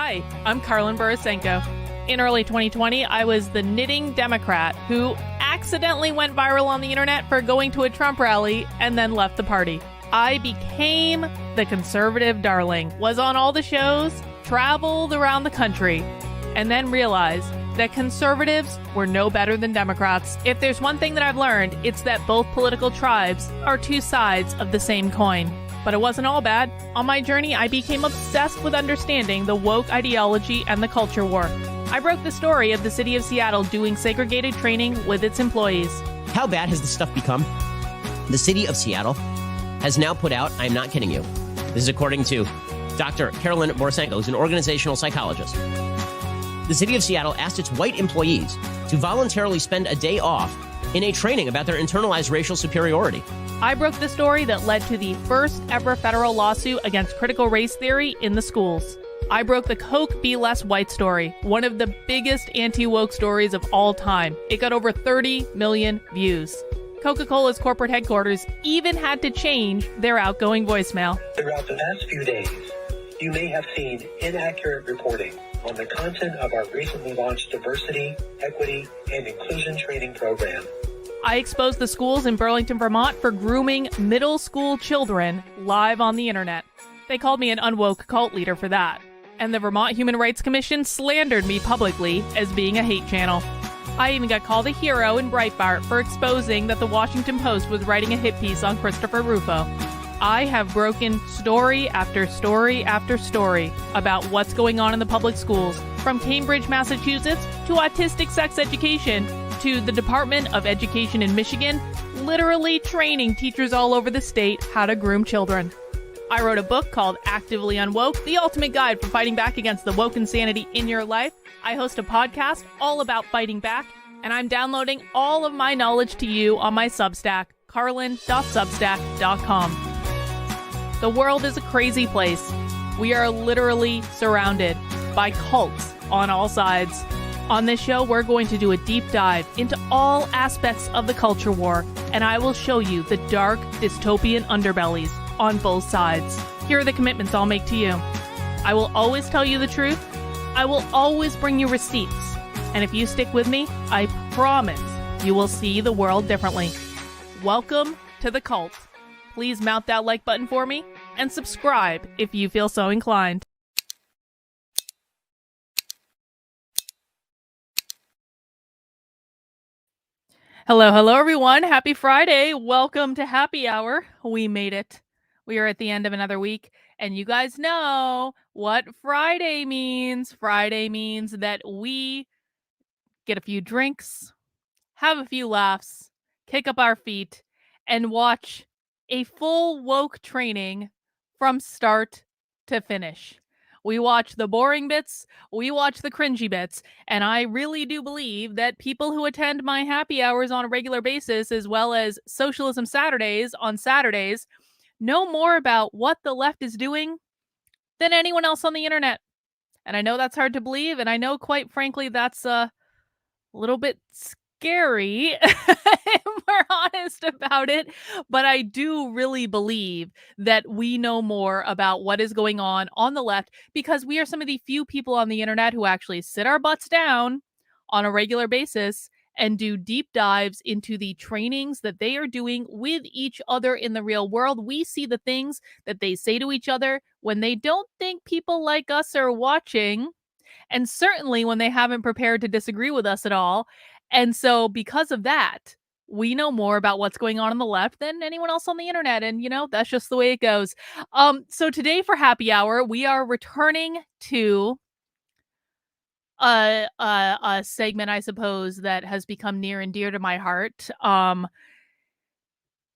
Hi, I'm Carlin Borisenko. In early 2020, I was the knitting Democrat who accidentally went viral on the internet for going to a Trump rally and then left the party. I became the conservative darling, was on all the shows, traveled around the country, and then realized that conservatives were no better than Democrats. If there's one thing that I've learned, it's that both political tribes are two sides of the same coin. But it wasn't all bad. On my journey, I became obsessed with understanding the woke ideology and the culture war. I broke the story of the city of Seattle doing segregated training with its employees. How bad has this stuff become? The city of Seattle has now put out, I'm not kidding you, this is according to Dr. Carolyn Borisenko, who's an organizational psychologist. The city of Seattle asked its white employees to voluntarily spend a day off in a training about their internalized racial superiority. I broke the story that led to the first ever federal lawsuit against critical race theory in the schools. I broke the Coke Be Less White story, one of the biggest anti-woke stories of all time. It got over 30 million views. Coca-Cola's corporate headquarters even had to change their outgoing voicemail. Throughout the past few days, you may have seen inaccurate reporting on the content of our recently launched diversity, equity, and inclusion training program. I exposed the schools in Burlington, Vermont for grooming middle school children live on the internet. They called me an unwoke cult leader for that. And the Vermont Human Rights Commission slandered me publicly as being a hate channel. I even got called a hero in Breitbart for exposing that the Washington Post was writing a hit piece on Christopher Rufo. I have broken story after story after story about what's going on in the public schools, from Cambridge, Massachusetts, to autistic sex education, to the Department of Education in Michigan, literally training teachers all over the state how to groom children. I wrote a book called Actively Unwoke, the ultimate guide for fighting back against the woke insanity in your life. I host a podcast all about fighting back, and I'm downloading all of my knowledge to you on my Substack, carlin.substack.com. The world is a crazy place. We are literally surrounded by cults on all sides. On this show, we're going to do a deep dive into all aspects of the culture war, and I will show you the dark, dystopian underbellies on both sides. Here are the commitments I'll make to you. I will always tell you the truth. I will always bring you receipts. And if you stick with me, I promise you will see the world differently. Welcome to the cult. Please mount that like button for me and subscribe if you feel so inclined. Hello, everyone. Happy Friday. Welcome to Happy Hour. We made it. We are at the end of another week, and you guys know what Friday means. Friday means that we get a few drinks, have a few laughs, kick up our feet, and watch a full woke training from start to finish. We watch the boring bits, we watch the cringy bits, and I really do believe that people who attend my happy hours on a regular basis, as well as Socialism Saturdays on Saturdays, know more about what the left is doing than anyone else on the internet. And I know that's hard to believe, and I know, quite frankly, that's a little bit scary if we're honest about it, but I do really believe that we know more about what is going on the left because we are some of the few people on the internet who actually sit our butts down on a regular basis and do deep dives into the trainings that they are doing with each other in the real world. We see the things that they say to each other when they don't think people like us are watching, and certainly when they haven't prepared to disagree with us at all. And so because of that, we know more about what's going on the left than anyone else on the internet. And, that's just the way it goes. So today for Happy Hour, we are returning to a segment, I suppose, that has become near and dear to my heart.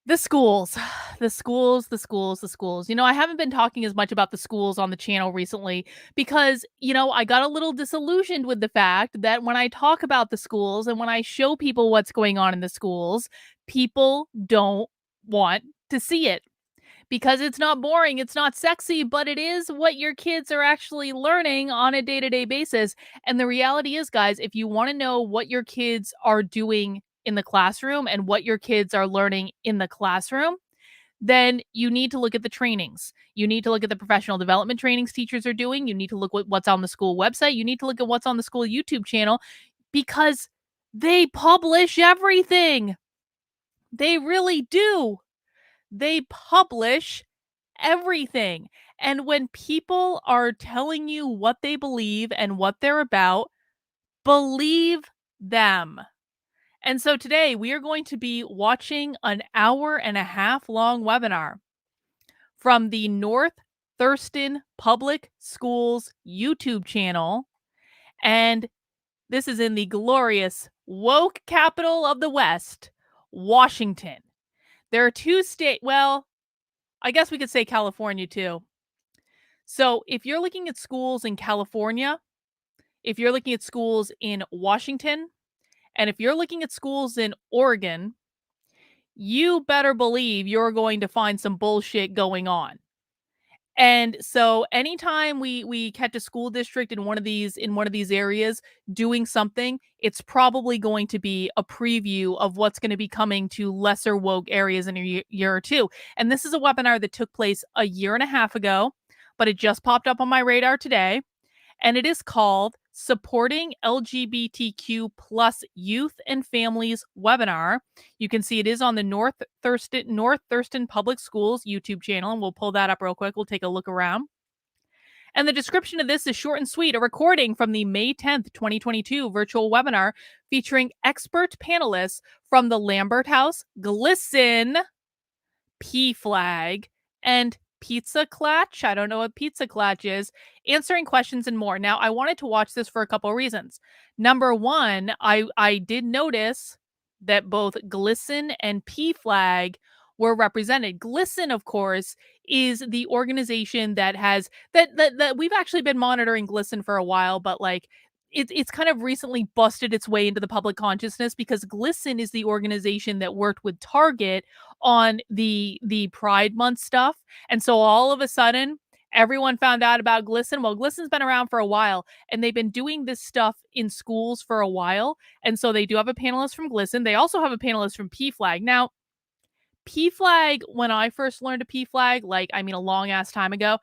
The schools. I haven't been talking as much about the schools on the channel recently because, I got a little disillusioned with the fact that when I talk about the schools and when I show people what's going on in the schools, people don't want to see it because it's not boring, it's not sexy, but it is what your kids are actually learning on a day-to-day basis. And the reality is, guys, if you want to know what your kids are doing in the classroom and what your kids are learning in the classroom, then you need to look at the trainings. You need to look at the professional development trainings teachers are doing. You need to look at what's on the school website. You need to look at what's on the school YouTube channel because they publish everything. They really do. They publish everything. And when people are telling you what they believe and what they're about, believe them. And so today we are going to be watching an hour and a half long webinar from the North Thurston Public Schools YouTube channel. And this is in the glorious woke capital of the West, Washington. There are two well, I guess we could say California too. So if you're looking at schools in California, if you're looking at schools in Washington, and if you're looking at schools in Oregon, you better believe you're going to find some bullshit going on. And so anytime we catch a school district in one of these areas doing something, it's probably going to be a preview of what's going to be coming to lesser woke areas in a year or two. And this is a webinar that took place a year and a half ago, but it just popped up on my radar today. And it is called Supporting LGBTQ plus Youth and Families webinar. You can see it is on the North Thurston Public Schools YouTube channel, and we'll pull that up real quick. We'll take a look around. And the description of this is short and sweet, a recording from the May 10th, 2022 virtual webinar featuring expert panelists from the Lambert House, GLSEN, Pflag, and Klatch. I don't know what Klatch is. Answering questions and more. Now, I wanted to watch this for a couple of reasons. Number one, I did notice that both GLSEN and Pflag were represented. GLSEN, of course, is the organization that has that we've actually been monitoring GLSEN for a while, but like it's kind of recently busted its way into the public consciousness because GLSEN is the organization that worked with Target on the Pride Month stuff. And so all of a sudden, everyone found out about GLSEN. Well, GLSEN's been around for a while, and they've been doing this stuff in schools for a while. And so they do have a panelist from GLSEN. They also have a panelist from Pflag. Now, Pflag, when I first learned of Pflag, a long ass time ago,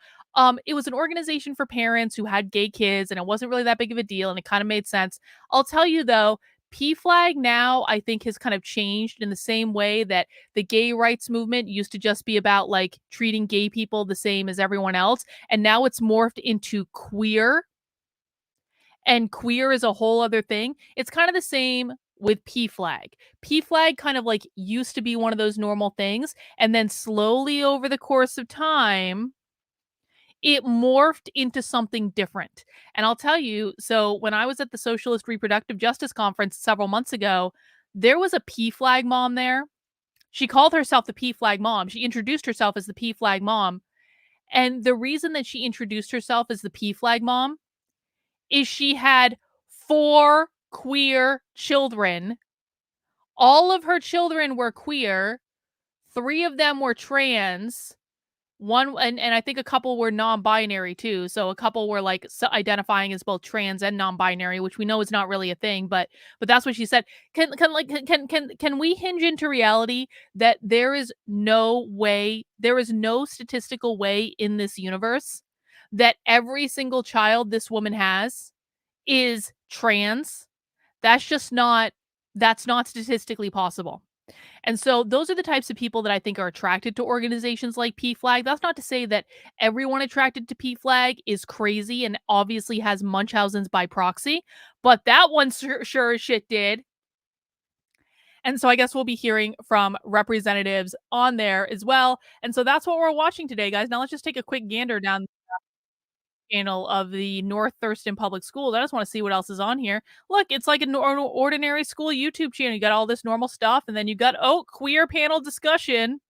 it was an organization for parents who had gay kids, and it wasn't really that big of a deal, and it kind of made sense. I'll tell you though, Pflag now I think has kind of changed in the same way that the gay rights movement used to just be about like treating gay people the same as everyone else, and now it's morphed into queer. And queer is a whole other thing. It's kind of the same with Pflag. Pflag kind of like used to be one of those normal things, and then slowly over the course of time, it morphed into something different. And I'll tell you, so when I was at the Socialist Reproductive Justice Conference several months ago, there was a Pflag mom there. She called herself the Pflag mom. She introduced herself as the Pflag mom. And the reason that she introduced herself as the Pflag mom is she had 4 queer children. All of her children were queer. 3 of them were trans. One and I think a couple were non-binary too. So a couple were like identifying as both trans and non-binary, which we know is not really a thing, but that's what she said. Can we hinge into reality that there is no statistical way in this universe that every single child this woman has is trans? That's not statistically possible. And so those are the types of people that I think are attracted to organizations like Pflag. That's not to say that everyone attracted to Pflag is crazy and obviously has Munchausen's by proxy, but that one sure as shit did. And so I guess we'll be hearing from representatives on there as well. And so that's what we're watching today, guys. Now let's just take a quick gander down channel of the North Thurston Public Schools. I just want to see what else is on here. Look, it's like an ordinary school YouTube channel. You got all this normal stuff, and then you got, queer panel discussion.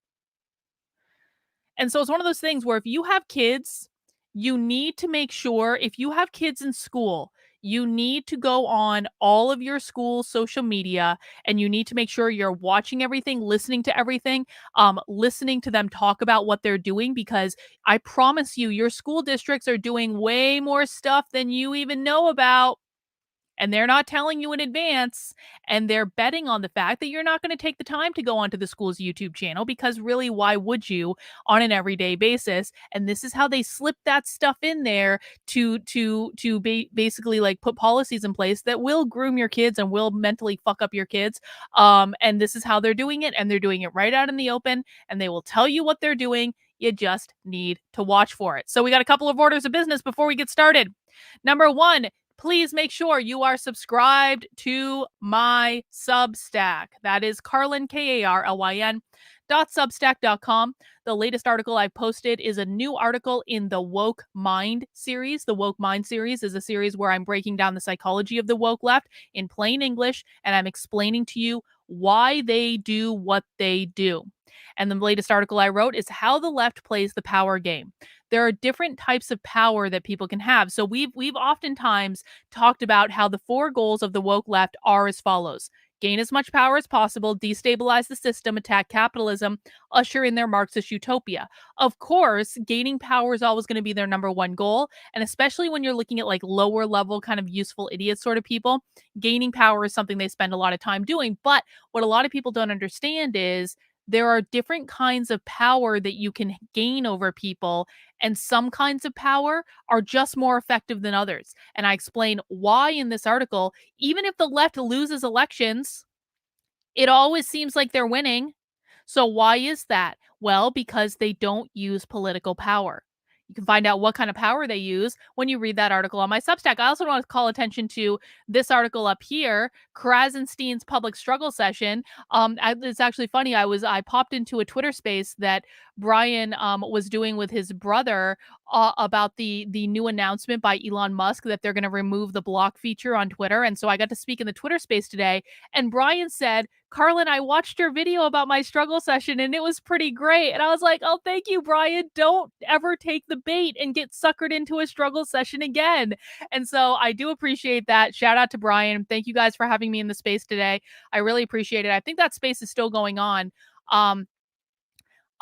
And so it's one of those things where if you have kids, you need to make sure, if you have kids in school, you need to go on all of your school social media, and you need to make sure you're watching everything, listening to everything, listening to them talk about what they're doing, because I promise you, your school districts are doing way more stuff than you even know about. and they're not telling you in advance, and they're betting on the fact that you're not going to take the time to go onto the school's YouTube channel, because really, why would you on an everyday basis? And this is how they slip that stuff in there to basically like put policies in place that will groom your kids and will mentally fuck up your kids. And this is how they're doing it, and they're doing it right out in the open, and they will tell you what they're doing. You just need to watch for it. So we got a couple of orders of business before we get started. Number one, please make sure you are subscribed to my Substack. That is Karlyn, Karlyn, .substack.com. The latest article I posted is a new article in the Woke Mind series. The Woke Mind series is a series where I'm breaking down the psychology of the woke left in plain English, and I'm explaining to you why they do what they do. And the latest article I wrote is how the left plays the power game. There are different types of power that people can have. So we've oftentimes talked about how the 4 goals of the woke left are as follows: gain as much power as possible, destabilize the system, attack capitalism, usher in their Marxist utopia. Of course, gaining power is always going to be their number one goal. And especially when you're looking at like lower level kind of useful idiot sort of people, gaining power is something they spend a lot of time doing. But what a lot of people don't understand is there are different kinds of power that you can gain over people, and some kinds of power are just more effective than others. And I explain why in this article. Even if the left loses elections, it always seems like they're winning. So why is that? Well, because they don't use political power. You can find out what kind of power they use when you read that article on my Substack. I also want to call attention to this article up here, Krasenstein's public struggle session. It's actually funny. I popped into a Twitter space that Brian was doing with his brother about the new announcement by Elon Musk that they're going to remove the block feature on Twitter. And so I got to speak in the Twitter space today, and Brian said, "Karlyn, I watched your video about my struggle session and it was pretty great." And I was like, "Oh, thank you, Brian. Don't ever take the bait and get suckered into a struggle session again." And so I do appreciate that. Shout out to Brian. Thank you guys for having me in the space today. I really appreciate it. I think that space is still going on.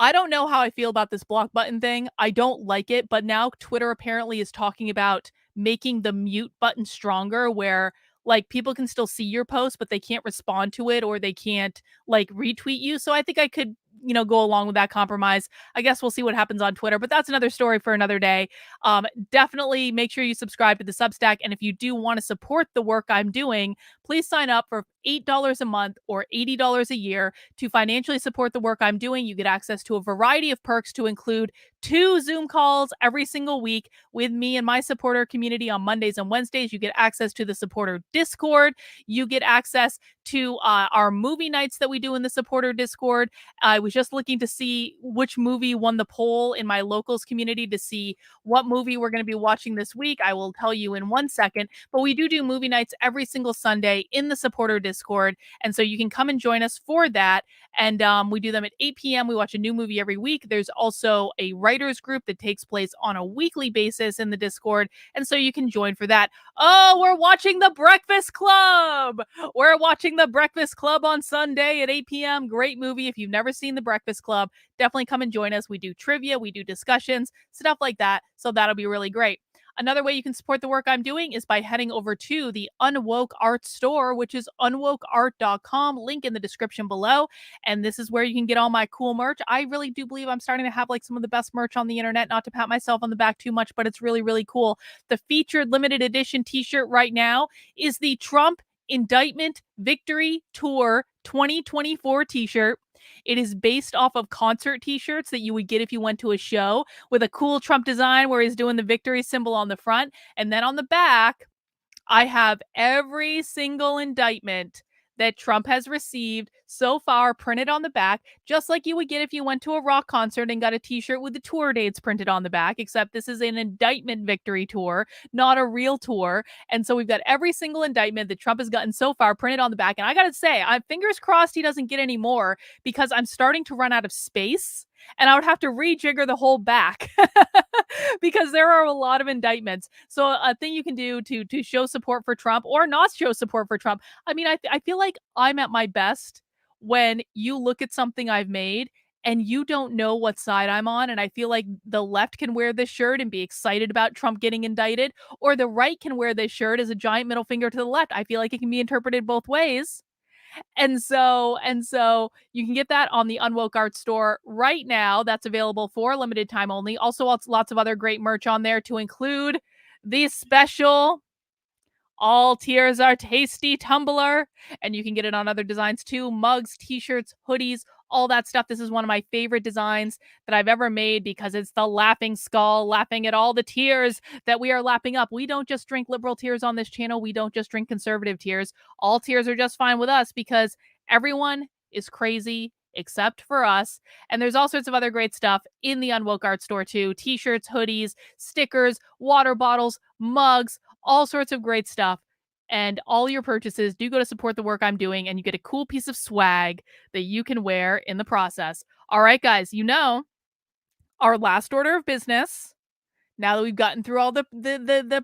I don't know how I feel about this block button thing. I don't like it, but now Twitter apparently is talking about making the mute button stronger, where like people can still see your post, but they can't respond to it, or they can't like retweet you. So I think I could, go along with that compromise. I guess we'll see what happens on Twitter, but that's another story for another day. Definitely make sure you subscribe to the Substack. And if you do want to support the work I'm doing, please sign up for $8 a month or $80 a year to financially support the work I'm doing. You get access to a variety of perks, to include 2 Zoom calls every single week with me and my supporter community on Mondays and Wednesdays. You get access to the supporter Discord. You get access to our movie nights that we do in the supporter Discord. I was just looking to see which movie won the poll in my locals community to see what movie we're going to be watching this week. I will tell you in 1 second, but we do movie nights every single Sunday in the supporter Discord. And so you can come and join us for that. And we do them at 8 p.m. We watch a new movie every week. There's also a writers group that takes place on a weekly basis in the Discord. And so you can join for that. Oh, we're watching The Breakfast Club. We're watching The Breakfast Club on Sunday at 8 p.m. Great movie. If you've never seen The Breakfast Club, definitely come and join us. We do trivia, we do discussions, stuff like that. So that'll be really great. Another way you can support the work I'm doing is by heading over to the Unwoke Art store, which is unwokeart.com, link in the description below. And this is where you can get all my cool merch. I really do believe I'm starting to have like some of the best merch on the internet, not to pat myself on the back too much, but it's really, really cool. The featured limited edition t-shirt right now is the Trump Indictment Victory Tour 2024 t-shirt. It is based off of concert t-shirts that you would get if you went to a show, with a cool Trump design where he's doing the victory symbol on the front. And then on the back, I have every single indictment that Trump has received so far printed on the back, just like you would get if you went to a rock concert and got a t-shirt with the tour dates printed on the back, except this is an indictment victory tour, not a real tour. And so we've got every single indictment that Trump has gotten so far printed on the back. And I got to say, I'm fingers crossed he doesn't get any more, because I'm starting to run out of space. And I would have to rejigger the whole back because there are a lot of indictments. So a thing you can do to show support for Trump, or not show support for Trump. I mean, I feel like I'm at my best when you look at something I've made and you don't know what side I'm on. And I feel like the left can wear this shirt and be excited about Trump getting indicted, or the right can wear this shirt as a giant middle finger to the left. I feel like it can be interpreted both ways. And so you can get that on the Unwoke Art Store right now. That's available for limited time only. Also, lots of other great merch on there, to include the special All Tears Are Tasty tumbler, and you can get it on other designs too: mugs, t-shirts, hoodies, all that stuff. This is one of my favorite designs that I've ever made, because it's the laughing skull, laughing at all the tears that we are lapping up. We don't just drink liberal tears on this channel. We don't just drink conservative tears. All tears are just fine with us, because everyone is crazy except for us. And there's all sorts of other great stuff in the Unwoke Art Store too: t-shirts, hoodies, stickers, water bottles, mugs, all sorts of great stuff. And all your purchases do go to support the work I'm doing, and you get a cool piece of swag that you can wear in the process. All right, guys, our last order of business, now that we've gotten through all the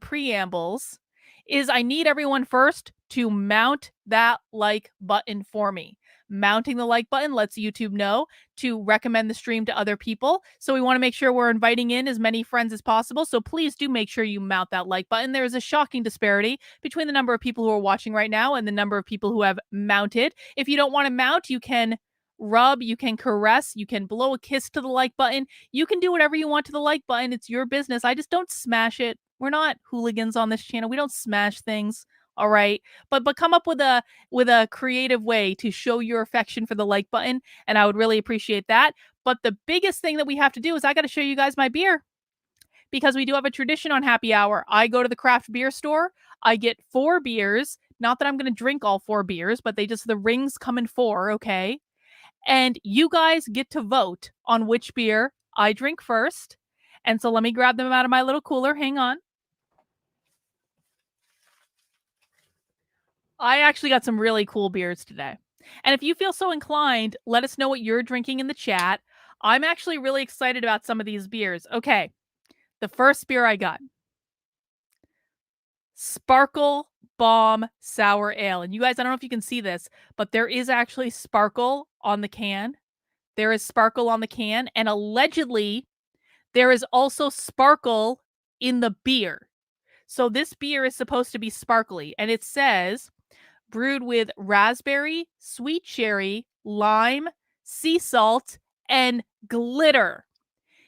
preambles, is I need everyone first to mount that like button for me. Mounting the like button lets YouTube know to recommend the stream to other people. So we want to make sure we're inviting in as many friends as possible. So please do make sure you mount that like button. There is a shocking disparity between the number of people who are watching right now and the number of people who have mounted. If you don't want to mount, you can rub, you can caress, you can blow a kiss to the like button. You can do whatever you want to the like button. It's your business. I just don't smash it. We're not hooligans on this channel. We don't smash things. All right. But come up with a creative way to show your affection for the like button, and I would really appreciate that. But the biggest thing that we have to do is I got to show you guys my beer, because we do have a tradition on Happy Hour. I go to the craft beer store. I get 4 beers. Not that I'm going to drink all 4 beers, but the rings come in 4, okay? And you guys get to vote on which beer I drink first. And so let me grab them out of my little cooler. Hang on. I actually got some really cool beers today. And if you feel so inclined, let us know what you're drinking in the chat. I'm actually really excited about some of these beers. Okay, the first beer I got, Sparkle Bomb Sour Ale. And you guys, I don't know if you can see this, but there is actually sparkle on the can. There is sparkle on the can, and allegedly there is also sparkle in the beer. So this beer is supposed to be sparkly, and it says brewed with raspberry, sweet cherry, lime, sea salt, and glitter.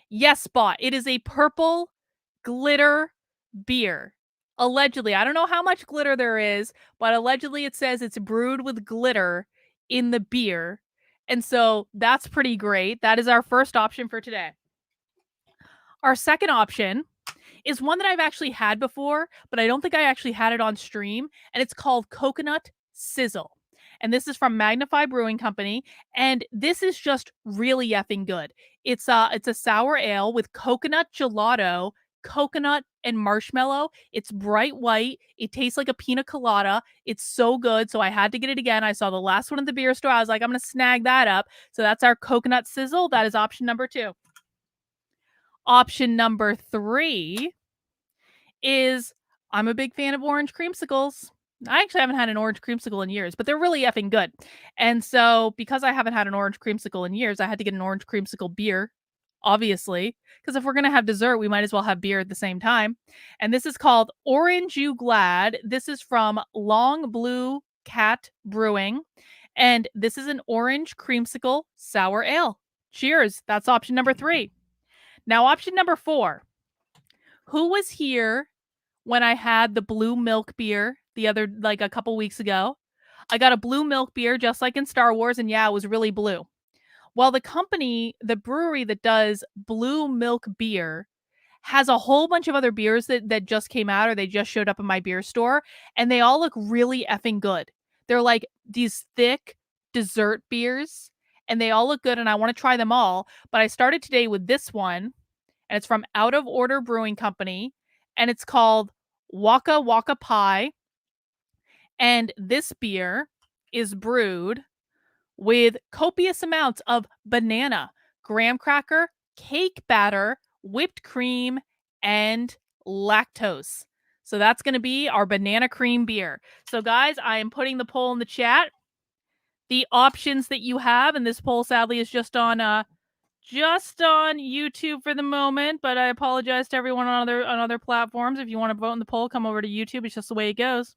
Yes, bot. It is a purple glitter beer. Allegedly. I don't know how much glitter there is, but allegedly it says it's brewed with glitter in the beer. And so that's pretty great. That is our first option for today. Our second option is one that I've actually had before, but I don't think I actually had it on stream, and it's called Coconut Sizzle. And this is from Magnify Brewing Company, and this is just really effing good. It's a sour ale with coconut gelato, coconut and marshmallow. It's bright white. It tastes like a pina colada. It's so good. So I had to get it again. I saw the last one at the beer store. I was like, I'm going to snag that up. So that's our Coconut Sizzle. That is option number 2. Option number 3 is, I'm a big fan of orange creamsicles. I actually haven't had an orange creamsicle in years, but they're really effing good. And so because I haven't had an orange creamsicle in years, I had to get an orange creamsicle beer, obviously, because if we're going to have dessert, we might as well have beer at the same time. And this is called Orange You Glad. This is from Long Blue Cat Brewing. And this is an orange creamsicle sour ale. Cheers. That's option number 3. Now, option number 4. Who was here when I had the blue milk beer a couple weeks ago? I got a blue milk beer just like in Star Wars, and yeah, it was really blue. Well, the brewery that does blue milk beer has a whole bunch of other beers that just came out, or they just showed up in my beer store, and they all look really effing good. They're like these thick dessert beers, and they all look good, and I want to try them all. But I started today with this one, and it's from Out of Order Brewing Company, and it's called Waka Waka Pie. And this beer is brewed with copious amounts of banana, graham cracker, cake batter, whipped cream, and lactose. So that's going to be our banana cream beer. So guys, I am putting the poll in the chat. the options that you have, and this poll sadly is just on YouTube for the moment, but I apologize to everyone on other platforms. If you want to vote in the poll, come over to YouTube. It's just the way it goes.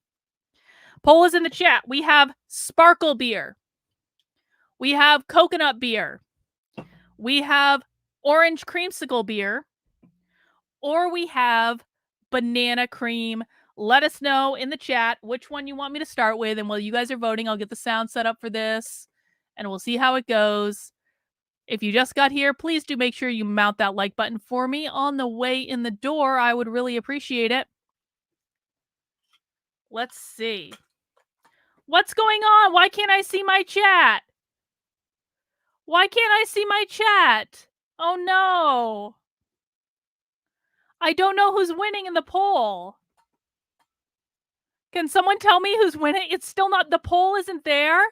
Poll is in the chat. We have sparkle beer. We have coconut beer. We have orange creamsicle beer. Or we have banana cream. Let us know in the chat which one you want me to start with. And while you guys are voting, I'll get the sound set up for this and we'll see how it goes. If you just got here, please do make sure you mount that like button for me on the way in the door. I would really appreciate it. Let's see. What's going on? Why can't I see my chat? Why can't I see my chat? Oh no. I don't know who's winning in the poll. Can someone tell me who's winning? It's still not, the poll isn't there?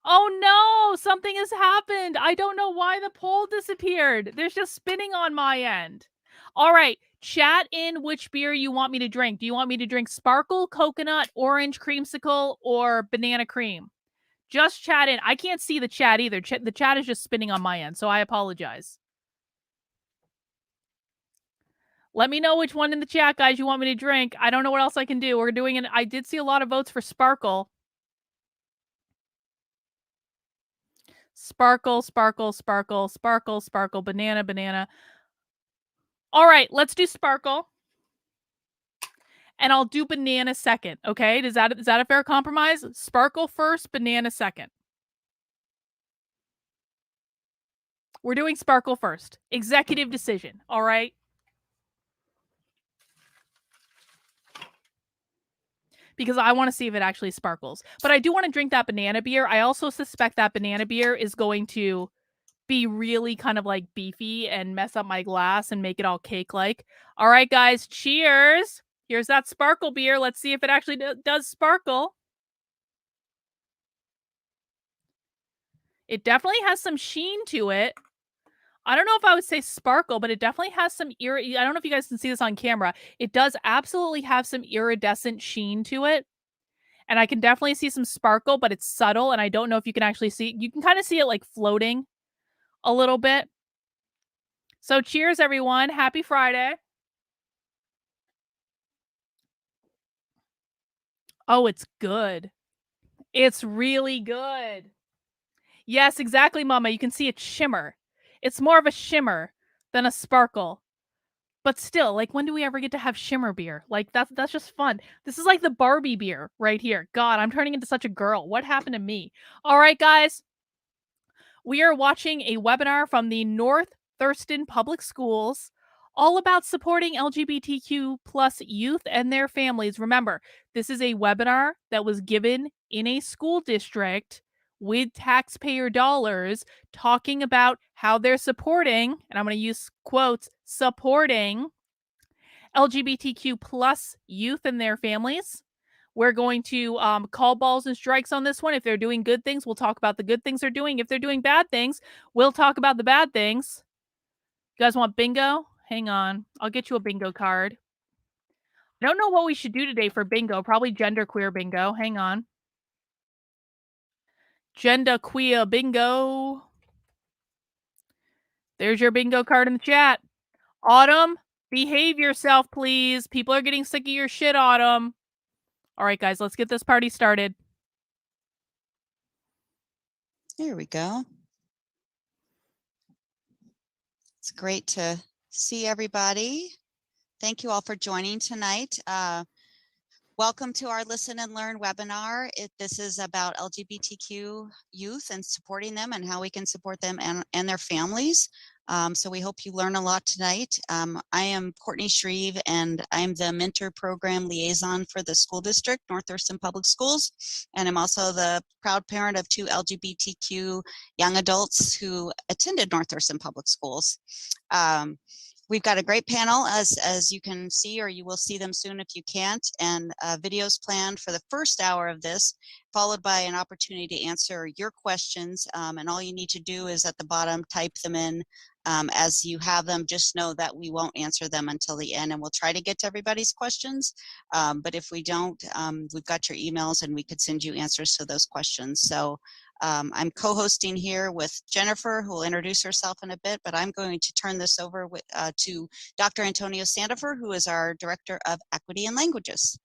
Oh no, something has happened. I don't know why the poll disappeared. There's just spinning on my end. All right, chat in which beer you want me to drink. Do you want me to drink sparkle, coconut, orange creamsicle, or banana cream? Just chat in. I can't see the chat either. The chat is just spinning on my end, so I apologize. Let me know which one in the chat, guys, you want me to drink. I don't know what else I can do. We're doing it. I did see a lot of votes for sparkle. Sparkle, sparkle, sparkle, sparkle, sparkle, banana, banana. All right, let's do sparkle. And I'll do banana second, okay? Is that a fair compromise? Sparkle first, banana second. We're doing sparkle first. Executive decision, all right? Because I want to see if it actually sparkles. But I do want to drink that banana beer. I also suspect that banana beer is going to be really kind of like beefy and mess up my glass and make it all cake-like. All right, guys, cheers. Here's that sparkle beer. Let's see if it actually does sparkle. It definitely has some sheen to it. I don't know if I would say sparkle, but it definitely has some I don't know if you guys can see this on camera. It does absolutely have some iridescent sheen to it. And I can definitely see some sparkle, but it's subtle. And I don't know if you can actually see, you can kind of see it like floating a little bit. So cheers, everyone. Happy Friday. Oh, it's good. It's really good. Yes, exactly, Mama. You can see it shimmer. It's more of a shimmer than a sparkle. But still, like, when do we ever get to have shimmer beer? Like, that's just fun. This is like the Barbie beer right here. God, I'm turning into such a girl. What happened to me? All right, guys. We are watching a webinar from the North Thurston Public Schools all about supporting LGBTQ plus youth and their families. Remember, this is a webinar that was given in a school district with taxpayer dollars talking about how they're supporting, and I'm going to use quotes, supporting LGBTQ plus youth and their families. We're going to call balls and strikes on this one. If they're doing good things, we'll talk about the good things they're doing. If they're doing bad things, we'll talk about the bad things. You guys want bingo? Hang on. I'll get you a bingo card. I don't know what we should do today for bingo. Probably genderqueer bingo. Hang on. Genderqueer bingo. There's your bingo card in the chat. Autumn, behave yourself, please. People are getting sick of your shit, Autumn. All right, guys, let's get this party started. There we go. It's great to see everybody. Thank you all for joining tonight. Welcome to our Listen and Learn webinar. This is about LGBTQ youth and supporting them and how we can support them and their families. So we hope you learn a lot tonight. I am Courtney Shreve, and I'm the Mentor Program Liaison for the school district, North Thurston Public Schools. And I'm also the proud parent of 2 LGBTQ young adults who attended North Thurston Public Schools. We've got a great panel, as you can see, or you will see them soon if you can't, and videos planned for the first hour of this, followed by an opportunity to answer your questions. And all you need to do is at the bottom, type them in as you have them. Just know that we won't answer them until the end, and we'll try to get to everybody's questions. But if we don't, we've got your emails and we could send you answers to those questions. So I'm co-hosting here with Jennifer, who will introduce herself in a bit, but I'm going to turn this over to Dr. Antonio Sandifer, who is our Director of Equity and Languages.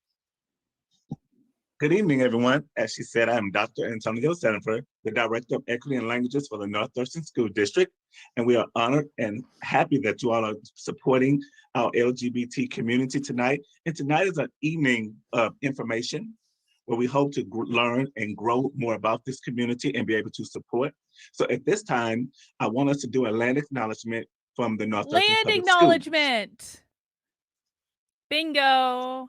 Good evening, everyone. As she said, I'm Dr. Antonio Sandifer, the Director of Equity and Languages for the North Thurston School District, and we are honored and happy that you all are supporting our LGBT community tonight. And tonight is an evening of information where we hope to learn and grow more about this community and be able to support. So at this time, I want us to do a land acknowledgement from the North Thurston Public acknowledgement. Schools. Bingo.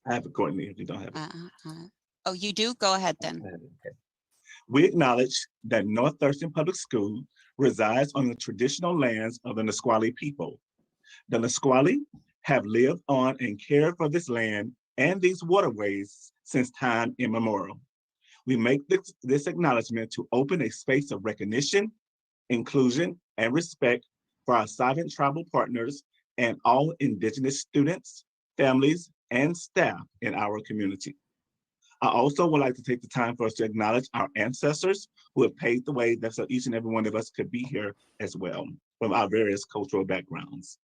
I have it, Courtney, if you don't have it. Oh, you do? Go ahead then. Okay. We acknowledge that North Thurston Public School resides on the traditional lands of the Nisqually people. The Nisqually have lived on and cared for this land and these waterways since time immemorial. We make this acknowledgement to open a space of recognition, inclusion, and respect for our sovereign tribal partners and all Indigenous students, families, and staff in our community. I also would like to take the time for us to acknowledge our ancestors who have paved the way that so each and every one of us could be here as well from our various cultural backgrounds.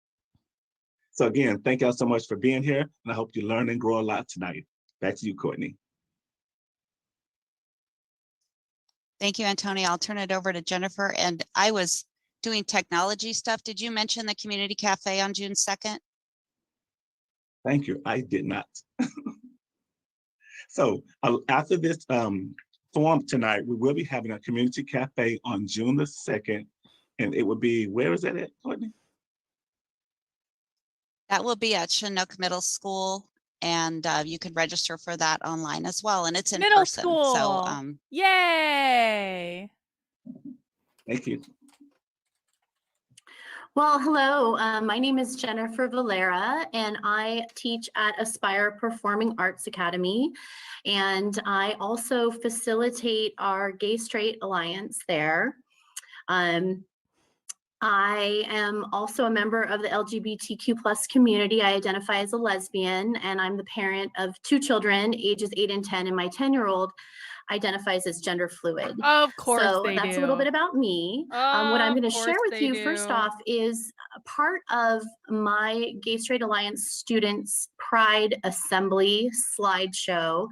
So again, thank y'all so much for being here, and I hope you learn and grow a lot tonight. Back to you, Courtney. Thank you, Antonio. I'll turn it over to Jennifer. And I was doing technology stuff. Did you mention the community cafe on June 2nd? Thank you. I did not. So after this forum tonight, we will be having a community cafe on June the 2nd. And it will be, where is that at, Courtney? That will be at Chinook Middle School. And you can register for that online as well. And it's in Middle person. school. So yay. Thank you. Well, hello, my name is Jennifer Valera, and I teach at Aspire Performing Arts Academy, and I also facilitate our Gay Straight Alliance there. I am also a member of the LGBTQ plus community. I identify as a lesbian, and I'm the parent of 2 children, ages 8 and 10, and my 10-year-old identifies as gender fluid. Of course so they that's do. a little bit about me. What I'm going to share with you first off is a part of my Gay Straight Alliance students Pride Assembly slideshow.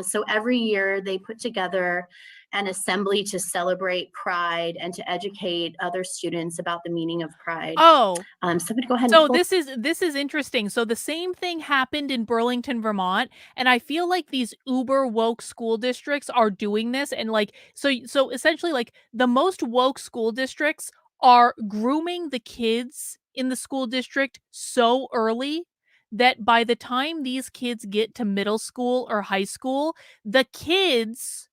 So every year they put together an assembly to celebrate Pride and to educate other students about the meaning of Pride. Oh, somebody go ahead. So this is interesting. So the same thing happened in Burlington, Vermont, and I feel like these uber woke school districts are doing this, and like so essentially like the most woke school districts are grooming the kids in the school district so early that by the time these kids get to middle school or high school, the kids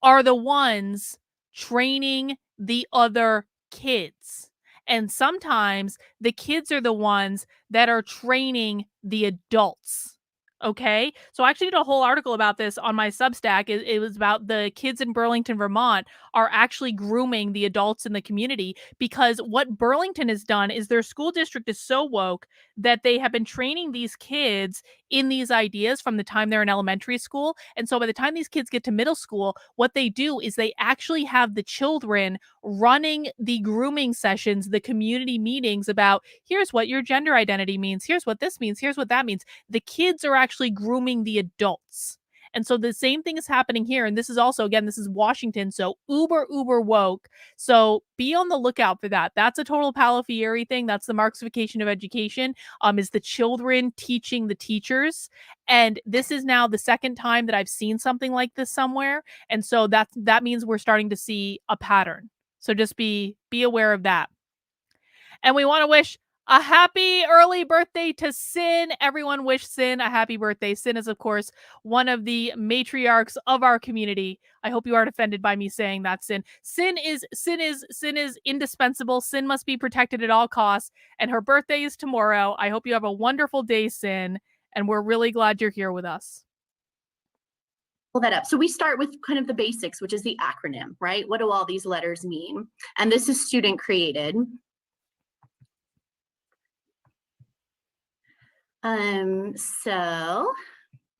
are the ones training the other kids. And sometimes the kids are the ones that are training the adults. Okay. So I actually did a whole article about this on my Substack. It was about the kids in Burlington, Vermont are actually grooming the adults in the community, because what Burlington has done is their school district is so woke that they have been training these kids in these ideas from the time they're in elementary school. And so by the time these kids get to middle school, what they do is they actually have the children running the grooming sessions, the community meetings about here's what your gender identity means, here's what this means, here's what that means. The kids are actually grooming the adults. And so the same thing is happening here. And this is also, again, this is Washington. So uber woke. So be on the lookout for that. That's a total Palafieri thing. That's the Marxification of education, is the children teaching the teachers. And this is now the second time that I've seen something like this somewhere. And so that means we're starting to see a pattern. So just be aware of that. And we want to wish A happy early birthday to Sin. Everyone wish Sin a happy birthday. Sin is, of course, one of the matriarchs of our community. I hope you aren't offended by me saying that, Sin. Sin is indispensable. Sin must be protected at all costs. And her birthday is tomorrow. I hope you have a wonderful day, Sin. And we're really glad you're here with us. Pull that up. So we start with kind of the basics, which is the acronym, right? What do all these letters mean? And this is student created. So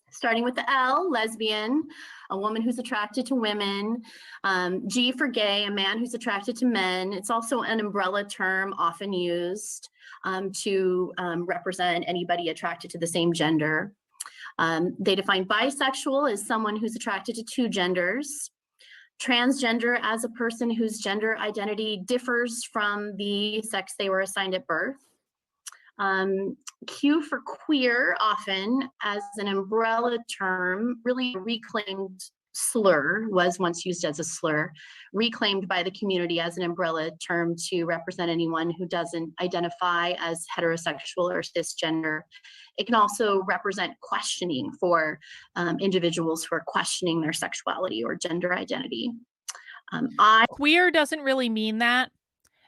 starting with the L, lesbian, a woman who's attracted to women. G for gay, a man who's attracted to men. It's also an umbrella term often used to represent anybody attracted to the same gender. They define bisexual as someone who's attracted to two genders. Transgender as a person whose gender identity differs from the sex they were assigned at birth. Q for queer, often as an umbrella term, really a reclaimed slur, was once used as a slur, reclaimed by the community as an umbrella term to represent anyone who doesn't identify as heterosexual or cisgender. It can also represent questioning for individuals who are questioning their sexuality or gender identity. Queer doesn't really mean that.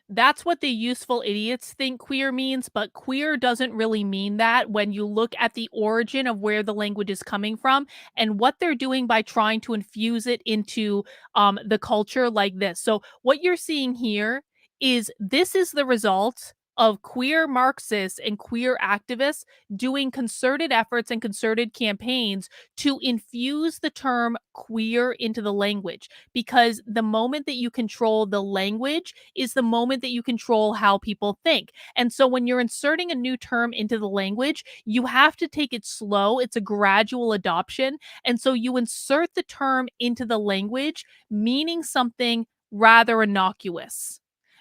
That's what the useful idiots think queer means, but queer doesn't really mean that when you look at the origin of where the language is coming from and what they're doing by trying to infuse it into the culture like this. So what you're seeing here is this is the result of queer Marxists and queer activists doing concerted efforts and concerted campaigns to infuse the term queer into the language, because the moment that you control the language is the moment that you control how people think. And so when you're inserting a new term into the language, you have to take it slow. It's a gradual adoption. And so you insert the term into the language, meaning something rather innocuous,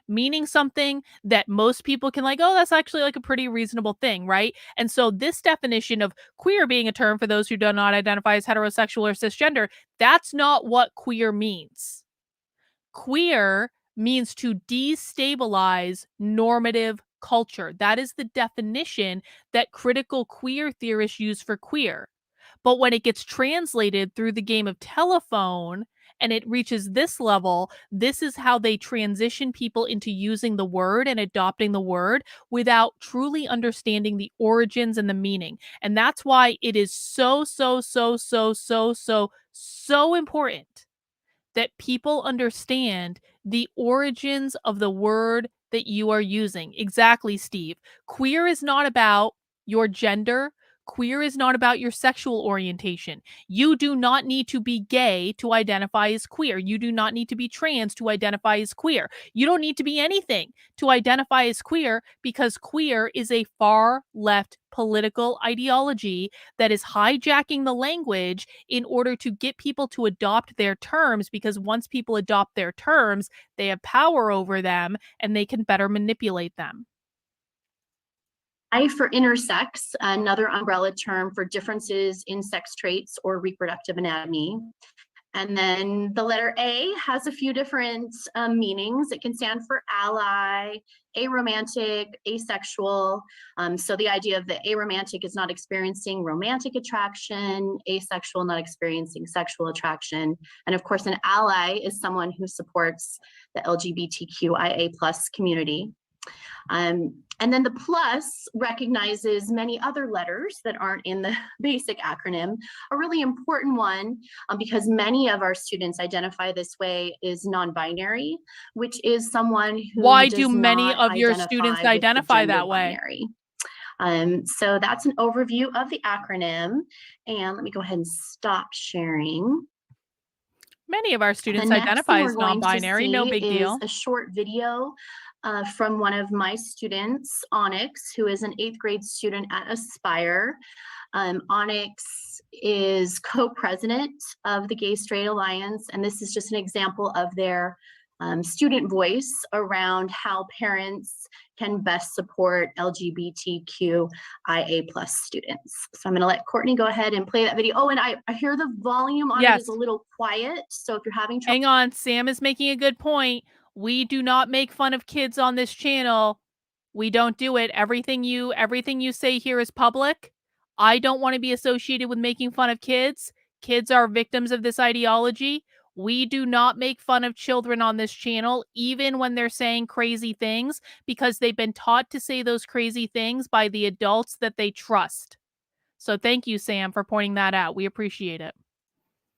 meaning something that most people can like, oh, that's actually like a pretty reasonable thing, right? And so this definition of queer being a term for those who do not identify as heterosexual or cisgender, that's not what queer means. Queer means to destabilize normative culture. That is the definition that critical queer theorists use for queer. But when it gets translated through the game of telephone and it reaches this level, this is how they transition people into using the word and adopting the word without truly understanding the origins and the meaning. And that's why it is so important that people understand the origins of the word that you are using. Exactly, Steve. Queer is not about your gender. Queer is not about your sexual orientation. You do not need to be gay to identify as queer. You do not need to be trans to identify as queer. You don't need to be anything to identify as queer, because queer is a far left political ideology that is hijacking the language in order to get people to adopt their terms, because once people adopt their terms, they have power over them and they can better manipulate them. I for intersex, another umbrella term for differorences in sex traits or reproductive anatomy. And then the letter A has a few different meanings. It can stand for ally, aromantic, asexual. So the idea of the aromantic is not experiencing romantic attraction, asexual, not experiencing sexual attraction. And of course, an ally is someone who supports the LGBTQIA+ community. And then the plus recognizes many other letters that aren't in the basic acronym. A really important one, because many of our students identify this way, is non-binary, which is someone who Why do many of your students identify that way? So that's an overview of the acronym. And let me go ahead and stop sharing. Many of our students identify as non-binary, no big deal. A short video from one of my students, Onyx, who is an 8th grade student at Aspire. Onyx is co-president of the Gay Straight Alliance, and this is just an example of their student voice around how parents can best support LGBTQIA+ students. So I'm going to let Courtney go ahead and play that video. Oh, and I hear the volume on it is a little quiet, so if you're having trouble. Hang on, Sam is making a good point. We do not make fun of kids on this channel. We don't do it. Everything you say here is public. I don't want to be associated with making fun of kids. Kids are victims of this ideology. We do not make fun of children on this channel, even when they're saying crazy things, because they've been taught to say those crazy things by the adults that they trust. So thank you, Sam, for pointing that out. We appreciate it.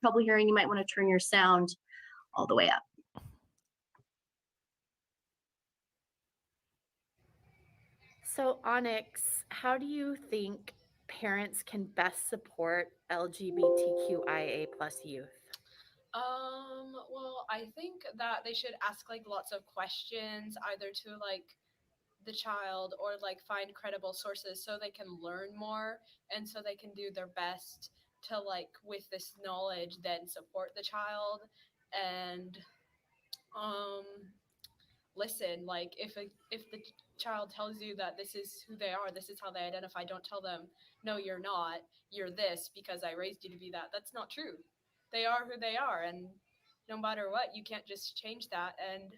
Trouble hearing, you might want to turn your sound all the way up. So, Onyx, how do you think parents can best support LGBTQIA plus youth? Well, I think that they should ask like lots of questions, either to like the child or like find credible sources so they can learn more and so they can do their best to like with this knowledge then support the child and um listen. Like if the child tells you that this is who they are, this is how they identify, don't tell them no you're not, you're this because I raised you to be that. That's not true. They are who they are, and no matter what, you can't just change that. And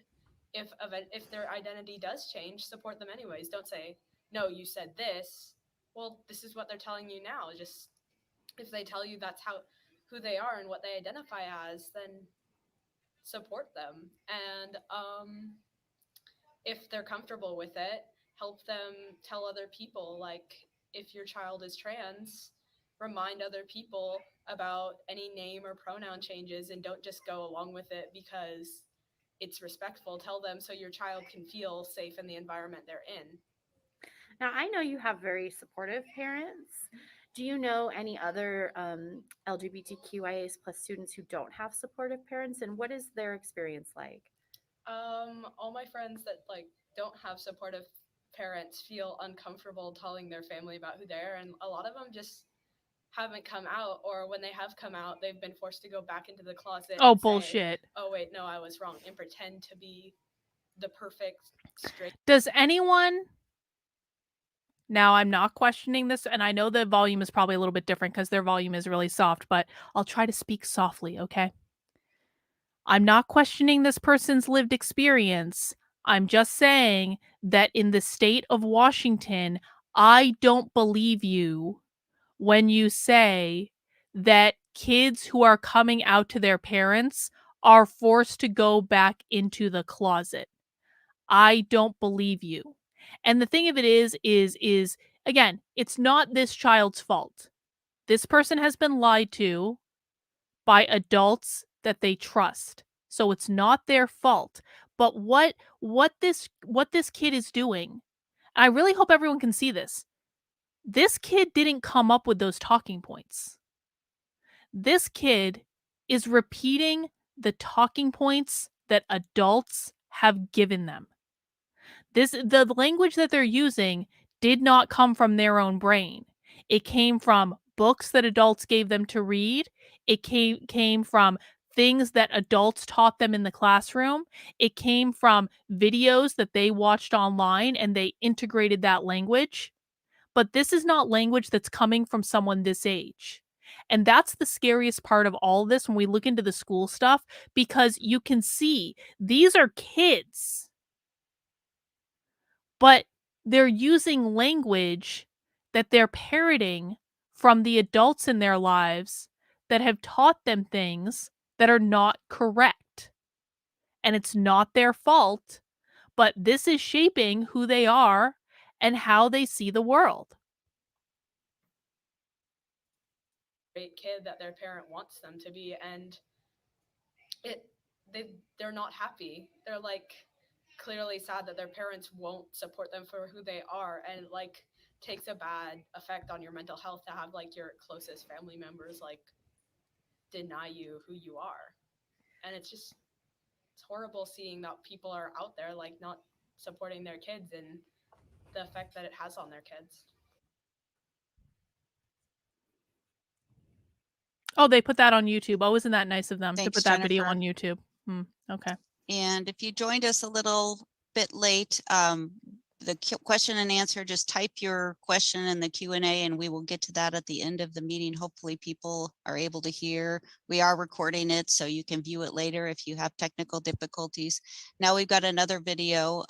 if their identity does change, support them anyways. Don't say no you said this. Well, this is what they're telling you now. Just if they tell you that's how who they are and what they identify as, then support them. And if they're comfortable with it, help them tell other people. Like if your child is trans, remind other people about any name or pronoun changes and don't just go along with it because it's respectful. Tell them so your child can feel safe in the environment they're in. Now, I know you have very supportive parents. Do you know any other LGBTQIA plus students who don't have supportive parents, and what is their experience like? All my friends that like don't have supportive parents feel uncomfortable telling their family about who they are, and a lot of them just haven't come out, or when they have come out, they've been forced to go back into the closet. Oh, and bullshit. Say, oh wait, no, I was wrong, and pretend to be the perfect straight. Does anyone... Now, I'm not questioning this, and I know the volume is probably a little bit different because their volume is really soft, but I'll try to speak softly, okay? I'm not questioning this person's lived experience. I'm just saying that in the state of Washington, I don't believe you when you say that kids who are coming out to their parents are forced to go back into the closet. I don't believe you. And the thing of it is again, it's not this child's fault. This person has been lied to by adults that they trust. So it's not their fault. But what this kid is doing, I really hope everyone can see this. This kid didn't come up with those talking points. This kid is repeating the talking points that adults have given them. The language that they're using did not come from their own brain. It came from books that adults gave them to read. It came from things that adults taught them in the classroom. It came from videos that they watched online and they integrated that language. But this is not language that's coming from someone this age. And that's the scariest part of all of this when we look into the school stuff, because you can see these are kids, but they're using language that they're parroting from the adults in their lives that have taught them things that are not correct. And it's not their fault, but this is shaping who they are and how they see the world. Great kid that their parent wants them to be, and they're not happy. They're like clearly sad that their parents won't support them for who they are, and it like takes a bad effect on your mental health to have like your closest family members like deny you who you are. And it's horrible seeing that people are out there like not supporting their kids and the effect that it has on their kids. Oh, they put that on YouTube. Oh, isn't that nice of them to put that Jennifer. video on YouTube? Okay. And if you joined us a little bit late, the question and answer, just type your question in the Q&A and we will get to that at the end of the meeting. Hopefully people are able to hear. We are recording it so you can view it later if you have technical difficulties. Now we've got another video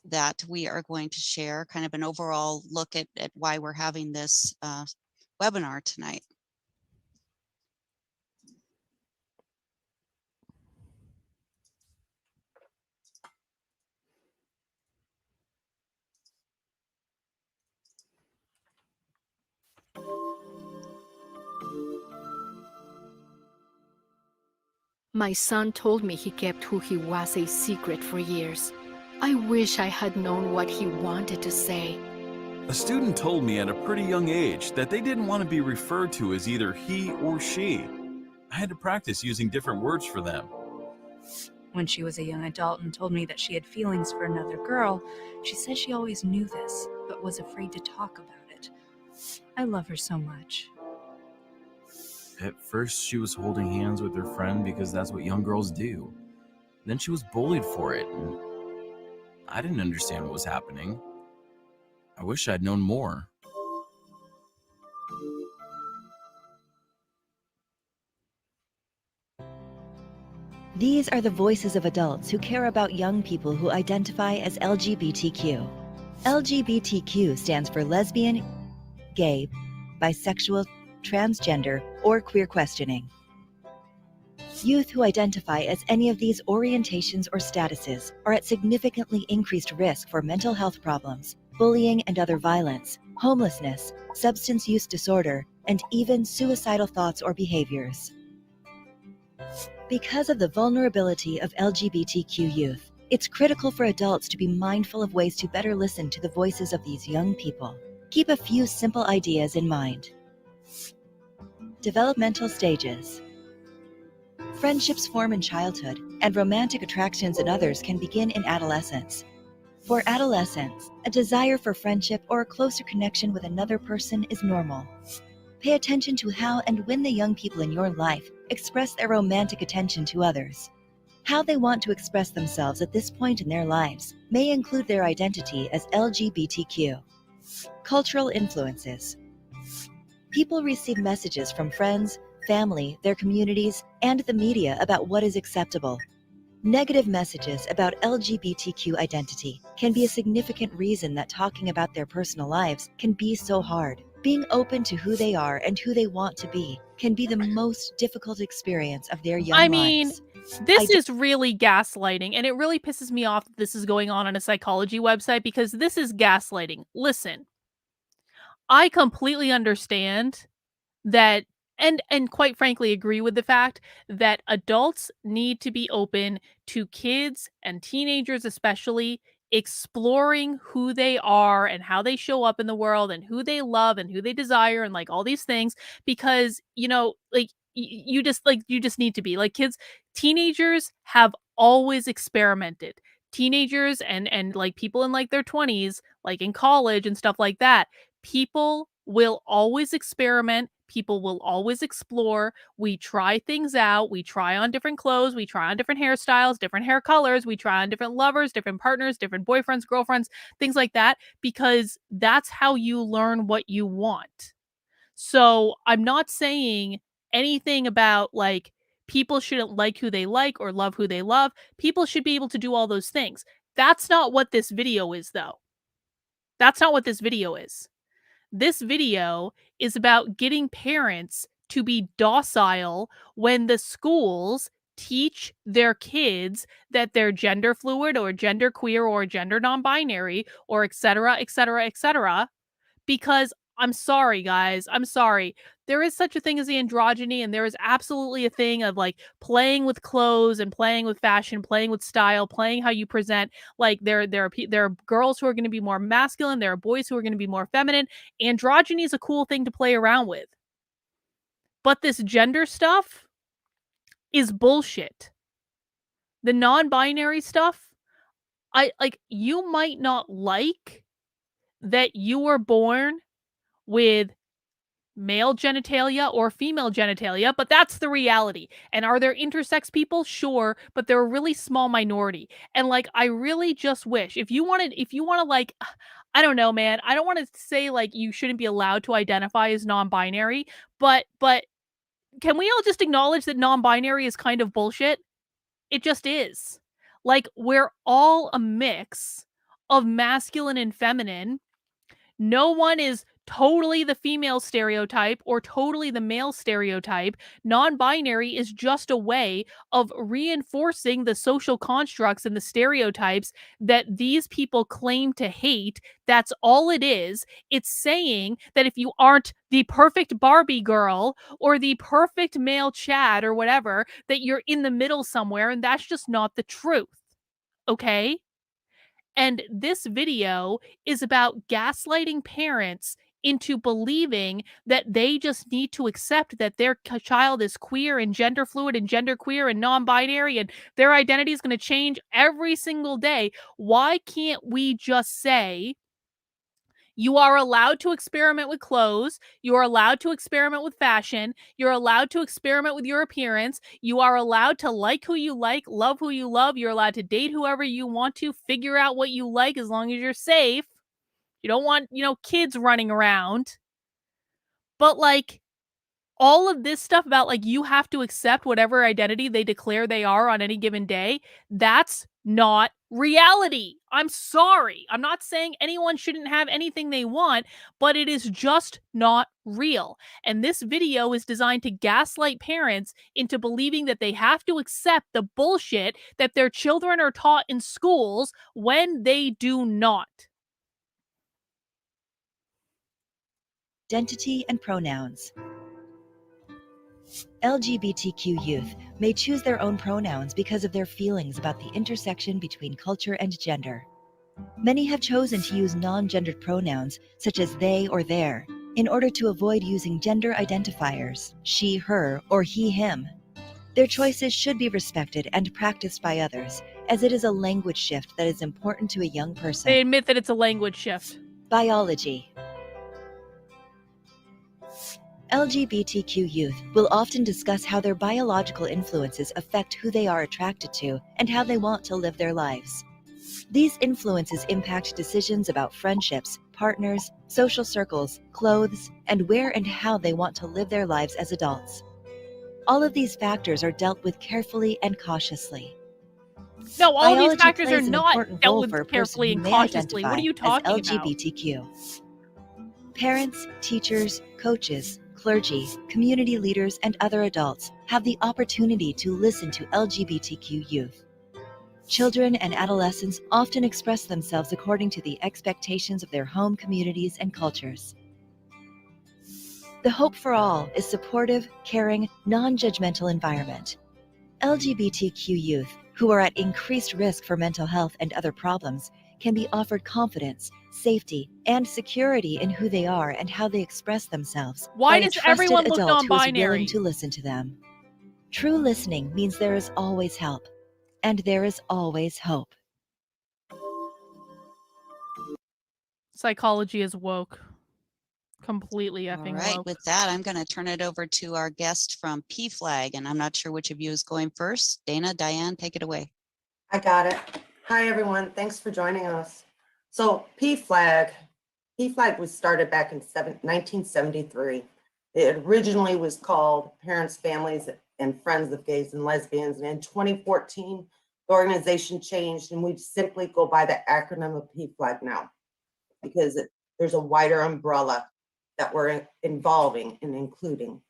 that we are going to share, kind of an overall look at why we're having this webinar tonight. My son told me he kept who he was a secret for years. I wish I had known what he wanted to say. A student told me at a pretty young age that they didn't want to be referred to as either he or she. I had to practice using different words for them. When she was a young adult and told me that she had feelings for another girl, she said she always knew this, but was afraid to talk about it. I love her so much. At first, she was holding hands with her friend because that's what young girls do. Then she was bullied for it, and I didn't understand what was happening. I wish I'd known more. These are the voices of adults who care about young people who identify as LGBTQ. LGBTQ stands for lesbian, gay, bisexual, transgender, or queer questioning. Youth who identify as any of these orientations or statuses are at significantly increased risk for mental health problems, bullying and other violence, homelessness, substance use disorder, and even suicidal thoughts or behaviors. Because of the vulnerability of LGBTQ youth, it's critical for adults to be mindful of ways to better listen to the voices of these young people. Keep a few simple ideas in mind. Developmental stages. Friendships form in childhood, and romantic attractions in others can begin in adolescence. For adolescents, a desire for friendship or a closer connection with another person is normal. Pay attention to how and when the young people in your life express their romantic attention to others. How they want to express themselves at this point in their lives may include their identity as LGBTQ. Cultural influences. People receive messages from friends, family, their communities, and the media about what is acceptable. Negative messages about LGBTQ identity can be a significant reason that talking about their personal lives can be so hard. Being open to who they are and who they want to be can be the most difficult experience of their young lives. This is really gaslighting, and it really pisses me off that this is going on a psychology website, because this is gaslighting. Listen, I completely understand that, and quite frankly agree with the fact that adults need to be open to kids and teenagers especially exploring who they are and how they show up in the world and who they love and who they desire and like all these things, because like you just need to be like kids. Teenagers have always experimented. Teenagers and like people in like their 20s, like in college and stuff like that, people will always experiment. People will always explore. We try things out. We try on different clothes. We try on different hairstyles, different hair colors. We try on different lovers, different partners, different boyfriends, girlfriends, things like that, because that's how you learn what you want. So I'm not saying anything about like people shouldn't like who they like or love who they love. People should be able to do all those things. That's not what this video is, though. That's not what this video is. This video is about getting parents to be docile when the schools teach their kids that they're gender fluid or gender queer or gender non-binary or et cetera, et cetera, et cetera. Because I'm sorry, guys. I'm sorry. There is such a thing as the androgyny, and there is absolutely a thing of like playing with clothes and playing with fashion, playing with style, playing how you present. Like there are girls who are going to be more masculine. There are boys who are going to be more feminine. Androgyny is a cool thing to play around with. But this gender stuff is bullshit. The non-binary stuff, you might not like that you were born with male genitalia or female genitalia, but that's the reality. And are there intersex people? Sure, but they're a really small minority. And like, I really just wish if you want to like, I don't know, man. I don't want to say like you shouldn't be allowed to identify as non-binary, but can we all just acknowledge that non-binary is kind of bullshit? It just is. Like, we're all a mix of masculine and feminine. No one is totally the female stereotype or totally the male stereotype. Non-binary is just a way of reinforcing the social constructs and the stereotypes that these people claim to hate. That's all it is. It's saying that if you aren't the perfect Barbie girl or the perfect male Chad or whatever, that you're in the middle somewhere, and that's just not the truth. Okay? And this video is about gaslighting parents into believing that they just need to accept that their child is queer and gender fluid and genderqueer and non-binary and their identity is going to change every single day. Why can't we just say, you are allowed to experiment with clothes. You are allowed to experiment with fashion. You're allowed to experiment with your appearance. You are allowed to like who you like, love who you love. You're allowed to date whoever you want to, figure out what you like as long as you're safe. You don't want, kids running around. But like, all of this stuff about like you have to accept whatever identity they declare they are on any given day, that's not reality. I'm sorry. I'm not saying anyone shouldn't have anything they want, but it is just not real. And this video is designed to gaslight parents into believing that they have to accept the bullshit that their children are taught in schools when they do not. Identity and pronouns. LGBTQ youth may choose their own pronouns because of their feelings about the intersection between culture and gender. Many have chosen to use non-gendered pronouns, such as they or their, in order to avoid using gender identifiers, she, her, or he, him. Their choices should be respected and practiced by others, as it is a language shift that is important to a young person. They admit that it's a language shift. Biology. LGBTQ youth will often discuss how their biological influences affect who they are attracted to and how they want to live their lives. These influences impact decisions about friendships, partners, social circles, clothes, and where and how they want to live their lives as adults. All of these factors are dealt with carefully and cautiously. No, all of these Biology factors are plays an not important dealt role with for a person carefully who and may cautiously. What are you identify talking as about? LGBTQ. Parents, teachers, coaches, clergy, community leaders, and other adults have the opportunity to listen to LGBTQ youth. Children and adolescents often express themselves according to the expectations of their home communities and cultures. The hope for all is supportive, caring, non-judgmental environment. LGBTQ youth, who are at increased risk for mental health and other problems, can be offered confidence, safety, and security in who they are and how they express themselves Why by a does trusted everyone look adult who is non-binary? willing to listen to them. True listening means there is always help, and there is always hope. Psychology is woke. Completely All effing right, woke. with that, I'm going to turn it over to our guest from Pflag, and I'm not sure which of you is going first. Dana, Diane, take it away. I got it. Hi, everyone. Thanks for joining us. So Pflag was started back in 1973. It originally was called Parents, Families, and Friends of Gays and Lesbians. And in 2014, the organization changed, and we simply go by the acronym of Pflag now, because there's a wider umbrella that we're involving and including.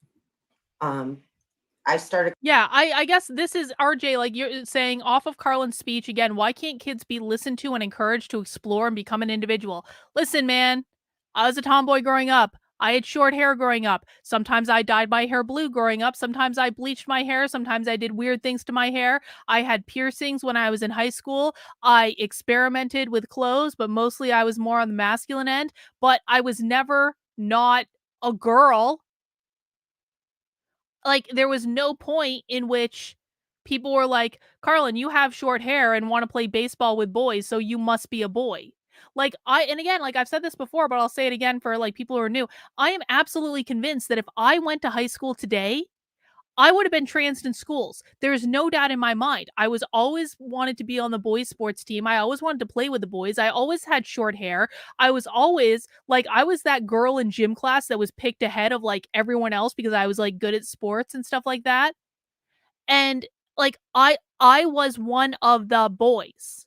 Yeah, I guess this is RJ, like you're saying off of Carlin's speech again, why can't kids be listened to and encouraged to explore and become an individual? Listen, man, I was a tomboy growing up. I had short hair growing up. Sometimes I dyed my hair blue growing up. Sometimes I bleached my hair. Sometimes I did weird things to my hair. I had piercings when I was in high school. I experimented with clothes, but mostly I was more on the masculine end. But I was never not a girl. Like, there was no point in which people were like, Carlin, you have short hair and want to play baseball with boys, so you must be a boy. Like, and again, like I've said this before, but I'll say it again for like people who are new. I am absolutely convinced that if I went to high school today, I would have been transed in schools. There's no doubt in my mind. I was always wanted to be on the boys' sports team. I always wanted to play with the boys. I always had short hair. I was always like, I was that girl in gym class that was picked ahead of like everyone else because I was like good at sports and stuff like that. And like, I was one of the boys.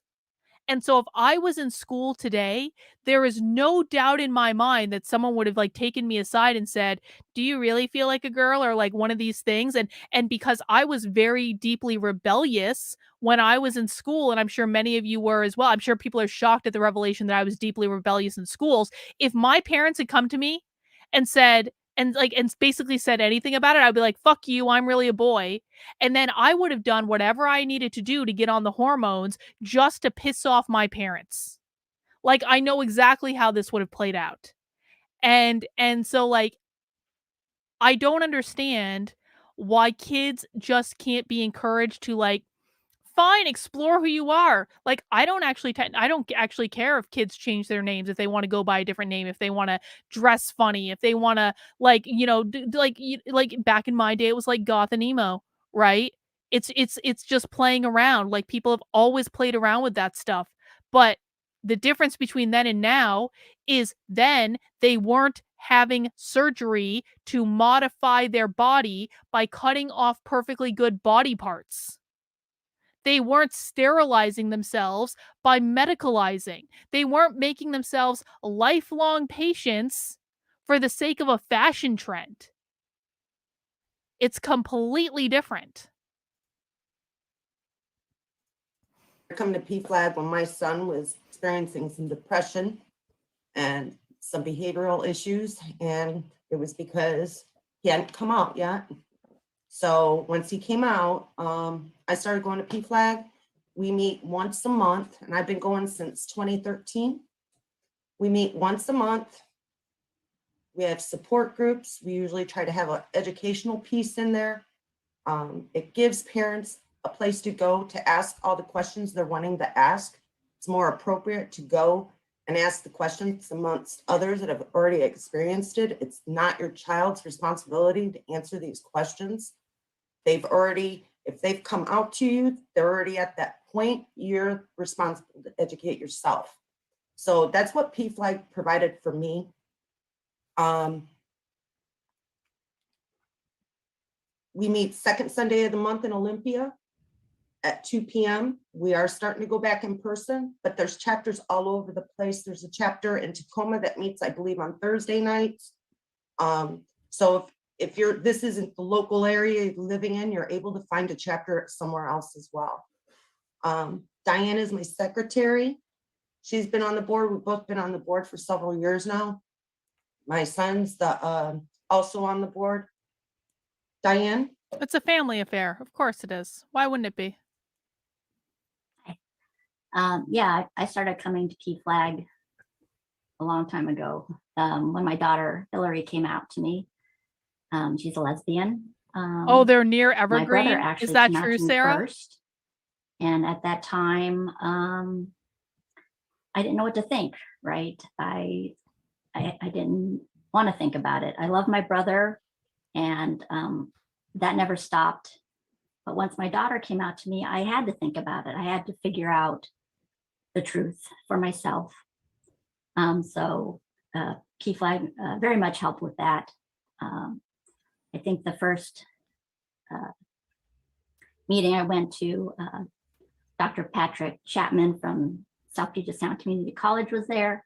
And so if I was in school today, there is no doubt in my mind that someone would have like taken me aside and said, "Do you really feel like a girl?" or like one of these things. And because I was very deeply rebellious when I was in school, and I'm sure many of you were as well. I'm sure people are shocked at the revelation that I was deeply rebellious in schools. If my parents had come to me and said, and basically said anything about it, I'd be like, "Fuck you, I'm really a boy." And then I would have done whatever I needed to do to get on the hormones just to piss off my parents. Like, I know exactly how this would have played out. And so, like, I don't understand why kids just can't be encouraged to, like, fine, explore who you are. Like, I don't actually care if kids change their names, if they wanna go by a different name, if they wanna dress funny, if they wanna, like, like, back in my day, it was like goth and emo, right? It's just playing around, like, people have always played around with that stuff, but the difference between then and now is then they weren't having surgery to modify their body by cutting off perfectly good body parts. They weren't sterilizing themselves by medicalizing. They weren't making themselves lifelong patients for the sake of a fashion trend. It's completely different. I come to Pflag when my son was experiencing some depression and some behavioral issues, and it was because he hadn't come out yet. So once he came out, I started going to Pflag. We meet once a month, and I've been going since 2013. We meet once a month. We have support groups. We usually try to have an educational piece in there. It gives parents a place to go to ask all the questions they're wanting to ask. It's more appropriate to go and ask the questions amongst others that have already experienced it. It's not your child's responsibility to answer these questions. If they've come out to you, they're already at that point. You're responsible to educate yourself. So that's what Pflag provided for me. We meet second Sunday of the month in Olympia at 2 p.m. We are starting to go back in person, but there's chapters all over the place. There's a chapter in Tacoma that meets, I believe, on Thursday nights. So if this isn't the local area you're living in, you're able to find a chapter somewhere else as well. Diane is my secretary. She's been on the board. We've both been on the board for several years now. My son's also on the board. Diane? It's a family affair. Of course it is. Why wouldn't it be? Yeah, I started coming to Pflag a long time ago when my daughter Hillary came out to me. She's a lesbian. Oh, they're near Evergreen? My brother actually is that came true, out to me Sarah? first. And at that time, I didn't know what to think, right? I didn't want to think about it. I love my brother, and that never stopped. But once my daughter came out to me, I had to think about it. I had to figure out the truth for myself. So Pflag very much helped with that. I think the first meeting I went to, Dr. Patrick Chapman from South Puget Sound Community College was there.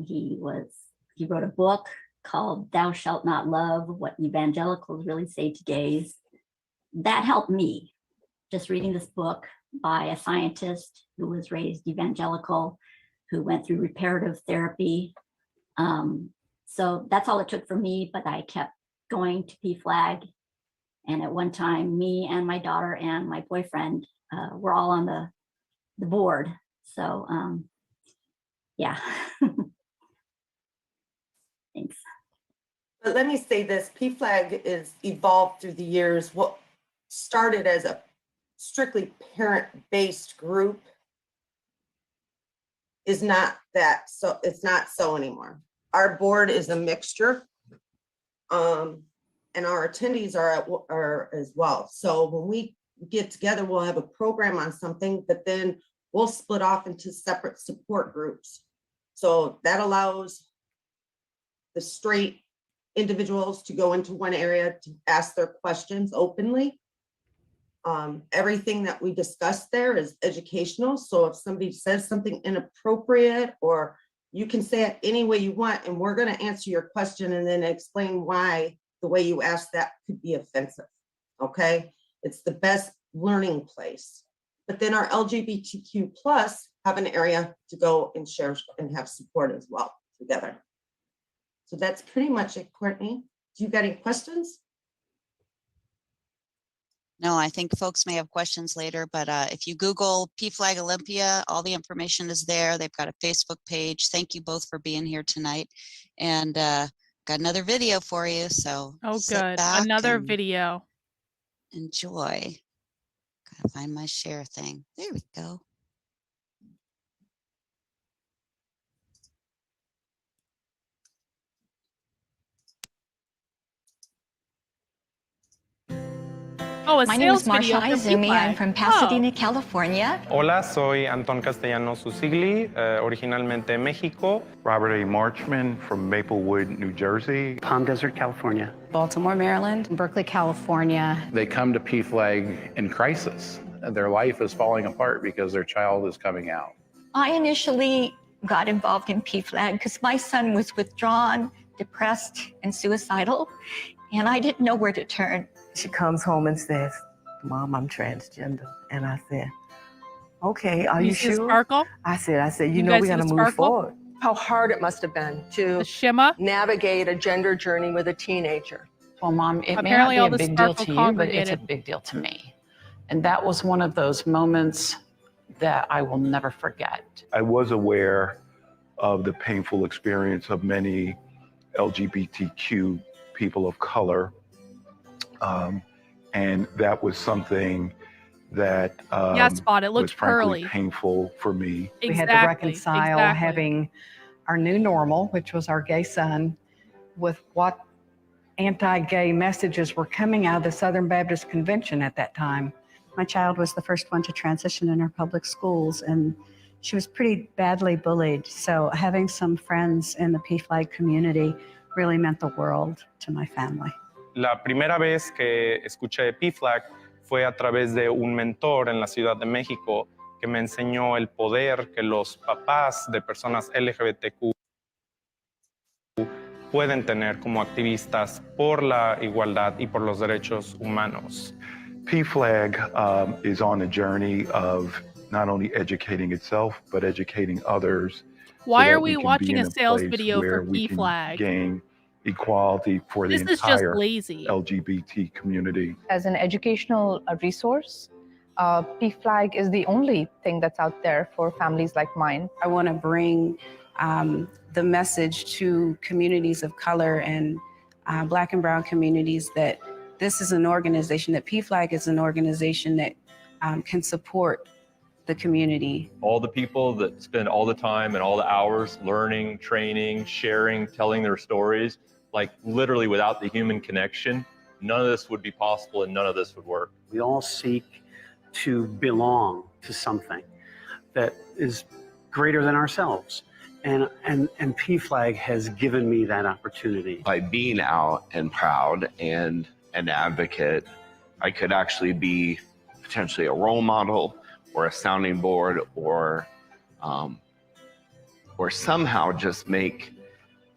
He wrote a book called Thou Shalt Not Love, What Evangelicals Really Say to Gays. That helped me, just reading this book by a scientist who was raised evangelical, who went through reparative therapy. So that's all it took for me, but I kept going to Pflag. And at one time, me and my daughter and my boyfriend were all on the board. So yeah. Thanks. But let me say this, Pflag is evolved through the years. What started as a strictly parent-based group is not that, so it's not so anymore. Our board is a mixture, and our attendees are as well. So when we get together, we'll have a program on something, but then we'll split off into separate support groups. So that allows the straight individuals to go into one area to ask their questions openly. Everything that we discussed there is educational. So if somebody says something inappropriate, or you can say it any way you want, and we're going to answer your question and then explain why the way you asked that could be offensive. Okay, it's the best learning place. But then our LGBTQ plus have an area to go and share and have support as well together. So that's pretty much it, Courtney. Do you got any questions? No, I think folks may have questions later, but if you Google Pflag Olympia, all the information is there. They've got a Facebook page. Thank you both for being here tonight. And got another video for you. So good. Another video. Enjoy. Gotta find my share thing. There we go. Oh, a My name is sales video Marsha for Izumi. I'm Pflag. from Pasadena, California. Hola, soy Anton Castellanos Usigli, originalmente México. Robert A. Marchman from Maplewood, New Jersey. Palm Desert, California. Baltimore, Maryland. Berkeley, California. They come to Pflag in crisis. Their life is falling apart because their child is coming out. I initially got involved in Pflag because my son was withdrawn, depressed, and suicidal, and I didn't know where to turn. She comes home and says, "Mom, I'm transgender." And I said, "Okay, are you sure?" Sparkle? I said, you know, we're gonna move forward. How hard it must have been to navigate a gender journey with a teenager. Well, Mom, it Apparently may not be a big deal to you, but it's a big deal to me. And that was one of those moments that I will never forget. I was aware of the painful experience of many LGBTQ people of color. And that was something that yeah, Spot, it looked was frankly curly. painful for me. We had to reconcile having our new normal, which was our gay son, with what anti-gay messages were coming out of the Southern Baptist Convention at that time. My child was the first one to transition in our public schools, and she was pretty badly bullied. So having some friends in the Pflag community really meant the world to my family. La primera vez que escuché Pflag fue a través de un mentor en la Ciudad de México que me enseñó el poder que los papás de personas LGBTQ pueden tener como activistas por la igualdad y por los derechos humanos. Pflag is on a journey of not only educating itself, but educating others. Why so are we watching a sales video for Pflag? Gain equality for the entire LGBT community. As an educational resource, Pflag is the only thing that's out there for families like mine. I want to bring the message to communities of color and Black and Brown communities that this is an organization, that Pflag is an organization that can support the community. All the people that spend all the time and all the hours learning, training, sharing, telling their stories, like literally without the human connection, none of this would be possible and none of this would work. We all seek to belong to something that is greater than ourselves. And Pflag has given me that opportunity. By being out and proud and an advocate, I could actually be potentially a role model or a sounding board or somehow just make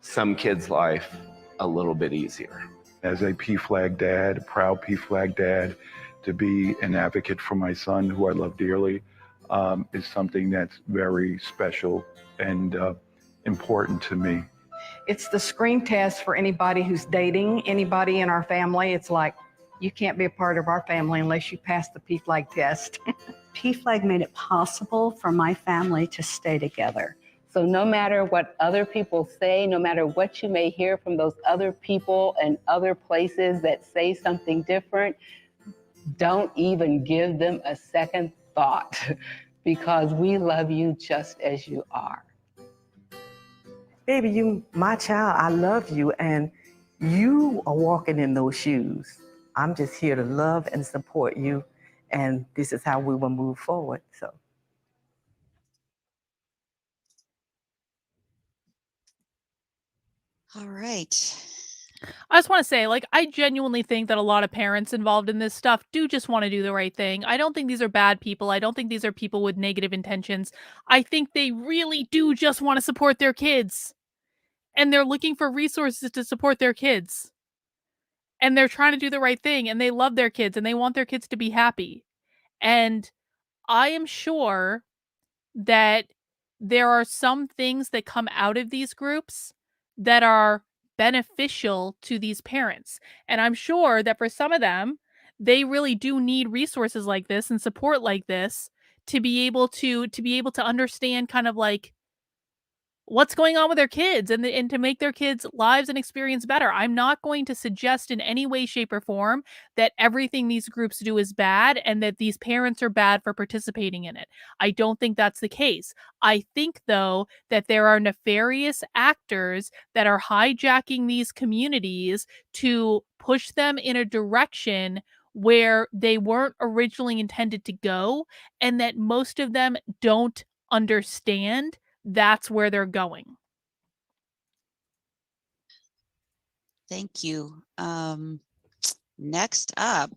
some kid's life a little bit easier. As a Pflag dad, a proud Pflag dad, to be an advocate for my son, who I love dearly, is something that's very special and important to me. It's the screen test for anybody who's dating anybody in our family. It's like, you can't be a part of our family unless you pass the Pflag test. Pflag made it possible for my family to stay together. So no matter what other people say, no matter what you may hear from those other people and other places that say something different, don't even give them a second thought because we love you just as you are. Baby, you, my child, I love you, and you are walking in those shoes. I'm just here to love and support you, and this is how we will move forward. So. All right. I just want to say, like, I genuinely think that a lot of parents involved in this stuff do just want to do the right thing. I don't think these are bad people. I don't think these are people with negative intentions. I think they really do just want to support their kids. And they're looking for resources to support their kids. And they're trying to do the right thing. And they love their kids and they want their kids to be happy. And I am sure that there are some things that come out of these groups that are beneficial to these parents. And I'm sure that for some of them, they really do need resources like this and support like this to be able to understand kind of like what's going on with their kids and to make their kids' lives and experience better. I'm not going to suggest in any way, shape, or form that everything these groups do is bad and that these parents are bad for participating in it. I don't think that's the case. I think, though, that there are nefarious actors that are hijacking these communities to push them in a direction where they weren't originally intended to go, and that most of them don't understand that's where they're going. Thank you. Next up,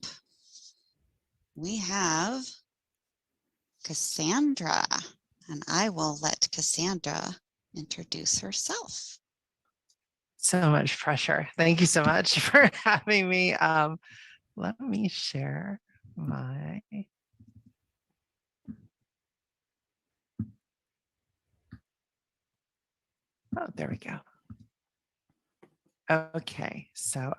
we have Cassandra, and I will let Cassandra introduce herself. So much pressure. Thank you so much for having me. Let me share my... Oh, there we go. Okay, so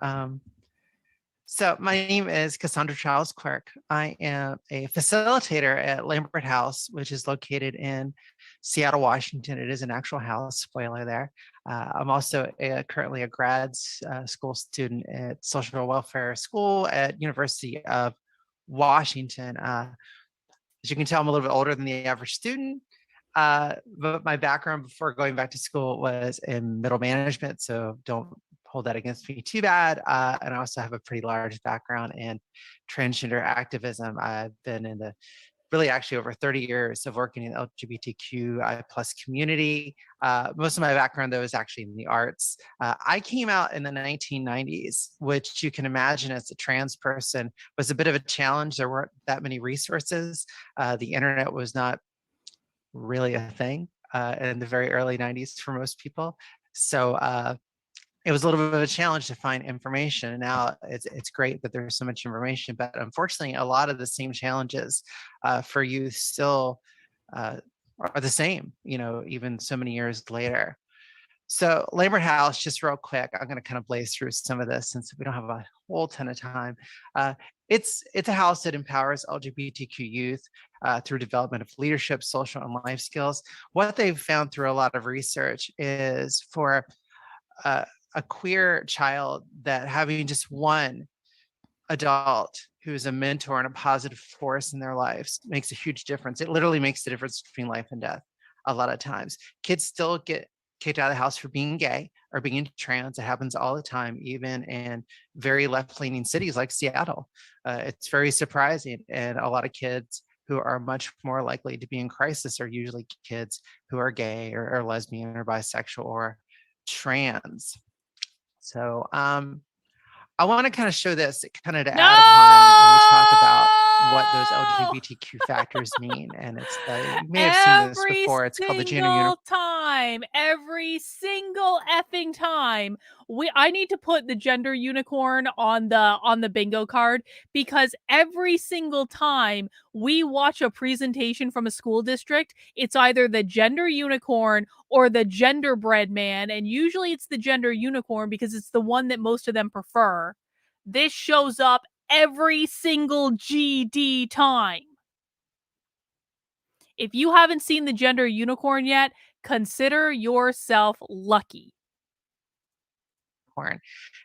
my name is Cassandra Charles Quirk. I am a facilitator at Lambert House, which is located in Seattle, Washington. It is an actual house, spoiler there. I'm also currently a grad school student at Social Welfare School at University of Washington. As you can tell, I'm a little bit older than the average student. But my background before going back to school was in middle management, so don't hold that against me too bad. And I also have a pretty large background in transgender activism. I've been in the really actually over 30 years of working in the LGBTQI+ community. Most of my background, though, is actually in the arts. I came out in the 1990s, which you can imagine as a trans person was a bit of a challenge. There weren't that many resources. The internet was not really a thing in the very early 90s for most people. So it was a little bit of a challenge to find information. And now it's great that there's so much information, but unfortunately, a lot of the same challenges for youth still are the same, even so many years later. So Lambert House, just real quick, I'm going to kind of blaze through some of this since we don't have a whole ton of time. It's a house that empowers LGBTQ youth through development of leadership, social, and life skills. What they've found through a lot of research is for a queer child that having just one adult who's a mentor and a positive force in their lives makes a huge difference. It literally makes the difference between life and death a lot of times. Kids still get kicked out of the house for being gay or being trans. It happens all the time, even in very left-leaning cities like Seattle. It's very surprising. And a lot of kids who are much more likely to be in crisis are usually kids who are gay or lesbian or bisexual or trans. So I want to kind of show this kind of to add upon when we talk about what those LGBTQ factors mean. And it's you may have seen this before. It's called the gender uniform. Every single effing time. I need to put the gender unicorn on the bingo card, because every single time we watch a presentation from a school district, it's either the gender unicorn or the genderbread man, and usually it's the gender unicorn because it's the one that most of them prefer. This shows up every single GD time. If you haven't seen the gender unicorn yet, consider yourself lucky.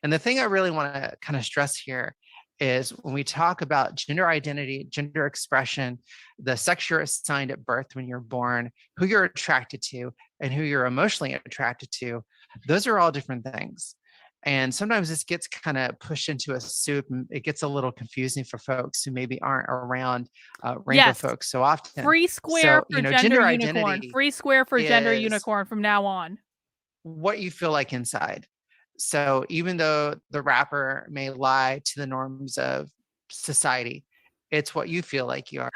And the thing I really want to kind of stress here is when we talk about gender identity, gender expression, the sex you're assigned at birth when you're born, who you're attracted to, and who you're emotionally attracted to, those are all different things. And sometimes this gets kind of pushed into a soup, and it gets a little confusing for folks who maybe aren't around rainbow folks so often. Free square for gender unicorn. Identity Free square for gender unicorn from now on. What you feel like inside. So even though the rapper may lie to the norms of society, it's what you feel like you are.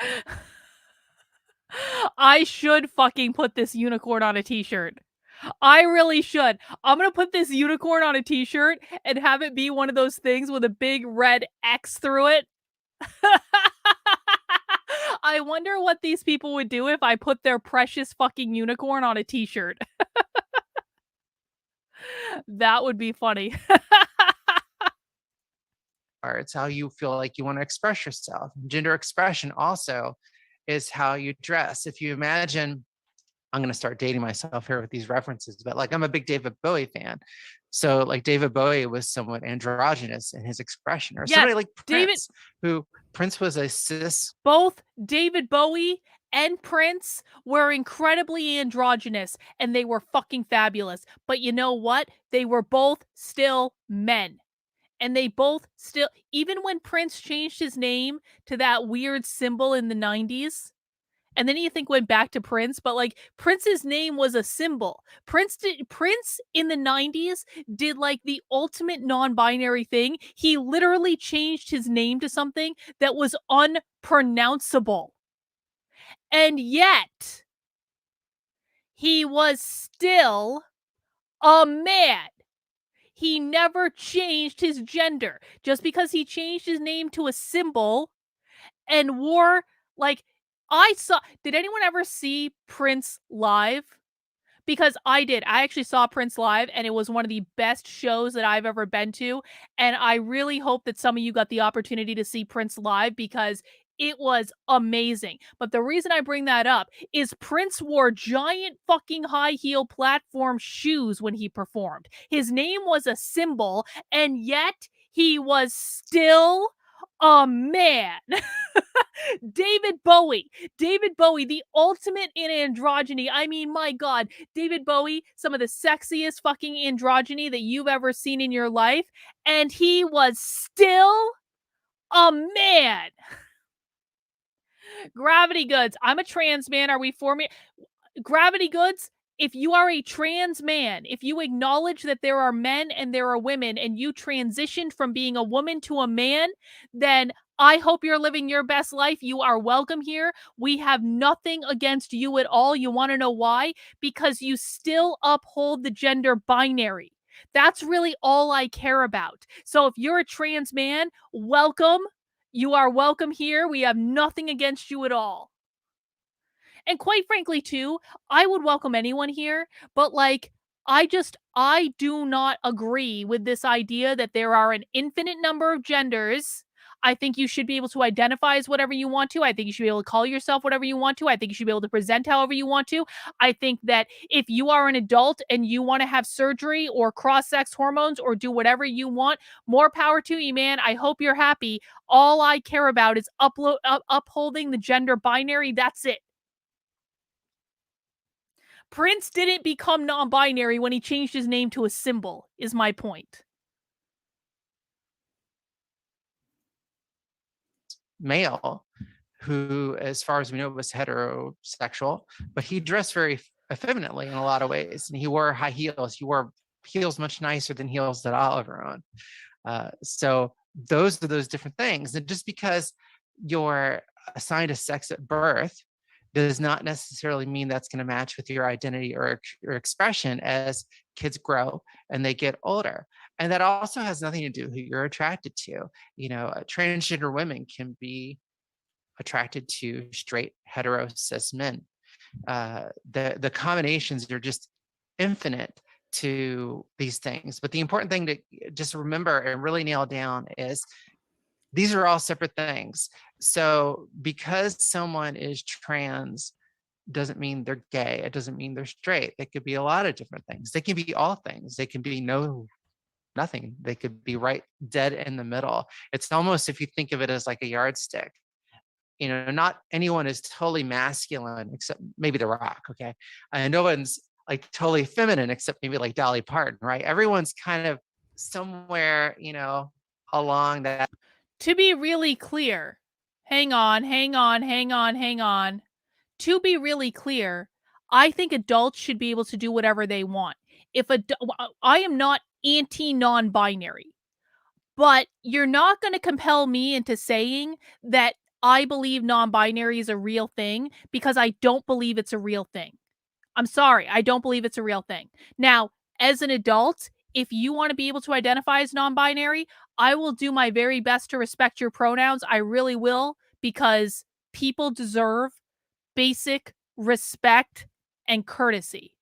I should fucking put this unicorn on a t-shirt. I really should. I'm gonna put this unicorn on a t-shirt and have it be one of those things with a big red X through it. I wonder what these people would do if I put their precious fucking unicorn on a t-shirt. That would be funny. It's how you feel like you want to express yourself. Gender expression also is how you dress. If you imagine, I'm going to start dating myself here with these references, but like I'm a big David Bowie fan. So like David Bowie was somewhat androgynous in his expression, or somebody like Prince, who Prince was a cis. Both David Bowie and Prince were incredibly androgynous, and they were fucking fabulous. But you know what? They were both still men. And they both still, even when Prince changed his name to that weird symbol in the 90s, and then you think went back to Prince, but like Prince's name was a symbol. Prince in the 90s did like the ultimate non-binary thing. He literally changed his name to something that was unpronounceable. And yet he was still a man. He never changed his gender. Just because he changed his name to a symbol and wore, like, did anyone ever see Prince live? Because I did. I actually saw Prince live, and it was one of the best shows that I've ever been to. And I really hope that some of you got the opportunity to see Prince live, because it was amazing. But the reason I bring that up is Prince wore giant fucking high heel platform shoes when he performed. His name was a symbol, and yet he was still a man. David Bowie, the ultimate in androgyny. I mean, my God, David Bowie, some of the sexiest fucking androgyny that you've ever seen in your life, and he was still a man. Gravity Goods, I'm a trans man. Are we forming Gravity Goods? If you are a trans man, if you acknowledge that there are men and there are women, and you transitioned from being a woman to a man, then I hope you're living your best life. You are welcome here. We have nothing against you at all. You want to know why? Because you still uphold the gender binary. That's really all I care about. So if you're a trans man, welcome. You are welcome here. We have nothing against you at all. And quite frankly, too, I would welcome anyone here, but like, I do not agree with this idea that there are an infinite number of genders. I think you should be able to identify as whatever you want to. I think you should be able to call yourself whatever you want to. I think you should be able to present however you want to. I think that if you are an adult and you want to have surgery or cross-sex hormones or do whatever you want, more power to you, man. I hope you're happy. All I care about is upholding the gender binary. That's it. Prince didn't become non-binary when he changed his name to a symbol, is my point. Male, who, as far as we know, was heterosexual, but he dressed very effeminately in a lot of ways. And he wore high heels. He wore heels much nicer than heels that I'll ever own. So those are those different things. And just because you're assigned a sex at birth does not necessarily mean that's going to match with your identity or expression as kids grow and they get older. And that also has nothing to do with who you're attracted to. You know, transgender women can be attracted to straight hetero cis men. The combinations are just infinite to these things. But the important thing to just remember and really nail down is these are all separate things. So because someone is trans doesn't mean they're gay. It doesn't mean they're straight. They could be a lot of different things. They can be all things. They can be nothing. They could be right dead in the middle. It's almost, if you think of it as like a yardstick, you know, not anyone is totally masculine except maybe The Rock, okay? And no one's like totally feminine except maybe like Dolly Parton, right? Everyone's kind of somewhere, you know, along that. To be really clear, hang on. To be really clear, I think adults should be able to do whatever they want. I am not anti-non-binary. But you're not going to compel me into saying that I believe non-binary is a real thing because I don't believe it's a real thing. I'm sorry, I don't believe it's a real thing. Now, as an adult, if you want to be able to identify as non-binary, I will do my very best to respect your pronouns. I really will, because people deserve basic respect and courtesy.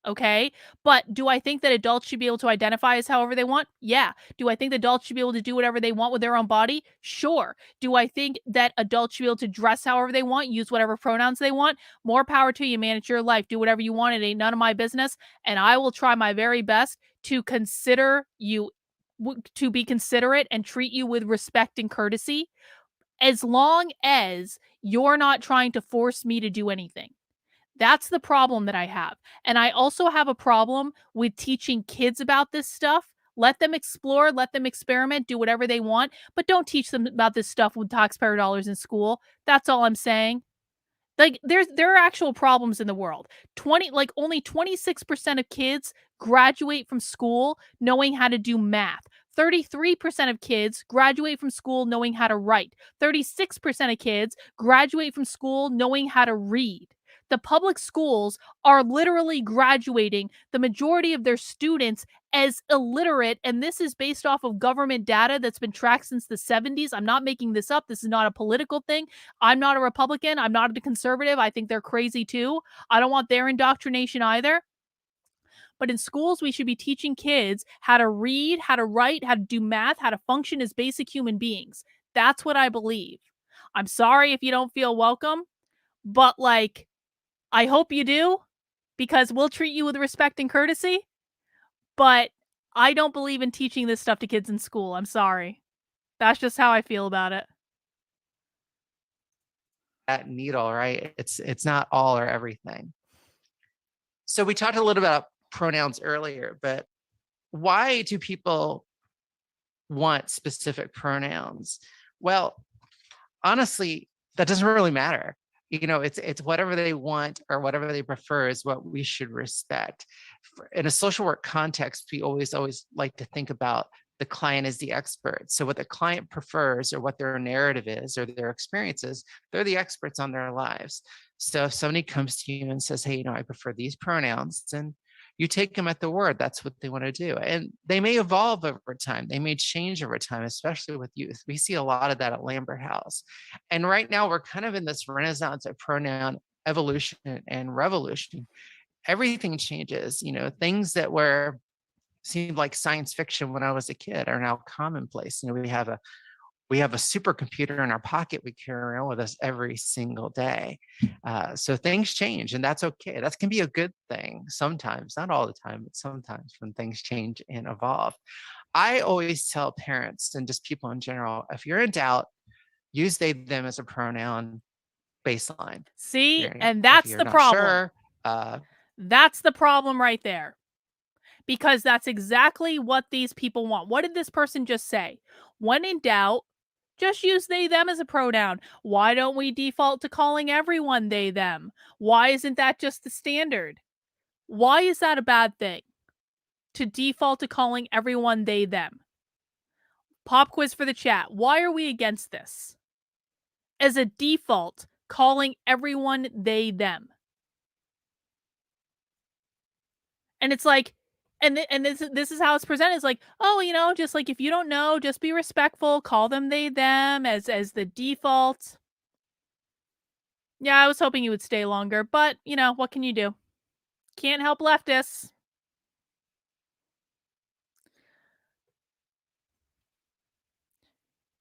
Okay? But do I think that adults should be able to identify as however they want? Yeah. Do I think that adults should be able to do whatever they want with their own body? Sure. Do I think that adults should be able to dress however they want, use whatever pronouns they want? More power to you, man. It's your life. Do whatever you want. It ain't none of my business. And I will try my very best to consider you, to be considerate and treat you with respect and courtesy, as long as you're not trying to force me to do anything. That's the problem that I have. And I also have a problem with teaching kids about this stuff. Let them explore, let them experiment, do whatever they want, but don't teach them about this stuff with taxpayer dollars in school. That's all I'm saying. Like, there are actual problems in the world. Only 26% of kids graduate from school knowing how to do math. 33% of kids graduate from school knowing how to write. 36% of kids graduate from school knowing how to read. The public schools are literally graduating the majority of their students as illiterate, and this is based off of government data that's been tracked since the 70s. I'm not making this up. This is not a political thing. I'm not a Republican. I'm not a conservative. I think they're crazy too. I don't want their indoctrination either. But in schools, we should be teaching kids how to read, how to write, how to do math, how to function as basic human beings. That's what I believe. I'm sorry if you don't feel welcome, but like, I hope you do, because we'll treat you with respect and courtesy. But I don't believe in teaching this stuff to kids in school. I'm sorry. That's just how I feel about it. That needle, right? It's not all or everything. So we talked a little about pronouns earlier, but why do people want specific pronouns? Well, honestly, that doesn't really matter. You know, it's whatever they want or whatever they prefer is what we should respect. In a social work context, we always like to think about the client as the expert. So what the client prefers or what their narrative is or their experiences, they're the experts on their lives. So if somebody comes to you and says, hey, you know, I prefer these pronouns, then you take them at the word. That's what they want to do. And they may evolve over time. They may change over time, especially with youth. We see a lot of that at Lambert House. And right now we're kind of in this renaissance of pronoun evolution and revolution. Everything changes, you know, things that seemed like science fiction when I was a kid are now commonplace. You know, we have a supercomputer in our pocket we carry around with us every single day. So things change, and that's okay. That can be a good thing sometimes, not all the time, but sometimes when things change and evolve. I always tell parents and just people in general, if you're in doubt, use they, them as a pronoun baseline. See, and that's the problem. Sure, that's the problem right there. Because that's exactly what these people want. What did this person just say? When in doubt, just use they, them as a pronoun. Why don't we default to calling everyone they, them? Why isn't that just the standard? Why is that a bad thing? To default to calling everyone they, them. Pop quiz for the chat. Why are we against this? As a default, calling everyone they, them. And it's like, and this is how it's presented. It's like, oh, you know, just like if you don't know, just be respectful. Call them they, them as the default. Yeah, I was hoping you would stay longer, but you know, what can you do? Can't help leftists.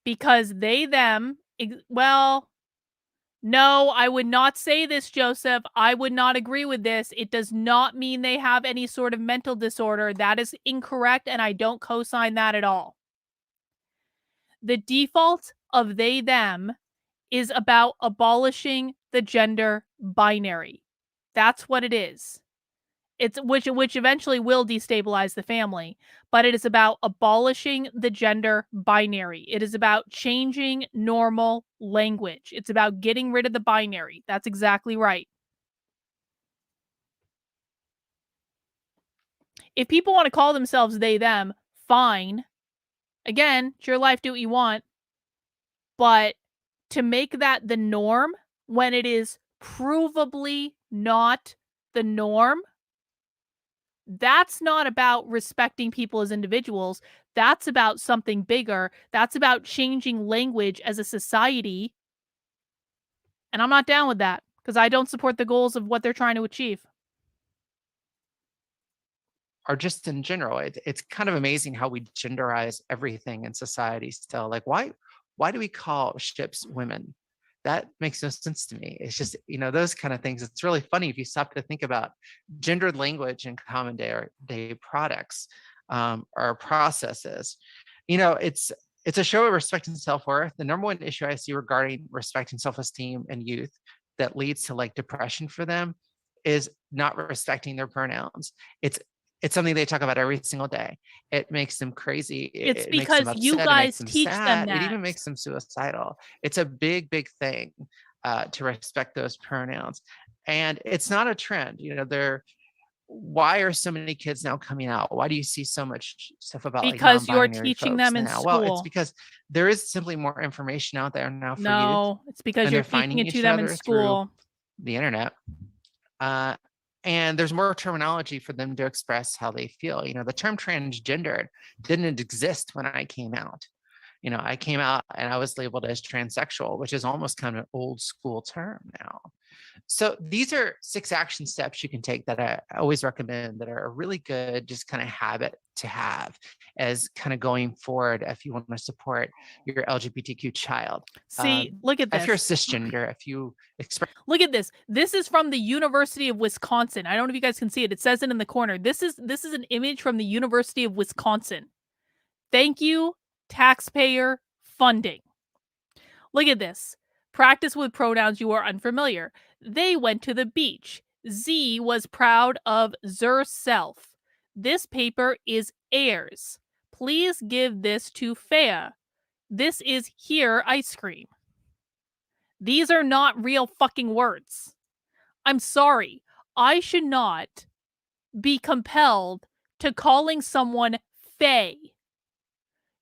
Because they, them, well, no, I would not say this, Joseph. I would not agree with this. It does not mean they have any sort of mental disorder. That is incorrect, and I don't co-sign that at all. The default of they, them is about abolishing the gender binary. That's what it is. It's which eventually will destabilize the family, but it is about abolishing the gender binary. It is about changing normal language. It's about getting rid of the binary. That's exactly right. If people want to call themselves they, them, fine. Again, it's your life, do what you want. But to make that the norm when it is provably not the norm, that's not about respecting people as individuals. That's about something bigger. That's about changing language as a society. And I'm not down with that because I don't support the goals of what they're trying to achieve. Or just in general, it's kind of amazing how we genderize everything in society still. Like, why do we call ships women? That makes no sense to me. It's just, those kind of things. It's really funny if you stop to think about gendered language in common day products or processes. It's a show of respect and self-worth. The number one issue I see regarding respect and self-esteem in youth that leads to like depression for them is not respecting their pronouns. It's something they talk about every single day. It makes them crazy. It's It makes them because upset. you It makes guys them teach them sad. It that. even makes them suicidal. It's a big, big thing to respect those pronouns. And it's not a trend. Why are so many kids now coming out? Why do you see so much stuff about Because you're non-binary teaching folks them in now? Well, it's school. because there is simply more information out there now for youth. No, it's because And you're they're finding teaching it to each them in other through school. the internet. And there's more terminology for them to express how they feel. The term transgendered didn't exist when I came out. I came out and I was labeled as transsexual, which is almost kind of an old school term now. So these are 6 action steps you can take that I always recommend that are a really good, just kind of habit to have as kind of going forward if you want to support your LGBTQ child. See, look at this. If you're cisgender, if you express. Look at this. This is from the University of Wisconsin. I don't know if you guys can see it. It says it in the corner. This is an image from the University of Wisconsin. Thank you, taxpayer funding. Look at this. Practice with pronouns you are unfamiliar. They went to the beach. Z was proud of herself. This paper is Ayers. Please give this to Fea. This is here ice cream. These are not real fucking words. I'm sorry. I should not be compelled to calling someone Fae.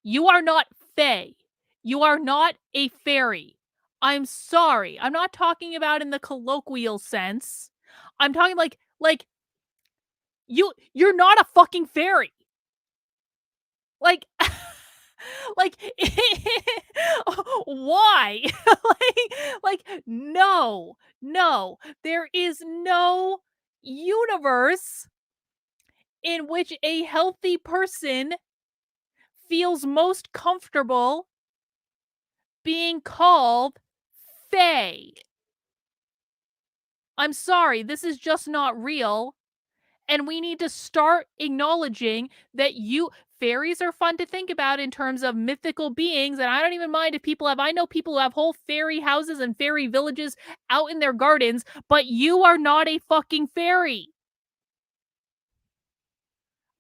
You are not Fae. You are not a fairy. I'm sorry. I'm not talking about in the colloquial sense. I'm talking like you're not a fucking fairy. Like why? No. There is no universe in which a healthy person feels most comfortable being called Fae. I'm sorry, this is just not real. And we need to start acknowledging that fairies are fun to think about in terms of mythical beings. And I don't even mind if I know people who have whole fairy houses and fairy villages out in their gardens, but you are not a fucking fairy.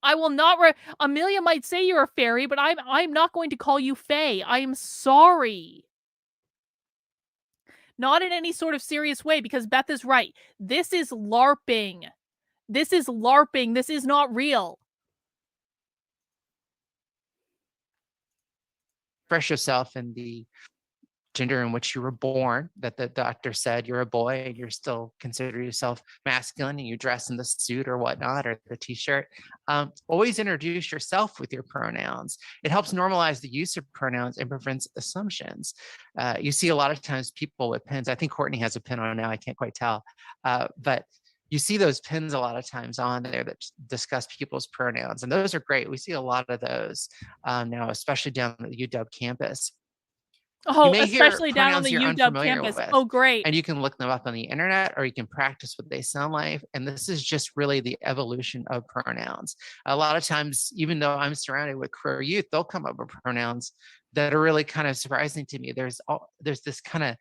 I will not. Amelia might say you're a fairy, but I'm not going to call you Fae. I am sorry. Not in any sort of serious way, because Beth is right. This is LARPing. This is LARPing. This is not real. Express yourself in the gender in which you were born, that the doctor said you're a boy and you're still consider yourself masculine and you dress in the suit or whatnot, or the t-shirt. Always introduce yourself with your pronouns. It helps normalize the use of pronouns and prevents assumptions. You see a lot of times people with pins. I think Courtney has a pin on now. I can't quite tell. But you see those pins a lot of times on there that discuss people's pronouns. And those are great. We see a lot of those now, especially down at the UW campus. Oh, especially down on the UW campus. Oh, great. And you can look them up on the internet, or you can practice what they sound like. And this is just really the evolution of pronouns. A lot of times, even though I'm surrounded with queer youth, they'll come up with pronouns that are really kind of surprising to me. There's this kind of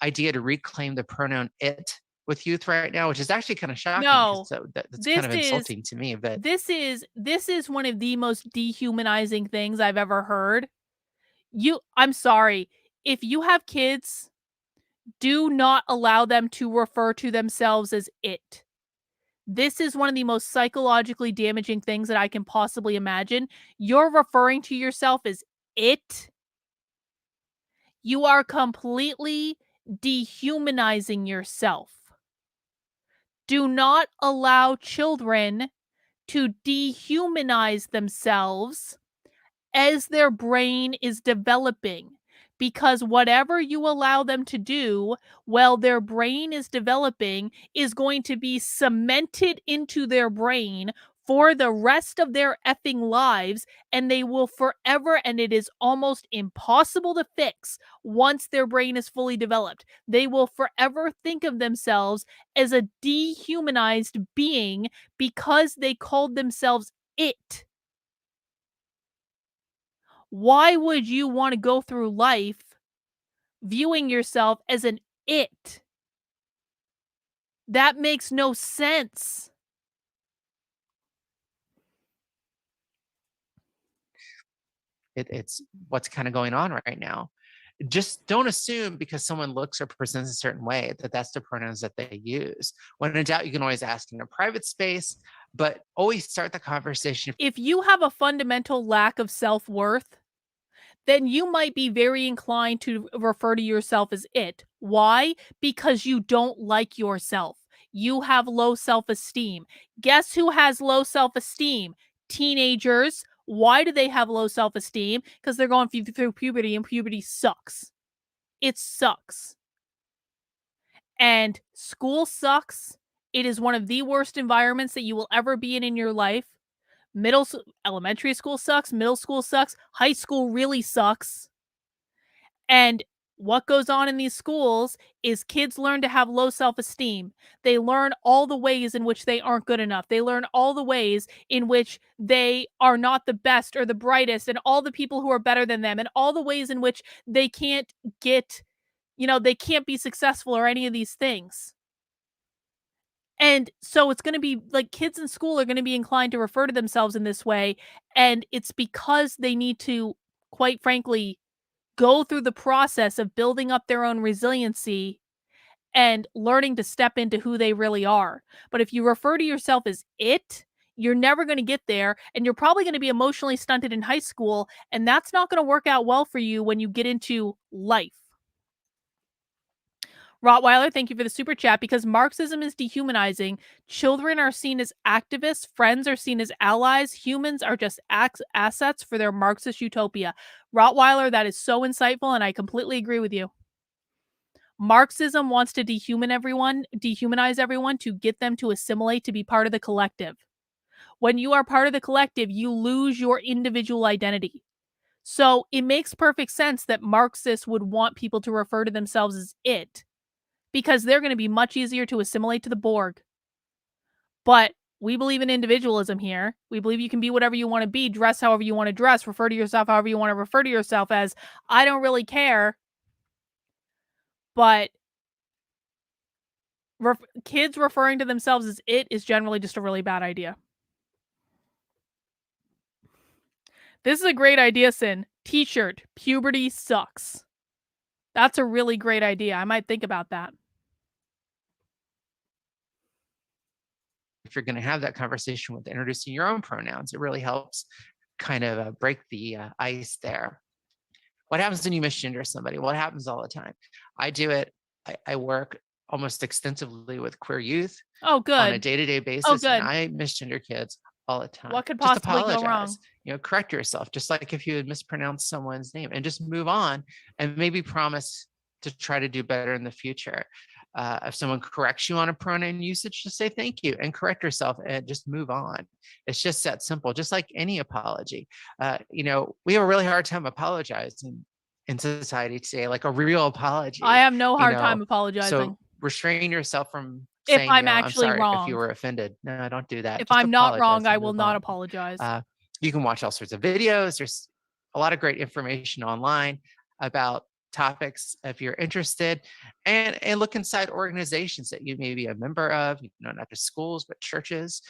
idea to reclaim the pronoun it with youth right now, which is actually kind of shocking. No, that's kind of insulting to me. But this is one of the most dehumanizing things I've ever heard. I'm sorry. If you have kids, do not allow them to refer to themselves as it. This is one of the most psychologically damaging things that I can possibly imagine. You're referring to yourself as it. You are completely dehumanizing yourself. Do not allow children to dehumanize themselves as their brain is developing, because whatever you allow them to do while their brain is developing is going to be cemented into their brain for the rest of their effing lives, and they will forever, and it is almost impossible to fix once their brain is fully developed. They will forever think of themselves as a dehumanized being because they called themselves it. Why would you want to go through life viewing yourself as an it? That makes no sense. It's what's kind of going on right now. Just don't assume because someone looks or presents a certain way that that's the pronouns that they use. When in doubt, you can always ask in a private space, but always start the conversation. If you have a fundamental lack of self-worth, then you might be very inclined to refer to yourself as it. Why? Because you don't like yourself. You have low self-esteem. Guess who has low self-esteem? Teenagers. Why do they have low self-esteem? Because they're going through puberty, and puberty sucks. It sucks. And school sucks. It is one of the worst environments that you will ever be in your life. Elementary school sucks, middle school sucks, high school really sucks. And what goes on in these schools is kids learn to have low self-esteem. They learn all the ways in which they aren't good enough. They learn all the ways in which they are not the best or the brightest, and all the people who are better than them, and all the ways in which they can't get, they can't be successful or any of these things. And so it's going to be like kids in school are going to be inclined to refer to themselves in this way. And it's because they need to, quite frankly, go through the process of building up their own resiliency and learning to step into who they really are. But if you refer to yourself as it, you're never going to get there. And you're probably going to be emotionally stunted in high school. And that's not going to work out well for you when you get into life. Rottweiler, thank you for the super chat. Because Marxism is dehumanizing, children are seen as activists, friends are seen as allies, humans are just assets for their Marxist utopia. Rottweiler, that is so insightful, and I completely agree with you. Marxism wants to dehumanize everyone to get them to assimilate, to be part of the collective. When you are part of the collective, you lose your individual identity. So it makes perfect sense that Marxists would want people to refer to themselves as it, because they're going to be much easier to assimilate to the Borg. But we believe in individualism here. We believe you can be whatever you want to be, dress however you want to dress, refer to yourself however you want to refer to yourself as. I don't really care. But kids referring to themselves as it is generally just a really bad idea. This is a great idea, Sin. T-shirt, puberty sucks. That's a really great idea. I might think about that. If you're going to have that conversation with introducing your own pronouns, it really helps kind of break the ice there. What happens when you misgender somebody? What happens all the time? I do it. I work almost extensively with queer youth. Oh, good. On a day-to-day basis. Oh, good. And I misgender kids all the time. What could just possibly apologize. go wrong? Correct yourself. Just like if you had mispronounced someone's name, and just move on, and maybe promise to try to do better in the future. If someone corrects you on a pronoun usage, just say thank you and correct yourself and just move on. It's just that simple, just like any apology. We have a really hard time apologizing in society today, like a real apology. I have no hard time apologizing. So restrain yourself from if saying, I'm actually I'm sorry wrong. If you were offended. No, don't do that. If just I'm not wrong, I and will move not on. apologize. You can watch all sorts of videos. There's a lot of great information online about topics if you're interested, and look inside organizations that you may be a member of, not just schools, but churches,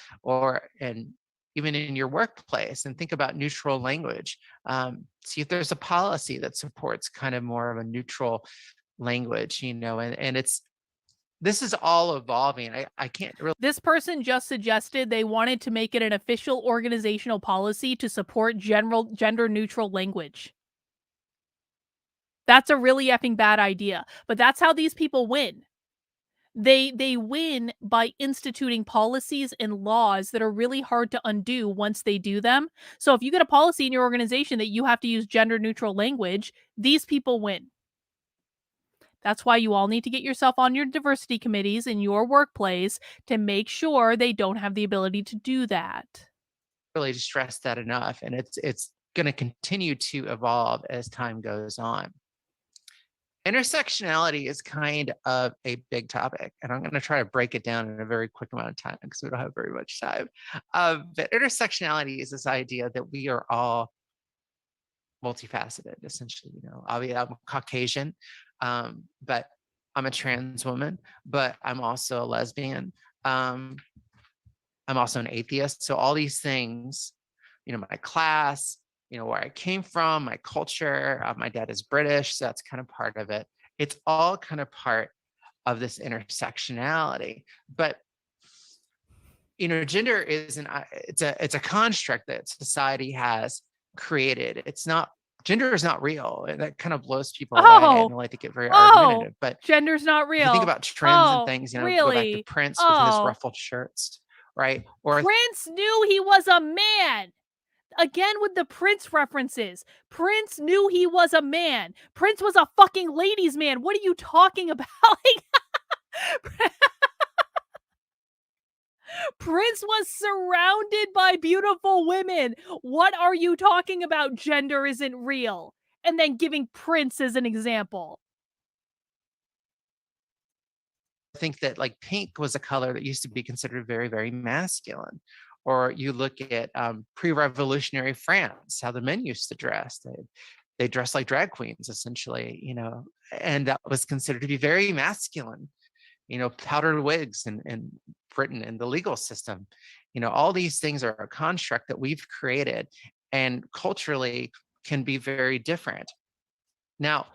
and even in your workplace, and think about neutral language. See if there's a policy that supports kind of more of a neutral language, and it's this is all evolving. I can't really. This person just suggested they wanted to make it an official organizational policy to support gender neutral language. That's a really effing bad idea, but that's how these people win. They win by instituting policies and laws that are really hard to undo once they do them. So if you get a policy in your organization that you have to use gender neutral language, these people win. That's why you all need to get yourself on your diversity committees in your workplace to make sure they don't have the ability to do that. Really stress that enough, and it's going to continue to evolve as time goes on. Intersectionality is kind of a big topic, and I'm going to try to break it down in a very quick amount of time because we don't have very much time. But intersectionality is this idea that we are all multifaceted, essentially. You know, I'm Caucasian, but I'm a trans woman, but I'm also a lesbian. I'm also an atheist. So all these things, you know, my class, you know, where I came from, my culture, my dad is British, so that's kind of part of it. It's all kind of part of this intersectionality. But, you know, gender it's a construct that society has created. Gender is not real. And that kind of blows people away, and they like to get very argumentative. But gender's not real. If you think about trends and things, you know, really? go back to Prince with his ruffled shirts, right? Or Prince knew he was a man. Again with the Prince references. Prince knew he was a man. Prince was a fucking ladies' man. What are you talking about? Prince was surrounded by beautiful women. What are you talking about? Gender isn't real. And then giving Prince as an example. I think that like pink was a color that used to be considered very, very masculine. Or you look at pre-revolutionary France, how the men used to dress. They dressed like drag queens, essentially, you know, and that was considered to be very masculine. You know, powdered wigs in Britain and the legal system. You know, all these things are a construct that we've created and culturally can be very different. Now,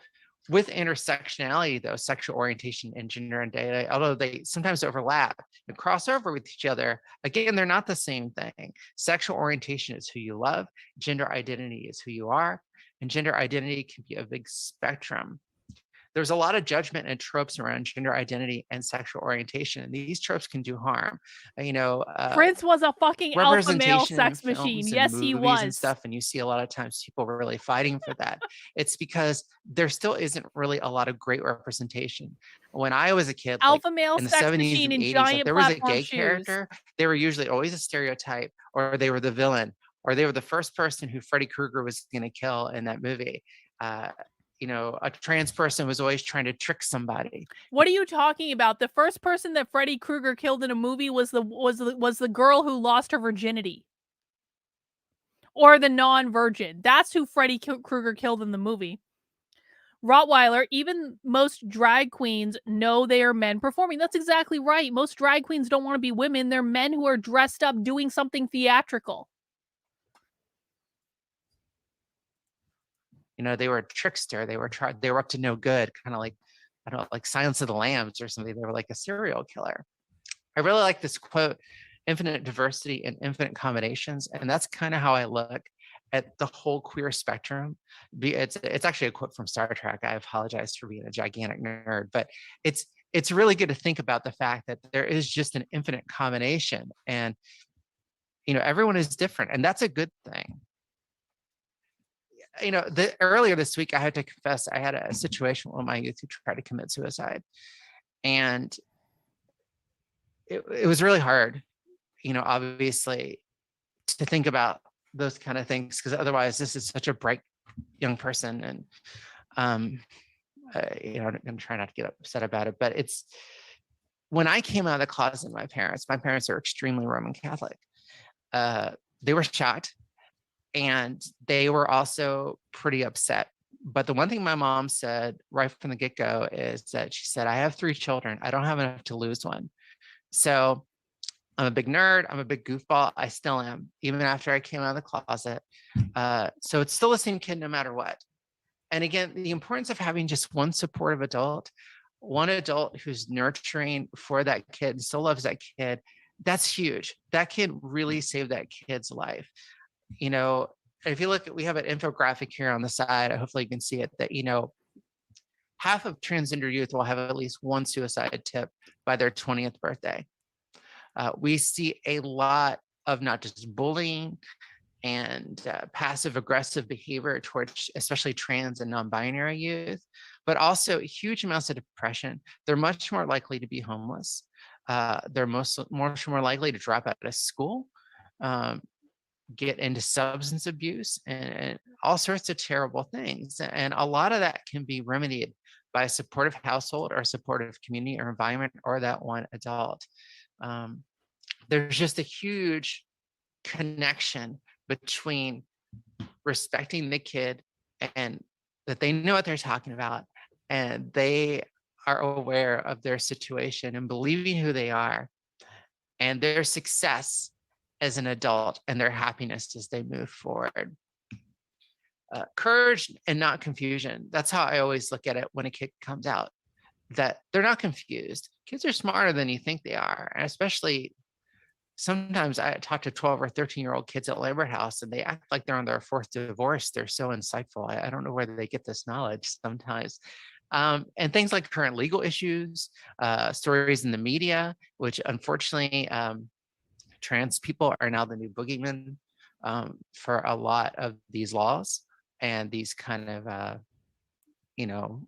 with intersectionality, though, sexual orientation and gender identity, although they sometimes overlap and cross over with each other, again, they're not the same thing. Sexual orientation is who you love, gender identity is who you are, and gender identity can be a big spectrum. There's a lot of judgment and tropes around gender identity and sexual orientation, and these tropes can do harm. You know, Prince was a fucking alpha male sex in machine. films Yes, and he movies was. and stuff, and you see a lot of times people are really fighting for that. It's because there still isn't really a lot of great representation. When I was a kid, alpha male in the sex 70s machine and in 80s, giant if there was a platform gay shoes. character, they were usually always a stereotype, or they were the villain, or they were the first person who Freddy Krueger was going to kill in that movie. You know, a trans person was always trying to trick somebody. What are you talking about? The first person that Freddy Krueger killed in a movie was the girl who lost her virginity. Or the non-virgin. That's who Freddy Krueger killed in the movie. Rottweiler, even most drag queens know they are men performing. That's exactly right. Most drag queens don't want to be women. They're men who are dressed up doing something theatrical. You know, they were a trickster. They were up to no good, kind of like, I don't know, like Silence of the Lambs or something. They were like a serial killer. I really like this quote, infinite diversity and infinite combinations. And that's kind of how I look at the whole queer spectrum. It's actually a quote from Star Trek. I apologize for being a gigantic nerd, but it's really good to think about the fact that there is just an infinite combination, and you know, everyone is different, and that's a good thing. You know, earlier this week, I had to confess I had a situation with one of my youth who tried to commit suicide, and it was really hard, you know, obviously, to think about those kind of things, because otherwise, this is such a bright young person, and you know, I'm trying not to get upset about it, but it's when I came out of the closet, my parents are extremely Roman Catholic. They were shocked. And they were also pretty upset. But the one thing my mom said right from the get-go is that she said, I have 3 children. I don't have enough to lose one. So I'm a big nerd. I'm a big goofball. I still am, even after I came out of the closet. So it's still the same kid no matter what. And again, the importance of having just one supportive adult one adult who's nurturing for that kid and still loves that kid, that's huge. That can really save that kid's life. You know, if you look at, we have an infographic here on the side, hopefully you can see it, that, you know, half of transgender youth will have at least one suicide tip by their 20th birthday. We see a lot of not just bullying and passive aggressive behavior towards especially trans and non-binary youth, but also huge amounts of depression. They're much more likely to be homeless. They're much more likely to drop out of school, get into substance abuse, and all sorts of terrible things. And a lot of that can be remedied by a supportive household or a supportive community or environment or that one adult. There's just a huge connection between respecting the kid and that they know what they're talking about and they are aware of their situation and believing who they are and their success as an adult and their happiness as they move forward. Courage and not confusion. That's how I always look at it when a kid comes out, that they're not confused. Kids are smarter than you think they are. And especially sometimes I talk to 12 or 13-year-old kids at Lambert House and they act like they're on their fourth divorce. They're so insightful. I don't know where they get this knowledge sometimes. And things like current legal issues, stories in the media, which unfortunately, trans people are now the new boogeymen for a lot of these laws and these kind of, you know,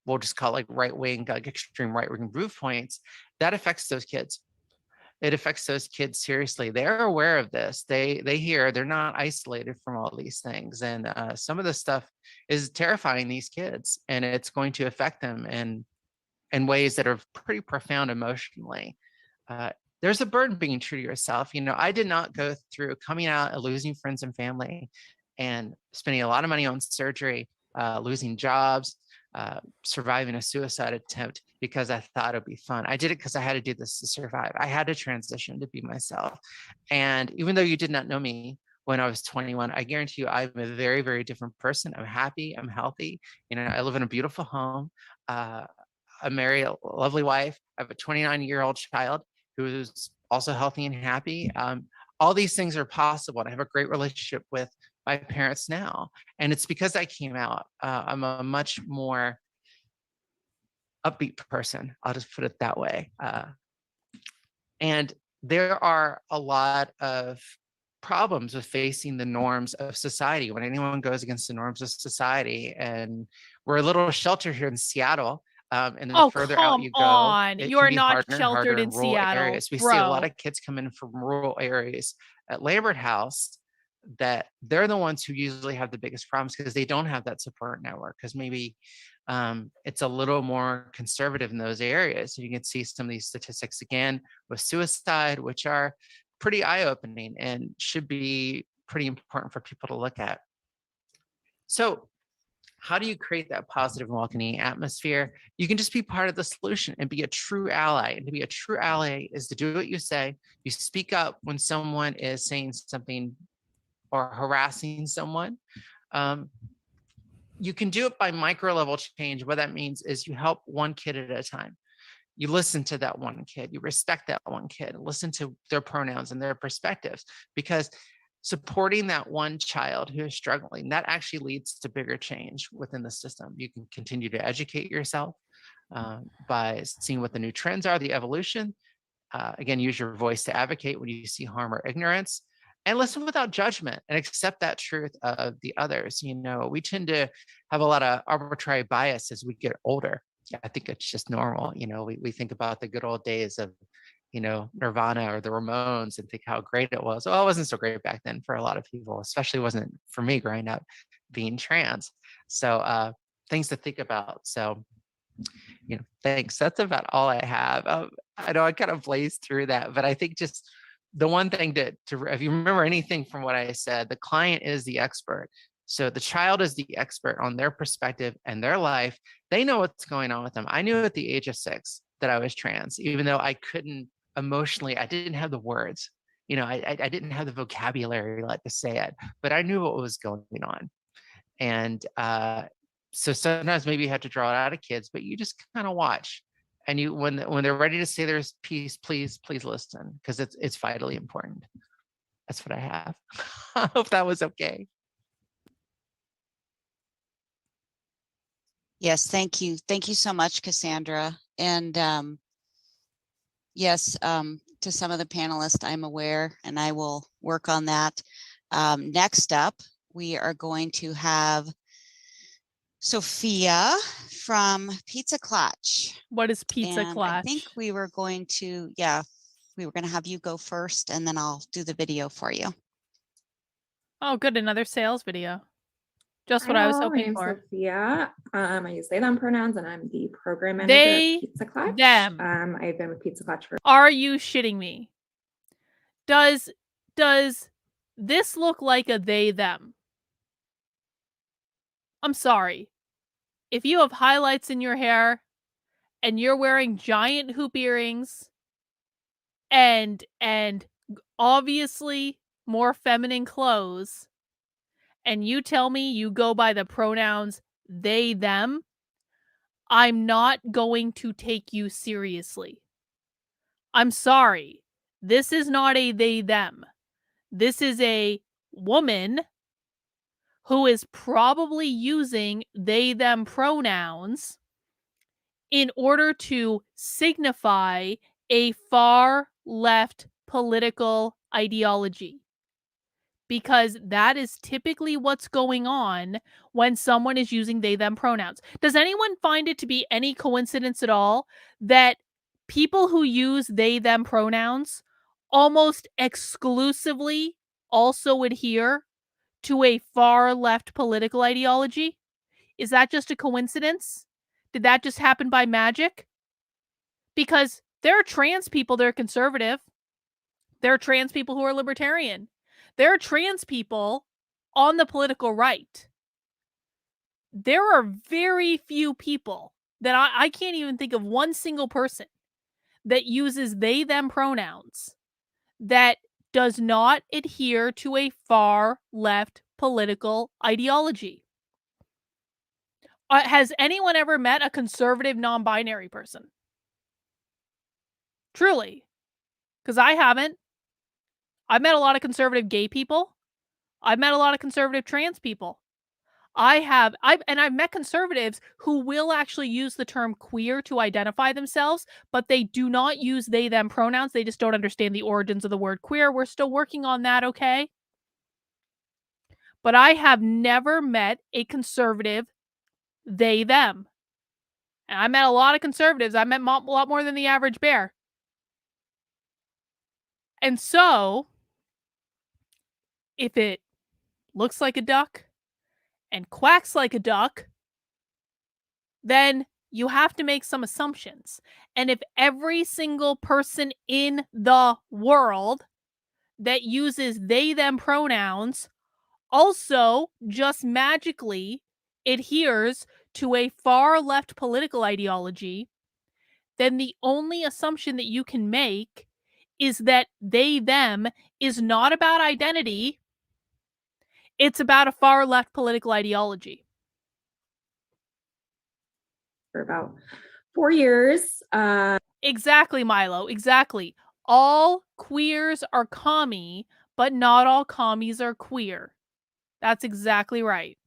we'll just call it like right-wing, like extreme right-wing viewpoints. That affects those kids. It affects those kids seriously. They're aware of this. They hear, they're not isolated from all these things. And some of the stuff is terrifying these kids, and it's going to affect them in ways that are pretty profound emotionally. There's a burden being true to yourself. You know, I did not go through coming out and losing friends and family and spending a lot of money on surgery, losing jobs, surviving a suicide attempt because I thought it'd be fun. I did it because I had to do this to survive. I had to transition to be myself. And even though you did not know me when I was 21, I guarantee you I'm a very, very different person. I'm happy, I'm healthy. You know, I live in a beautiful home. I marry a lovely wife. I have a 29-year-old child who's also healthy and happy. All these things are possible. And I have a great relationship with my parents now. And it's because I came out. I'm a much more upbeat person. I'll just put it that way. And there are a lot of problems with facing the norms of society when anyone goes against the norms of society. And we're a little sheltered here in Seattle. And the further out you go, it you can are be not harder and harder sheltered in in rural Seattle, areas. We bro. see a lot of kids come in from rural areas at Lambert House that they're the ones who usually have the biggest problems because they don't have that support network, because maybe it's a little more conservative in those areas. You can see some of these statistics again with suicide, which are pretty eye-opening and should be pretty important for people to look at. So how do you create that positive and welcoming atmosphere? You can just be part of the solution and be a true ally. And to be a true ally is to do what you say. You speak up when someone is saying something or harassing someone. You can do it by micro level change. What that means is you help one kid at a time. You listen to that one kid, you respect that one kid, listen to their pronouns and their perspectives, because supporting that one child who is struggling, that actually leads to bigger change within the system. You can continue to educate yourself by seeing what the new trends are, the evolution. Again, use your voice to advocate when you see harm or ignorance, and listen without judgment and accept that truth of the others. You know, we tend to have a lot of arbitrary bias as we get older. I think it's just normal. You know, we think about the good old days of, you know, Nirvana or the Ramones and think how great it was. Well, it wasn't so great back then for a lot of people, especially wasn't for me growing up being trans. So things to think about. So, you know, thanks. That's about all I have. I know I kind of blazed through that, but I think just the one thing to if you remember anything from what I said, the client is the expert. So the child is the expert on their perspective and their life. They know what's going on with them. I knew at the age of 6 that I was trans, even though I couldn't emotionally, I didn't have the words. You know, I didn't have the vocabulary like to say it, but I knew what was going on. And So sometimes maybe you have to draw it out of kids, but you just kind of watch. And you, when they're ready to say their piece, please listen, because it's vitally important. That's what I have. I hope that was okay. Yes, thank you. Thank you so much, Cassandra. And yes, to some of the panelists, I'm aware, and I will work on that. Next up, we are going to have Sophia from Pizza Klatch. What is Pizza And Klatch? I think we were going to, we were going to have you go first, and then I'll do the video for you. Oh, good. Another sales video. Just what I was hoping my name's for. Sophia. I use they, them pronouns, and I'm the program manager at Pizza Klatch. Them. I've been with Pizza Klatch for... Are you shitting me? Does this look like a they, them? I'm sorry. If you have highlights in your hair and you're wearing giant hoop earrings and obviously more feminine clothes, and you tell me you go by the pronouns they, them, I'm not going to take you seriously. I'm sorry. This is not a they, them. This is a woman who is probably using they, them pronouns in order to signify a far left political ideology. Because that is typically what's going on when someone is using they, them pronouns. Does anyone find it to be any coincidence at all that people who use they, them pronouns almost exclusively also adhere to a far left political ideology? Is that just a coincidence? Did that just happen by magic? Because there are trans people that are conservative. There are trans people who are libertarian. There are trans people on the political right. There are very few people that I can't even think of one single person that uses they, them pronouns that does not adhere to a far left political ideology. Has anyone ever met a conservative non-binary person? Truly. Because I haven't. I've met a lot of conservative gay people. I've met a lot of conservative trans people. I've met conservatives who will actually use the term queer to identify themselves, but they do not use they, them pronouns. They just don't understand the origins of the word queer. We're still working on that, okay? But I have never met a conservative they, them. And I met a lot of conservatives. I met a lot more than the average bear. And so, if it looks like a duck and quacks like a duck, then you have to make some assumptions. And if every single person in the world that uses they, them pronouns also just magically adheres to a far left political ideology, then the only assumption that you can make is that they, them is not about identity. It's about a far left political ideology. For about 4 years. Exactly, Milo. Exactly. All queers are commie, but not all commies are queer. That's exactly right.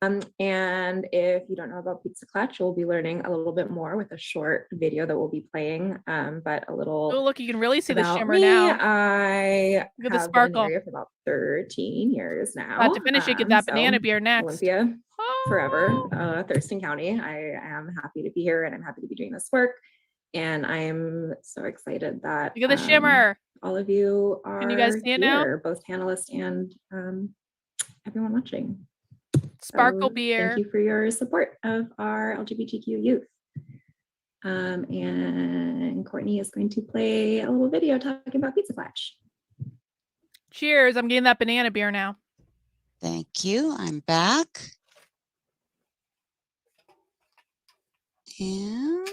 And if you don't know about Pizza Klatch, you'll be learning a little bit more with a short video that we'll be playing, but a little. Oh, look, you can really see the about shimmer me. now. I Look at the have been in the sparkle. area for about 13 years now. About to finish it, get that banana beer next. Olympia forever, Thurston County. I am happy to be here and I'm happy to be doing this work. And I'm so excited that Look at the shimmer. all of you are Can you guys see it now? both panelists and everyone watching. Sparkle So beer. Thank you for your support of our LGBTQ youth. And Courtney is going to play a little video talking about Pizza Klatch. Cheers. I'm getting that banana beer now. Thank you. I'm back. And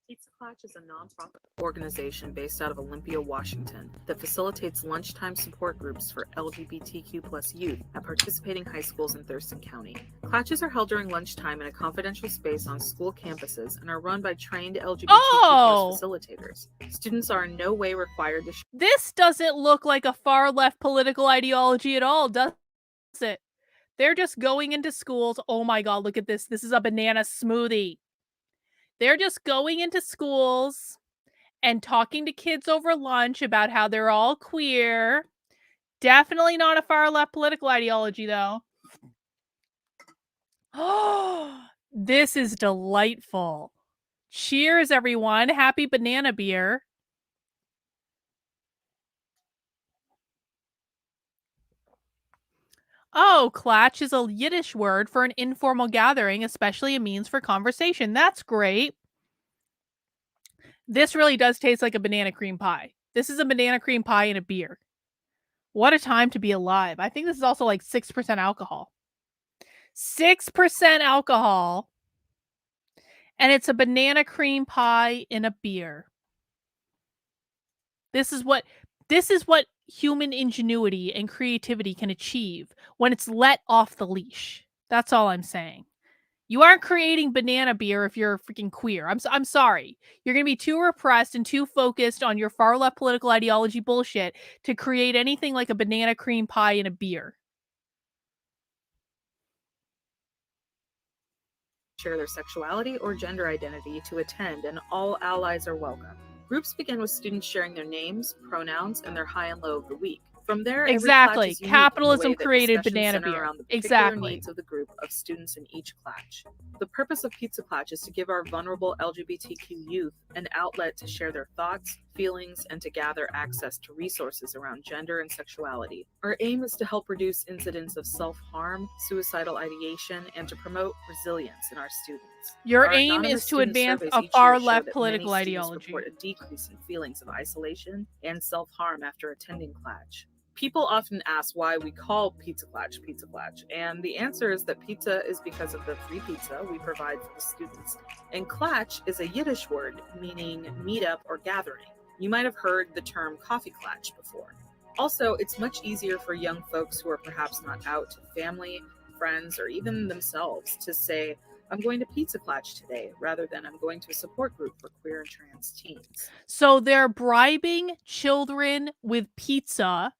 Pizza Klatch is a nonprofit organization based out of Olympia, Washington, that facilitates lunchtime support groups for LGBTQ plus youth at participating high schools in Thurston County. Klatches are held during lunchtime in a confidential space on school campuses and are run by trained LGBTQ plus facilitators. Students are in no way required to This doesn't look like a far left political ideology at all, does it? They're just going into schools. Oh my God, look at this. This is a banana smoothie. They're just going into schools and talking to kids over lunch about how they're all queer. Definitely not a far left political ideology, though. Oh, this is delightful. Cheers, everyone. Happy banana beer. Oh, Klatch is a Yiddish word for an informal gathering, especially a means for conversation. That's great. This really does taste like a banana cream pie. This is a banana cream pie and a beer. What a time to be alive. I think this is also like 6% alcohol. 6% alcohol. And it's a banana cream pie in a beer. This is what human ingenuity and creativity can achieve when it's let off the leash. That's all I'm saying. You aren't creating banana beer if you're freaking queer. I'm sorry. You're going to be too repressed and too focused on your far left political ideology bullshit to create anything like a banana cream pie in a beer. share their sexuality or gender identity to attend, and all allies are welcome. Groups begin with students sharing their names, pronouns, and their high and low of the week. From there, exactly. Capitalism created banana beer. Exactly. Needs of the group of students in each Klatch. The purpose of Pizza Klatch is to give our vulnerable LGBTQ youth an outlet to share their thoughts, feelings, and to gather access to resources around gender and sexuality. Our aim is to help reduce incidents of self-harm, suicidal ideation, and to promote resilience in our students. Your aim is to advance a far-left political ideology. Report a decrease in feelings of isolation and self-harm after attending Klatch. People often ask why we call Pizza Klatch, and the answer is that pizza is because of the free pizza we provide for the students, and Klatch is a Yiddish word meaning meetup or gathering. You might have heard the term coffee Klatch before. Also, it's much easier for young folks who are perhaps not out to family, friends, or even themselves to say, I'm going to Pizza Klatch today, rather than I'm going to a support group for queer and trans teens. So they're bribing children with pizza.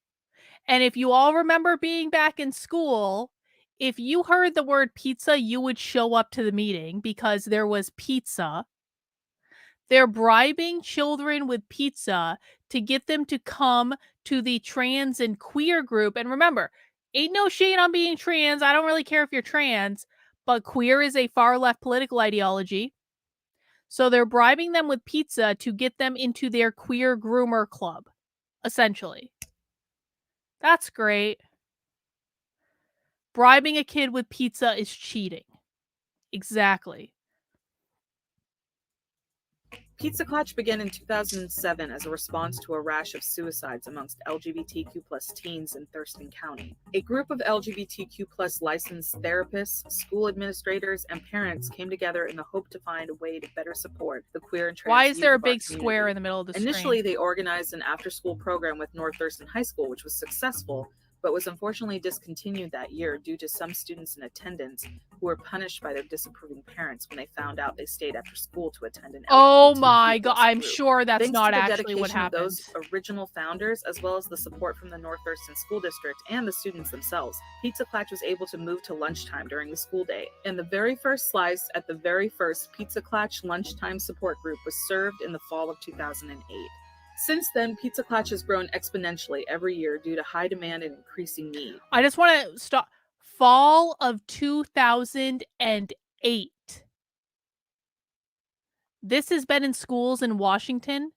And if you all remember being back in school, if you heard the word pizza, you would show up to the meeting because there was pizza. They're bribing children with pizza to get them to come to the trans and queer group. And remember, ain't no shade on being trans. I don't really care if you're trans, but queer is a far left political ideology. So they're bribing them with pizza to get them into their queer groomer club, essentially. That's great. Bribing a kid with pizza is cheating. Exactly. Pizza Klatch began in 2007 as a response to a rash of suicides amongst LGBTQ plus teens in Thurston County. A group of LGBTQ plus licensed therapists, school administrators, and parents came together in the hope to find a way to better support the queer and trans. Why is there a big square in the middle of the screen? Initially, they organized an after-school program with North Thurston High School, which was successful, but was unfortunately discontinued that year due to some students in attendance who were punished by their disapproving parents when they found out they stayed after school to attend an Oh my God, I'm sure that's not actually what happened. Thanks to the dedication of those original founders, as well as the support from the North Thurston School District and the students themselves, Pizza Klatch was able to move to lunchtime during the school day. And the very first slice at the very first Pizza Klatch lunchtime support group was served in the fall of 2008. Since then, Pizza Klatch has grown exponentially every year due to high demand and increasing need. I just want to stop. Fall of 2008. This has been in schools in Washington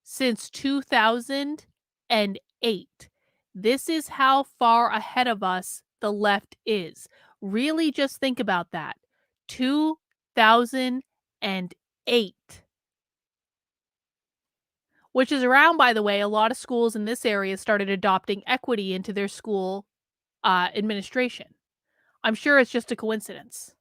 since 2008. This is how far ahead of us the left is. Really just think about that. 2008. Which is around, by the way, a lot of schools in this area started adopting equity into their school administration. I'm sure it's just a coincidence.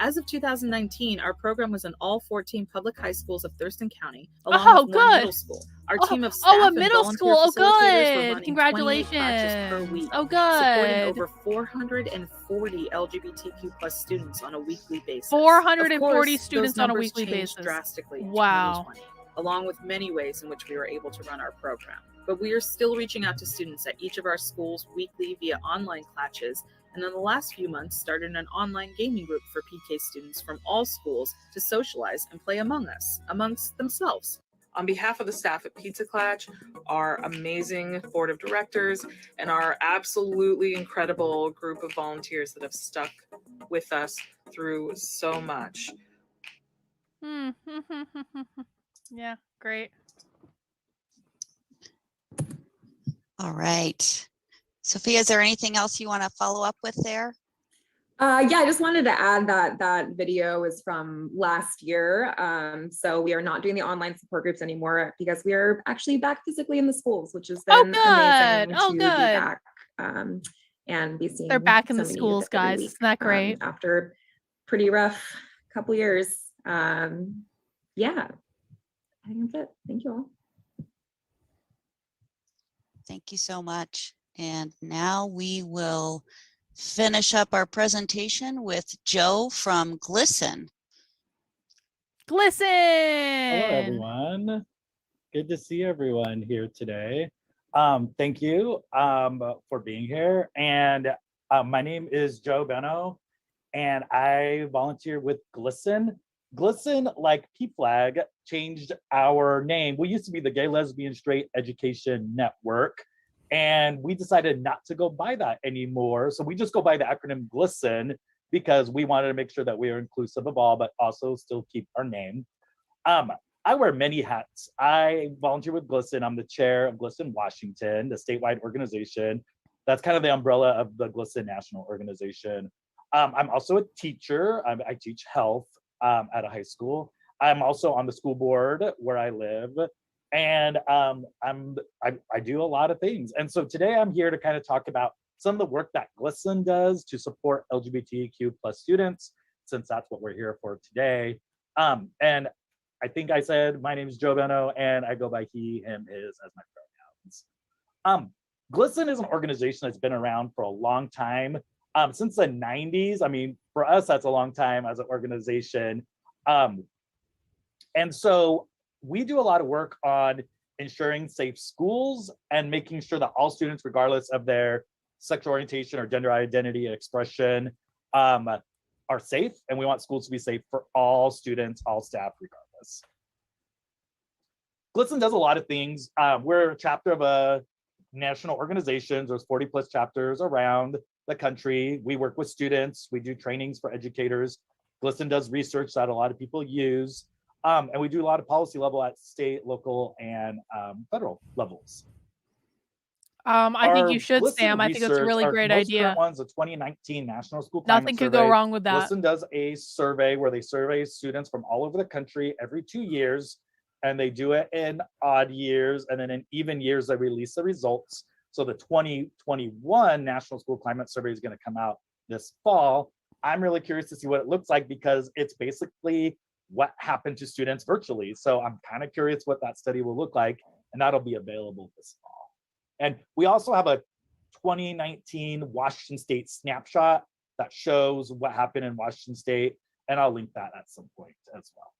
As of 2019, our program was in all 14 public high schools of Thurston County, along with one good. middle school. Our team of staff a and middle volunteer school. facilitators were Good. running 28 clashes per Congratulations. week, supporting Good. over 440 LGBTQ plus students on a weekly basis. 440 Of course, students those on a numbers weekly changed basis. drastically in Wow. 2020, along with many ways in which we were able to run our program. But we are still reaching out to students at each of our schools weekly via online Klatches, and in the last few months started an online gaming group for PK students from all schools to socialize and play amongst themselves. On behalf of the staff at Pizza Klatch, our amazing board of directors, and our absolutely incredible group of volunteers that have stuck with us through so much. Yeah, great. All right. Sophia, is there anything else you want to follow up with there? Yeah, I just wanted to add that that video is from last year. So we are not doing the online support groups anymore because we are actually back physically in the schools, which has been amazing to be back and be seeing. They're back in the so many schools, youth every guys. week, Isn't that great? after pretty rough couple years. Yeah, I think that's it. Thank you all. Thank you so much. And now we will finish up our presentation with Joe from GLSEN. GLSEN! Hello, everyone. Good to see everyone here today. Thank you for being here. And my name is Joe Benno, and I volunteer with GLSEN. GLSEN, like Pflag, changed our name. We used to be the Gay, Lesbian, Straight Education Network, and we decided not to go by that anymore. So we just go by the acronym GLSEN because we wanted to make sure that we are inclusive of all, but also still keep our name. I wear many hats. I volunteer with GLSEN. I'm the chair of GLSEN Washington, the statewide organization. That's kind of the umbrella of the GLSEN national organization. I'm also a teacher. I teach health at a high school. I'm also on the school board where I live. And I do a lot of things. And so today I'm here to kind of talk about some of the work that GLSEN does to support LGBTQ plus students, since that's what we're here for today. And I think I said my name is Joe Benno, and I go by he, him, his as my pronouns. GLSEN is an organization that's been around for a long time, since the 90s. I mean, for us, that's a long time as an organization. And so we do a lot of work on ensuring safe schools and making sure that all students, regardless of their sexual orientation or gender identity and expression, are safe. And we want schools to be safe for all students, all staff, regardless. GLSEN does a lot of things. We're a chapter of a national organization. There's 40 plus chapters around the country. We work with students. We do trainings for educators. GLSEN does research that a lot of people use. And we do a lot of policy level at state, local, and federal levels. I think you should, Sam. I think it's a really great idea. Current one's a 2019 National School Climate Nothing Survey. could go wrong with that. GLSEN does a survey where they survey students from all over the country every 2 years, and they do it in odd years, and then in even years they release the results. So the 2021 National School Climate Survey is going to come out this fall. I'm really curious to see what it looks like because it's basically what happened to students virtually. So I'm kind of curious what that study will look like, and that'll be available this fall. And we also have a 2019 Washington State snapshot that shows what happened in Washington State, and I'll link that at some point as well.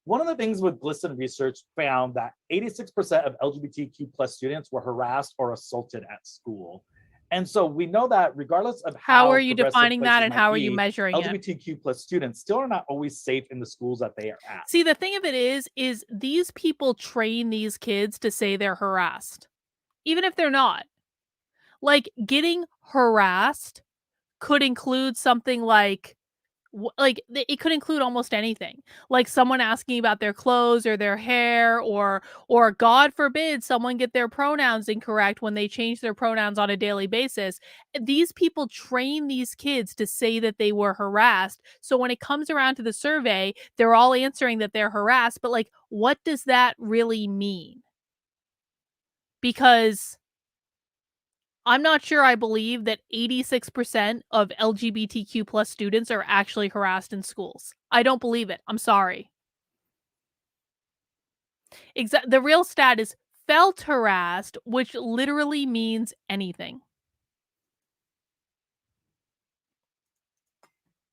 One of the things with GLSEN research found that 86% of LGBTQ plus students were harassed or assaulted at school. And so we know that regardless of how are you defining that and how are you measuring it? LGBTQ plus students still are not always safe in the schools that they are at. See, the thing of it is these people train these kids to say they're harassed, even if they're not. Like, getting harassed could include something like it could include almost anything, like someone asking about their clothes or their hair, or God forbid someone get their pronouns incorrect when they change their pronouns on a daily basis. These people train these kids to say that they were harassed. So when it comes around to the survey, they're all answering that they're harassed, but like, what does that really mean? Because I'm not sure I believe that 86% of LGBTQ plus students are actually harassed in schools. I don't believe it. I'm sorry. The real stat is felt harassed, which literally means anything.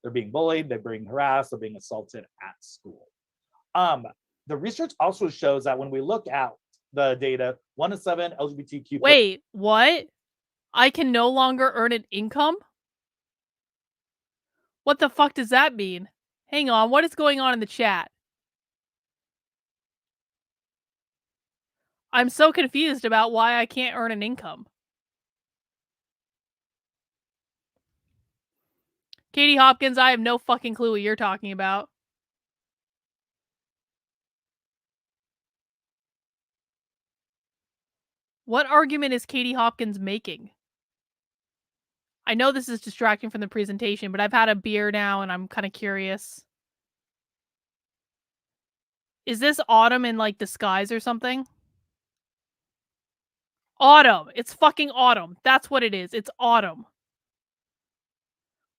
They're being bullied, they're being harassed, they're being assaulted at school. The research also shows that when we look at the data, 1 in 7 LGBTQ. Wait, what? I can no longer earn an income? What the fuck does that mean? Hang on, what is going on in the chat? I'm so confused about why I can't earn an income. Katie Hopkins, I have no fucking clue what you're talking about. What argument is Katie Hopkins making? I know this is distracting from the presentation, but I've had a beer now and I'm kind of curious. Is this autumn in like disguise or something? Autumn. It's fucking autumn. That's what it is. It's autumn.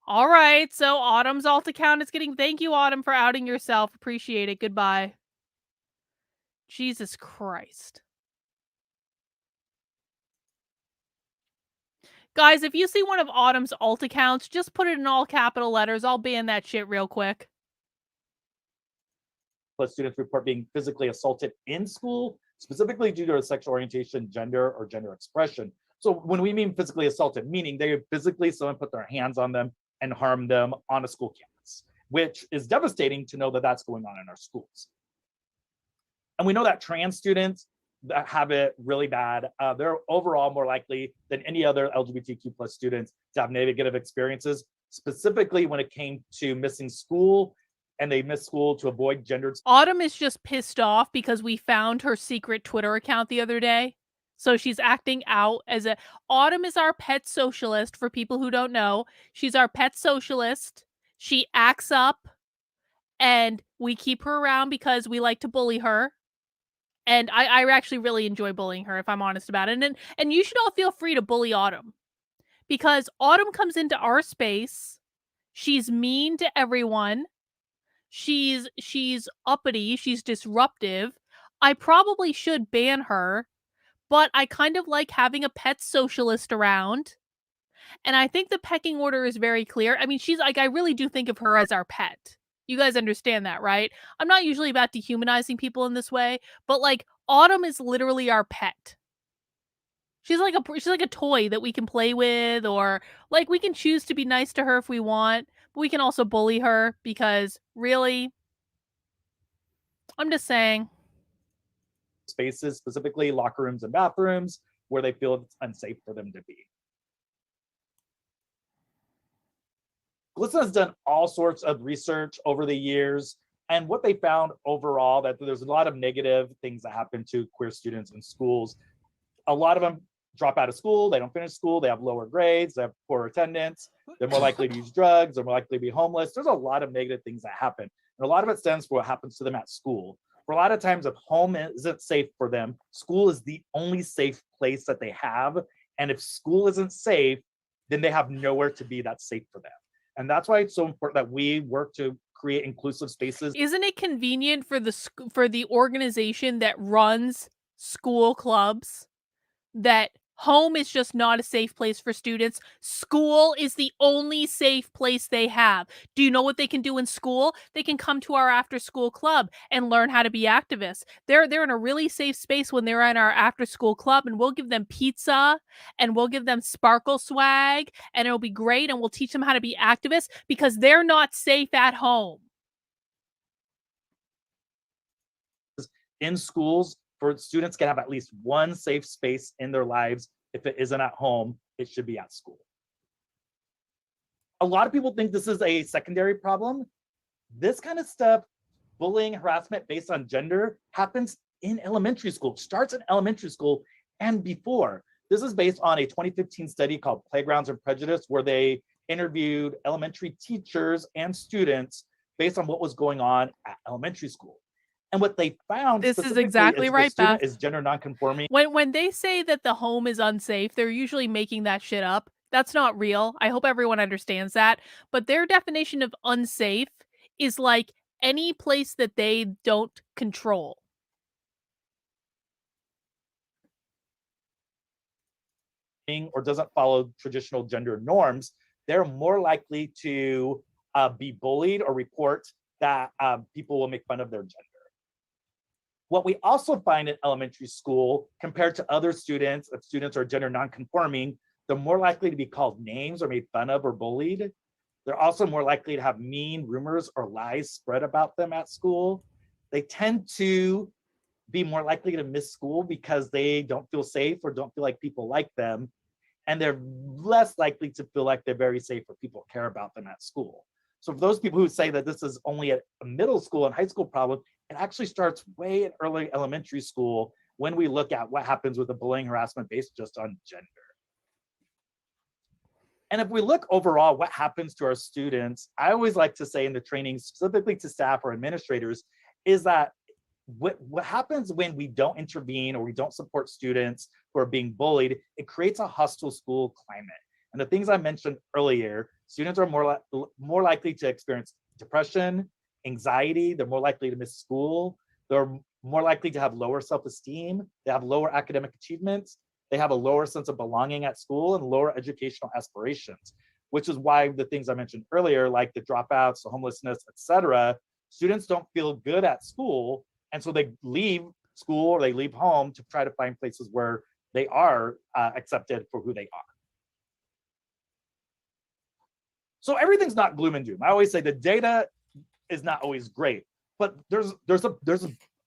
All right. So Autumn's alt account is getting... Thank you, Autumn, for outing yourself. Appreciate it. Goodbye. Jesus Christ. Guys, if you see one of Autumn's alt accounts, just put it in all capital letters. I'll ban that shit real quick. Plus students report being physically assaulted in school, specifically due to their sexual orientation, gender, or gender expression. So when we mean physically assaulted, meaning they physically, someone put their hands on them and harmed them on a school campus, which is devastating to know that that's going on in our schools. And we know that trans students that have it really bad, they're overall more likely than any other LGBTQ plus students to have negative experiences, specifically when it came to missing school, and they miss school to avoid gendered. Autumn is just pissed off because we found her secret Twitter account the other day. So she's acting out as a... Autumn is our pet socialist, for people who don't know. She's our pet socialist. She acts up, and we keep her around because we like to bully her. And I actually really enjoy bullying her, if I'm honest about it. And you should all feel free to bully Autumn. Because Autumn comes into our space. She's mean to everyone. She's uppity. She's disruptive. I probably should ban her. But I kind of like having a pet socialist around. And I think the pecking order is very clear. I mean, she's like, I really do think of her as our pet. You guys understand that, right? I'm not usually about dehumanizing people in this way, but like Autumn is literally our pet. She's like a toy that we can play with, or like we can choose to be nice to her if we want, but we can also bully her because really, I'm just saying. Spaces, specifically locker rooms and bathrooms, where they feel it's unsafe for them to be. GLSEN has done all sorts of research over the years, and what they found overall, that there's a lot of negative things that happen to queer students in schools. A lot of them drop out of school, they don't finish school, they have lower grades, they have poor attendance, they're more likely to use drugs, they're more likely to be homeless. There's a lot of negative things that happen, and a lot of it stems from what happens to them at school. For a lot of times, if home isn't safe for them, school is the only safe place that they have, and if school isn't safe, then they have nowhere to be that's safe for them. And that's why it's so important that we work to create inclusive spaces. Isn't it convenient for the organization that runs school clubs that home is just not a safe place for students? School is the only safe place they have. Do you know what they can do in school? They can come to our after school club and learn how to be activists. They're in a really safe space when they're in our after school club, and we'll give them pizza and we'll give them sparkle swag, and it'll be great, and we'll teach them how to be activists because they're not safe at home. In schools, for students can have at least one safe space in their lives. If it isn't at home, it should be at school. A lot of people think this is a secondary problem. This kind of stuff, bullying, harassment based on gender, happens in elementary school, starts in elementary school and before. This is based on a 2015 study called Playgrounds and Prejudice, where they interviewed elementary teachers and students based on what was going on at elementary school. And what they found This is specifically exactly is right, the student Beth. is gender nonconforming. When they say that the home is unsafe, they're usually making that shit up. That's not real. I hope everyone understands that. But their definition of unsafe is like any place that they don't control. Or doesn't follow traditional gender norms, they're more likely to be bullied or report that people will make fun of their gender. What we also find in elementary school, compared to other students, if students are gender nonconforming, they're more likely to be called names or made fun of or bullied. They're also more likely to have mean rumors or lies spread about them at school. They tend to be more likely to miss school because they don't feel safe or don't feel like people like them. And they're less likely to feel like they're very safe or people care about them at school. So for those people who say that this is only a middle school and high school problem, it actually starts way in early elementary school when we look at what happens with the bullying harassment based just on gender. And if we look overall what happens to our students, I always like to say in the training, specifically to staff or administrators, is that what happens when we don't intervene or we don't support students who are being bullied, it creates a hostile school climate. And the things I mentioned earlier, students are more likely to experience depression, anxiety, they're more likely to miss school, they're more likely to have lower self-esteem, they have lower academic achievements, they have a lower sense of belonging at school and lower educational aspirations, which is why the things I mentioned earlier, like the dropouts, the homelessness, etc., students don't feel good at school. And so they leave school or they leave home to try to find places where they are accepted for who they are. So everything's not gloom and doom. I always say the data is not always great, but there's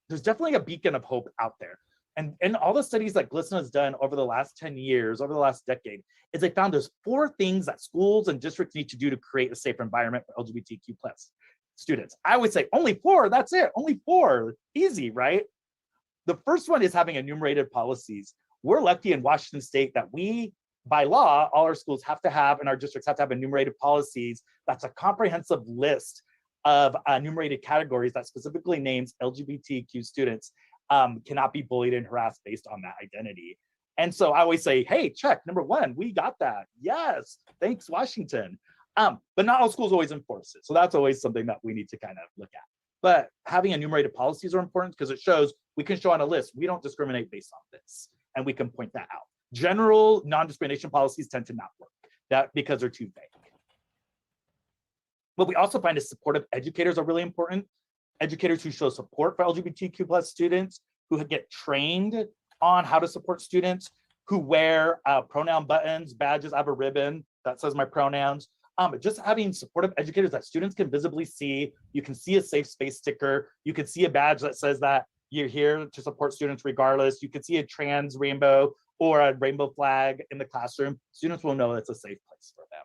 definitely a beacon of hope out there. And in all the studies that GLSEN has done over the last 10 years, over the last decade, is they found there's 4 things that schools and districts need to do to create a safer environment for LGBTQ plus students. I would say only 4, that's it, only 4, easy, right? The first one is having enumerated policies. We're lucky in Washington State that we, by law, all our schools have to have, and our districts have to have enumerated policies. That's a comprehensive list of enumerated categories that specifically names LGBTQ students cannot be bullied and harassed based on that identity. And so I always say, hey, check, number 1, we got that. Yes, thanks, Washington. But not all schools always enforce it. So that's always something that we need to kind of look at. But having enumerated policies are important because it shows we can show on a list, we don't discriminate based on this. And we can point that out. General non-discrimination policies tend to not work because they're too vague. What we also find is supportive educators are really important. Educators who show support for LGBTQ plus students, who get trained on how to support students, who wear pronoun buttons, badges. I have a ribbon that says my pronouns. Just having supportive educators that students can visibly see. You can see a safe space sticker. You can see a badge that says that you're here to support students regardless. You can see a trans rainbow or a rainbow flag in the classroom. Students will know it's a safe place for them.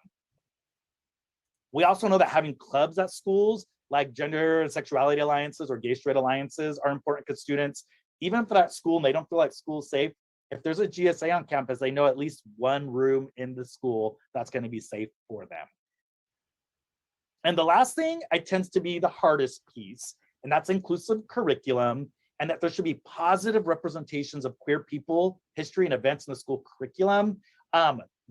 We also know that having clubs at schools like gender and sexuality alliances or gay straight alliances are important because students, even for that school, and they don't feel like school's safe, if there's a GSA on campus, they know at least one room in the school that's going to be safe for them. And the last thing, it tends to be the hardest piece, and that's inclusive curriculum, and that there should be positive representations of queer people, history, and events in the school curriculum.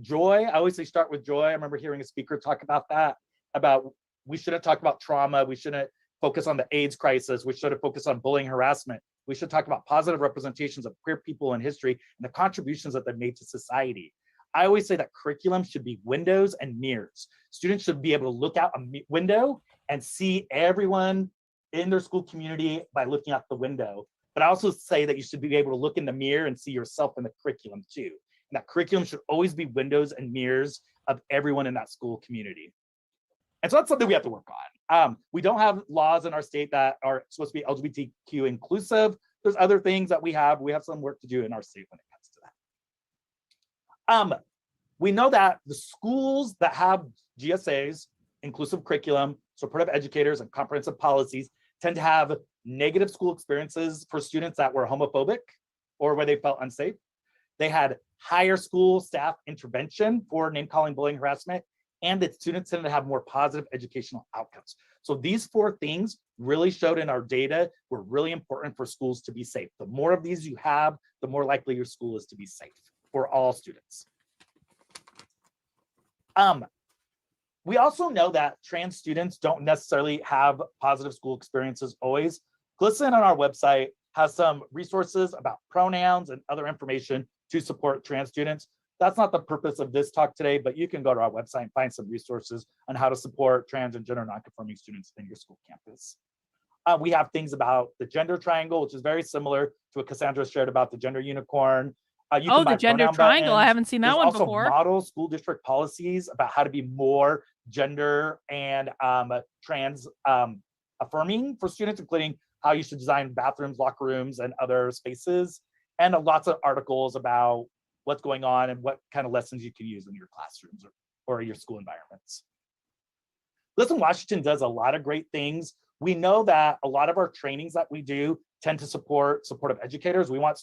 Joy, I always say start with joy. I remember hearing a speaker talk about that, about we shouldn't talk about trauma, we shouldn't focus on the AIDS crisis, we shouldn't focus on bullying, harassment. We should talk about positive representations of queer people in history and the contributions that they've made to society. I always say that curriculum should be windows and mirrors. Students should be able to look out a window and see everyone in their school community by looking out the window. But I also say that you should be able to look in the mirror and see yourself in the curriculum too. And that curriculum should always be windows and mirrors of everyone in that school community. And so that's something we have to work on. We don't have laws in our state that are supposed to be LGBTQ inclusive. There's other things that we have some work to do in our state when it comes to that. We know that the schools that have GSAs, inclusive curriculum, supportive educators, and comprehensive policies tend to have negative school experiences for students that were homophobic or where they felt unsafe. They had higher school staff intervention for name-calling, bullying, harassment, and that students tend to have more positive educational outcomes. So these 4 things really showed in our data were really important for schools to be safe. The more of these you have, the more likely your school is to be safe for all students. We also know that trans students don't necessarily have positive school experiences always. GLSEN on our website has some resources about pronouns and other information to support trans students. That's not the purpose of this talk today, but you can go to our website and find some resources on how to support trans and gender nonconforming students in your school campus. We have things about the gender triangle, which is very similar to what Cassandra shared about the gender unicorn. You Oh, can buy the gender pronoun triangle. I buttons. haven't seen that There's one also before. model school district policies about how to be more gender and trans affirming for students, including how you should design bathrooms, locker rooms, and other spaces, and lots of articles about what's going on and what kind of lessons you can use in your classrooms or your school environments. GLSEN Washington does a lot of great things. We know that a lot of our trainings that we do tend to support supportive educators. We want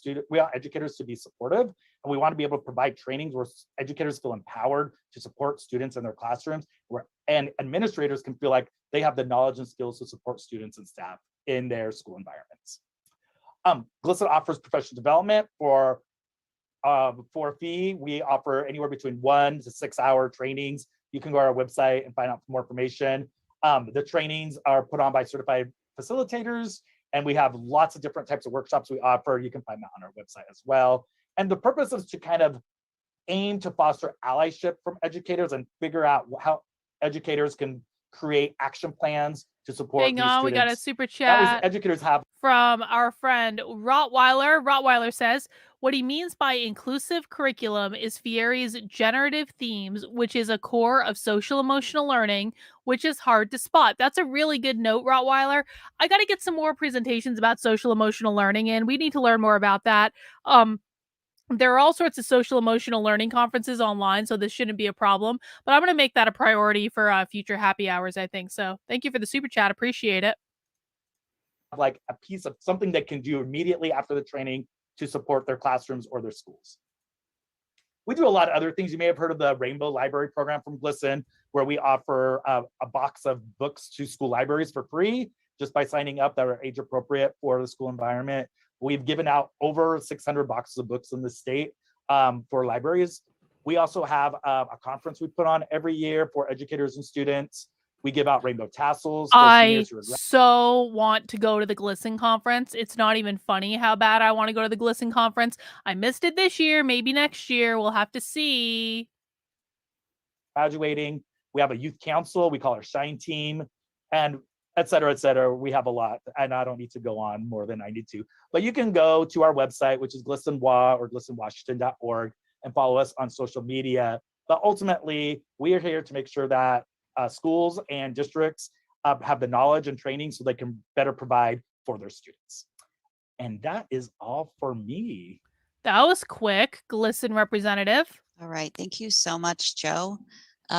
educators to be supportive, and we want to be able to provide trainings where educators feel empowered to support students in their classrooms, and administrators can feel like they have the knowledge and skills to support students and staff in their school environments. GLSEN offers professional development for a fee. We offer anywhere between 1 to 6 hour trainings. You can go to our website and find out more information. The trainings are put on by certified facilitators, and we have lots of different types of workshops we offer. You can find that on our website as well. And the purpose is to kind of aim to foster allyship from educators and figure out how educators can create action plans to support Hang these on, students. we got a super That way chat educators have from our friend Rottweiler. Rottweiler says, what he means by inclusive curriculum is Fieri's generative themes, which is a core of social emotional learning, which is hard to spot. That's a really good note, Rottweiler. I got to get some more presentations about social emotional learning, and we need to learn more about that. There are all sorts of social emotional learning conferences online, so this shouldn't be a problem. But I'm going to make that a priority for future happy hours, I think. So thank you for the super chat. Appreciate it. Like a piece of something they can do immediately after the training to support their classrooms or their schools. We do a lot of other things. You may have heard of the Rainbow Library program from GLSEN, where we offer a box of books to school libraries for free, just by signing up that are age appropriate for the school environment. We've given out over 600 boxes of books in the state for libraries. We also have a conference we put on every year for educators and students. We give out rainbow tassels for I seniors who are so want to go to the GLSEN conference. It's not even funny how bad I want to go to the GLSEN conference. I missed it this year. Maybe next year. We'll have to see. graduating. We have a youth council. We call our Shine team, and et cetera, et cetera. We have a lot, and I don't need to go on more than I need to. But you can go to our website, which is GLSENWA or GLSENWashington.org, and follow us on social media. But ultimately, we are here to make sure that schools and districts have the knowledge and training so they can better provide for their students. And that is all for me. That was quick, GLSEN representative. All right, thank you so much, Joe.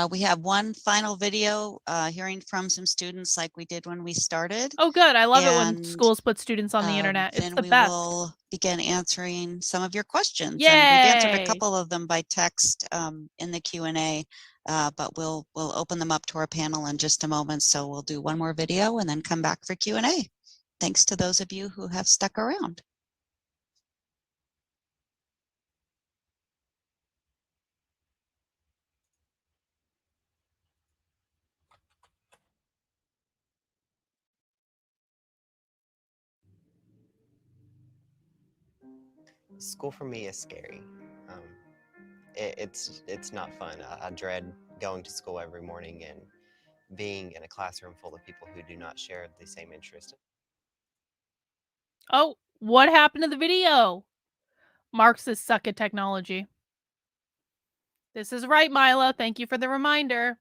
We have one final video hearing from some students like we did when we started. Oh, good. I love it when schools put students on the internet. It's Then the we best. will begin answering some of your questions. Yay! And we've answered a couple of them by text in the Q&A, but we'll open them up to our panel in just a moment. So we'll do one more video and then come back for Q&A. Thanks to those of you who have stuck around. School for me is scary. It's not fun. I dread going to school every morning and being in a classroom full of people who do not share the same interest. Oh, what happened to the video? Marxists suck at technology. This is right, Milo. Thank you for the reminder.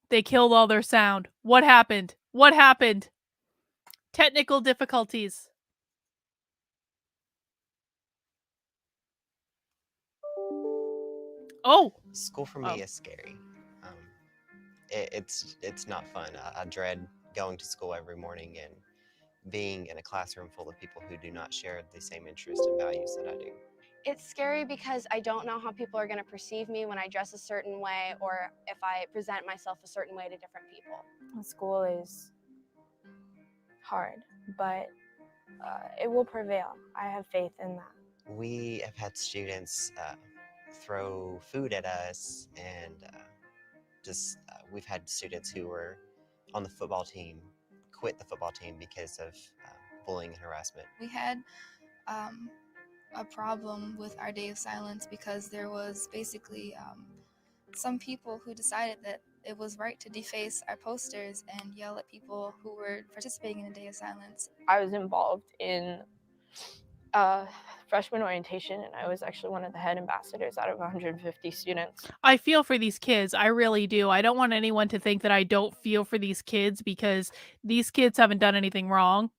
They killed all their sound. What happened? What happened? Technical difficulties. Oh. School for me is scary. It's not fun. I dread going to school every morning and being in a classroom full of people who do not share the same interests and values that I do. It's scary because I don't know how people are going to perceive me when I dress a certain way or if I present myself a certain way to different people. School is hard, but it will prevail. I have faith in that. We have had students throw food at us, and we've had students who were on the football team quit the football team because of bullying and harassment. We had a problem with our day of silence because there was basically some people who decided that it was right to deface our posters and yell at people who were participating in a day of silence. I was involved in freshman orientation, and I was actually one of the head ambassadors out of 150 students. I feel for these kids. I really do. I don't want anyone to think that I don't feel for these kids because these kids haven't done anything wrong.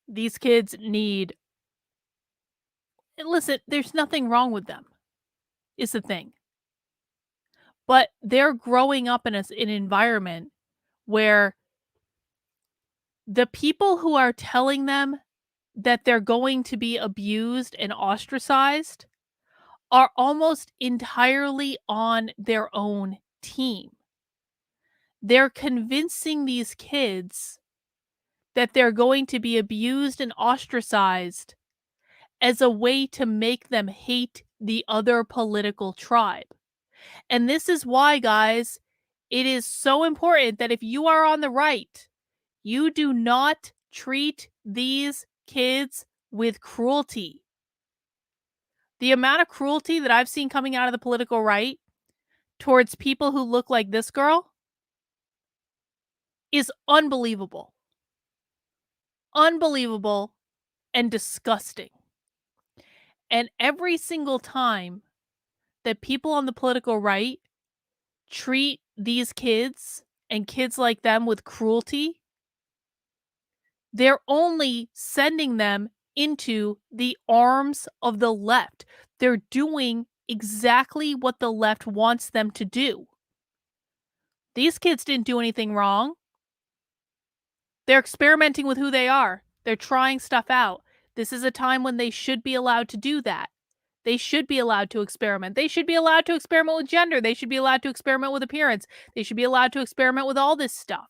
These kids need... Listen, there's nothing wrong with them, is the thing. But they're growing up in an environment where the people who are telling them that they're going to be abused and ostracized are almost entirely on their own team. They're convincing these kids that they're going to be abused and ostracized as a way to make them hate the other political tribe. And this is why, guys, it is so important that if you are on the right, you do not treat these kids with cruelty. The amount of cruelty that I've seen coming out of the political right towards people who look like this girl is unbelievable. Unbelievable and disgusting. And every single time that people on the political right treat these kids and kids like them with cruelty, they're only sending them into the arms of the left. They're doing exactly what the left wants them to do. These kids didn't do anything wrong. They're experimenting with who they are. They're trying stuff out. This is a time when they should be allowed to do that. They should be allowed to experiment. They should be allowed to experiment with gender. They should be allowed to experiment with appearance. They should be allowed to experiment with all this stuff.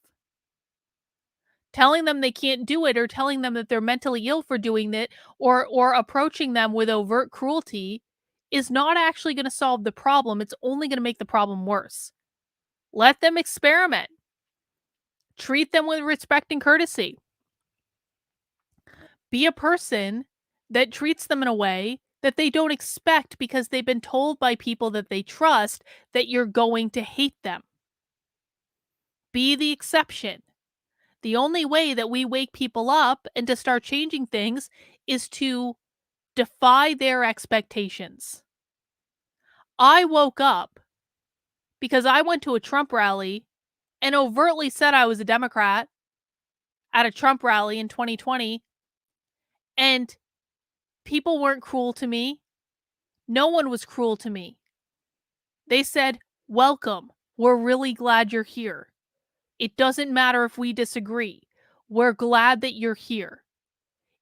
Telling them they can't do it or telling them that they're mentally ill for doing it or approaching them with overt cruelty is not actually going to solve the problem. It's only going to make the problem worse. Let them experiment. Treat them with respect and courtesy. Be a person that treats them in a way that they don't expect because they've been told by people that they trust that you're going to hate them. Be the exception. The only way that we wake people up and to start changing things is to defy their expectations. I woke up because I went to a Trump rally and overtly said I was a Democrat at a Trump rally in 2020, and people weren't cruel to me. No one was cruel to me. They said, "Welcome. We're really glad you're here. It doesn't matter if we disagree. We're glad that you're here."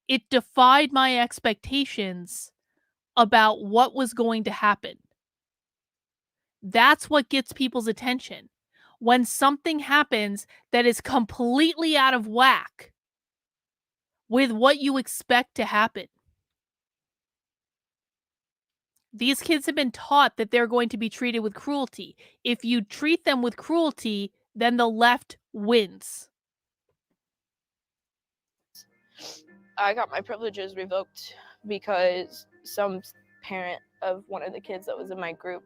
It defied my expectations about what was going to happen. That's what gets people's attention. When something happens that is completely out of whack with what you expect to happen. These kids have been taught that they're going to be treated with cruelty. If you treat them with cruelty, then the left wins. I got my privileges revoked because some parent of one of the kids that was in my group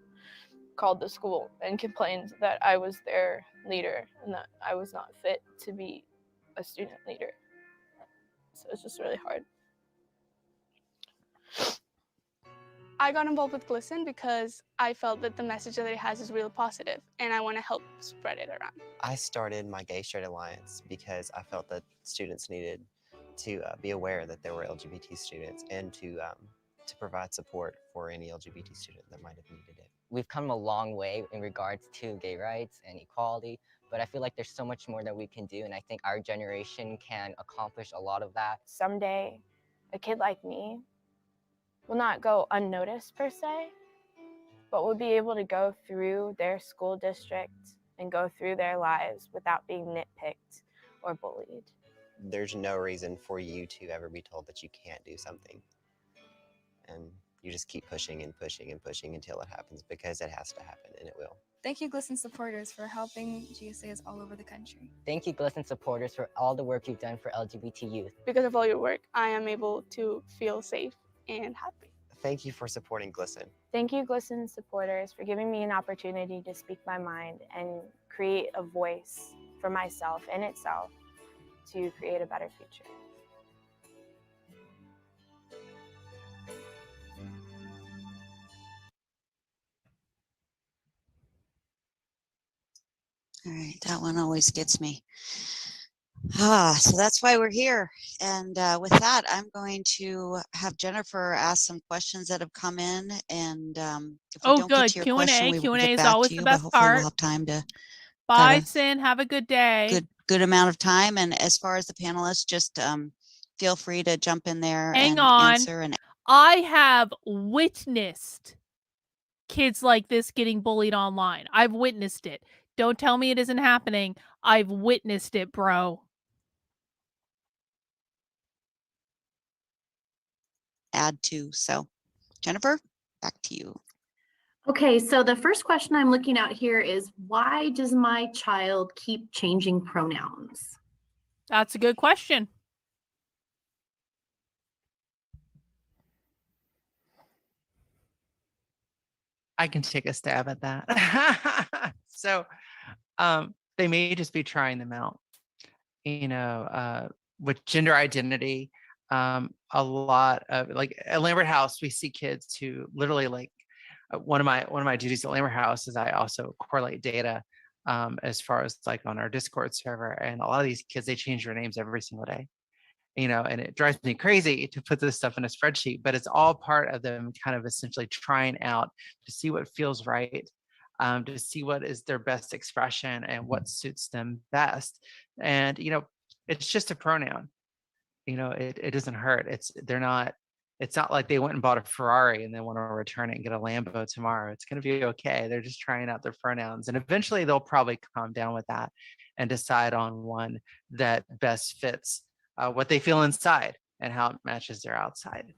called the school and complained that I was their leader and that I was not fit to be a student leader. So it's just really hard. I got involved with GLSEN because I felt that the message that it has is really positive and I want to help spread it around. I started my Gay Straight Alliance because I felt that students needed to be aware that there were LGBT students and to provide support for any LGBT student that might have needed it. We've come a long way in regards to gay rights and equality, but I feel like there's so much more that we can do, and I think our generation can accomplish a lot of that. Someday, a kid like me will not go unnoticed per se, but will be able to go through their school district and go through their lives without being nitpicked or bullied. There's no reason for you to ever be told that you can't do something. And you just keep pushing and pushing and pushing until it happens, because it has to happen, and it will. Thank you, GLSEN supporters, for helping GSAs all over the country. Thank you, GLSEN supporters, for all the work you've done for LGBT youth. Because of all your work, I am able to feel safe and happy. Thank you for supporting GLSEN. Thank you, GLSEN supporters, for giving me an opportunity to speak my mind and create a voice for myself and itself to create a better future. All right, that one always gets me. So that's why we're here. And with that, I'm going to have Jennifer ask some questions that have come in. And if we don't get to your question, we will get Q&A is back always to the you, but best hopefully part. we'll have time to Bye, got a Sin. Have a good day. good amount of time. And as far as the panelists, just feel free to jump in there Hang and on. answer. And I have witnessed kids like this getting bullied online. I've witnessed it. Don't tell me it isn't happening. I've witnessed it, bro. add to. So Jennifer, back to you. Okay, so the first question I'm looking at here is, why does my child keep changing pronouns? That's a good question. I can take a stab at that. So they may just be trying them out. With gender identity, a lot of, like, at Lambert House, we see kids who literally, like, one of my duties at Lambert House is I also correlate data as far as, like, on our Discord server, and a lot of these kids, they change their names every single day. And it drives me crazy to put this stuff in a spreadsheet, but it's all part of them kind of essentially trying out to see what feels right, to see what is their best expression and what suits them best. And, it's just a pronoun. It doesn't hurt. It's not like they went and bought a Ferrari and they want to return it and get a Lambo tomorrow. It's going to be okay. They're just trying out their pronouns, and eventually they'll probably calm down with that and decide on one that best fits what they feel inside and how it matches their outside.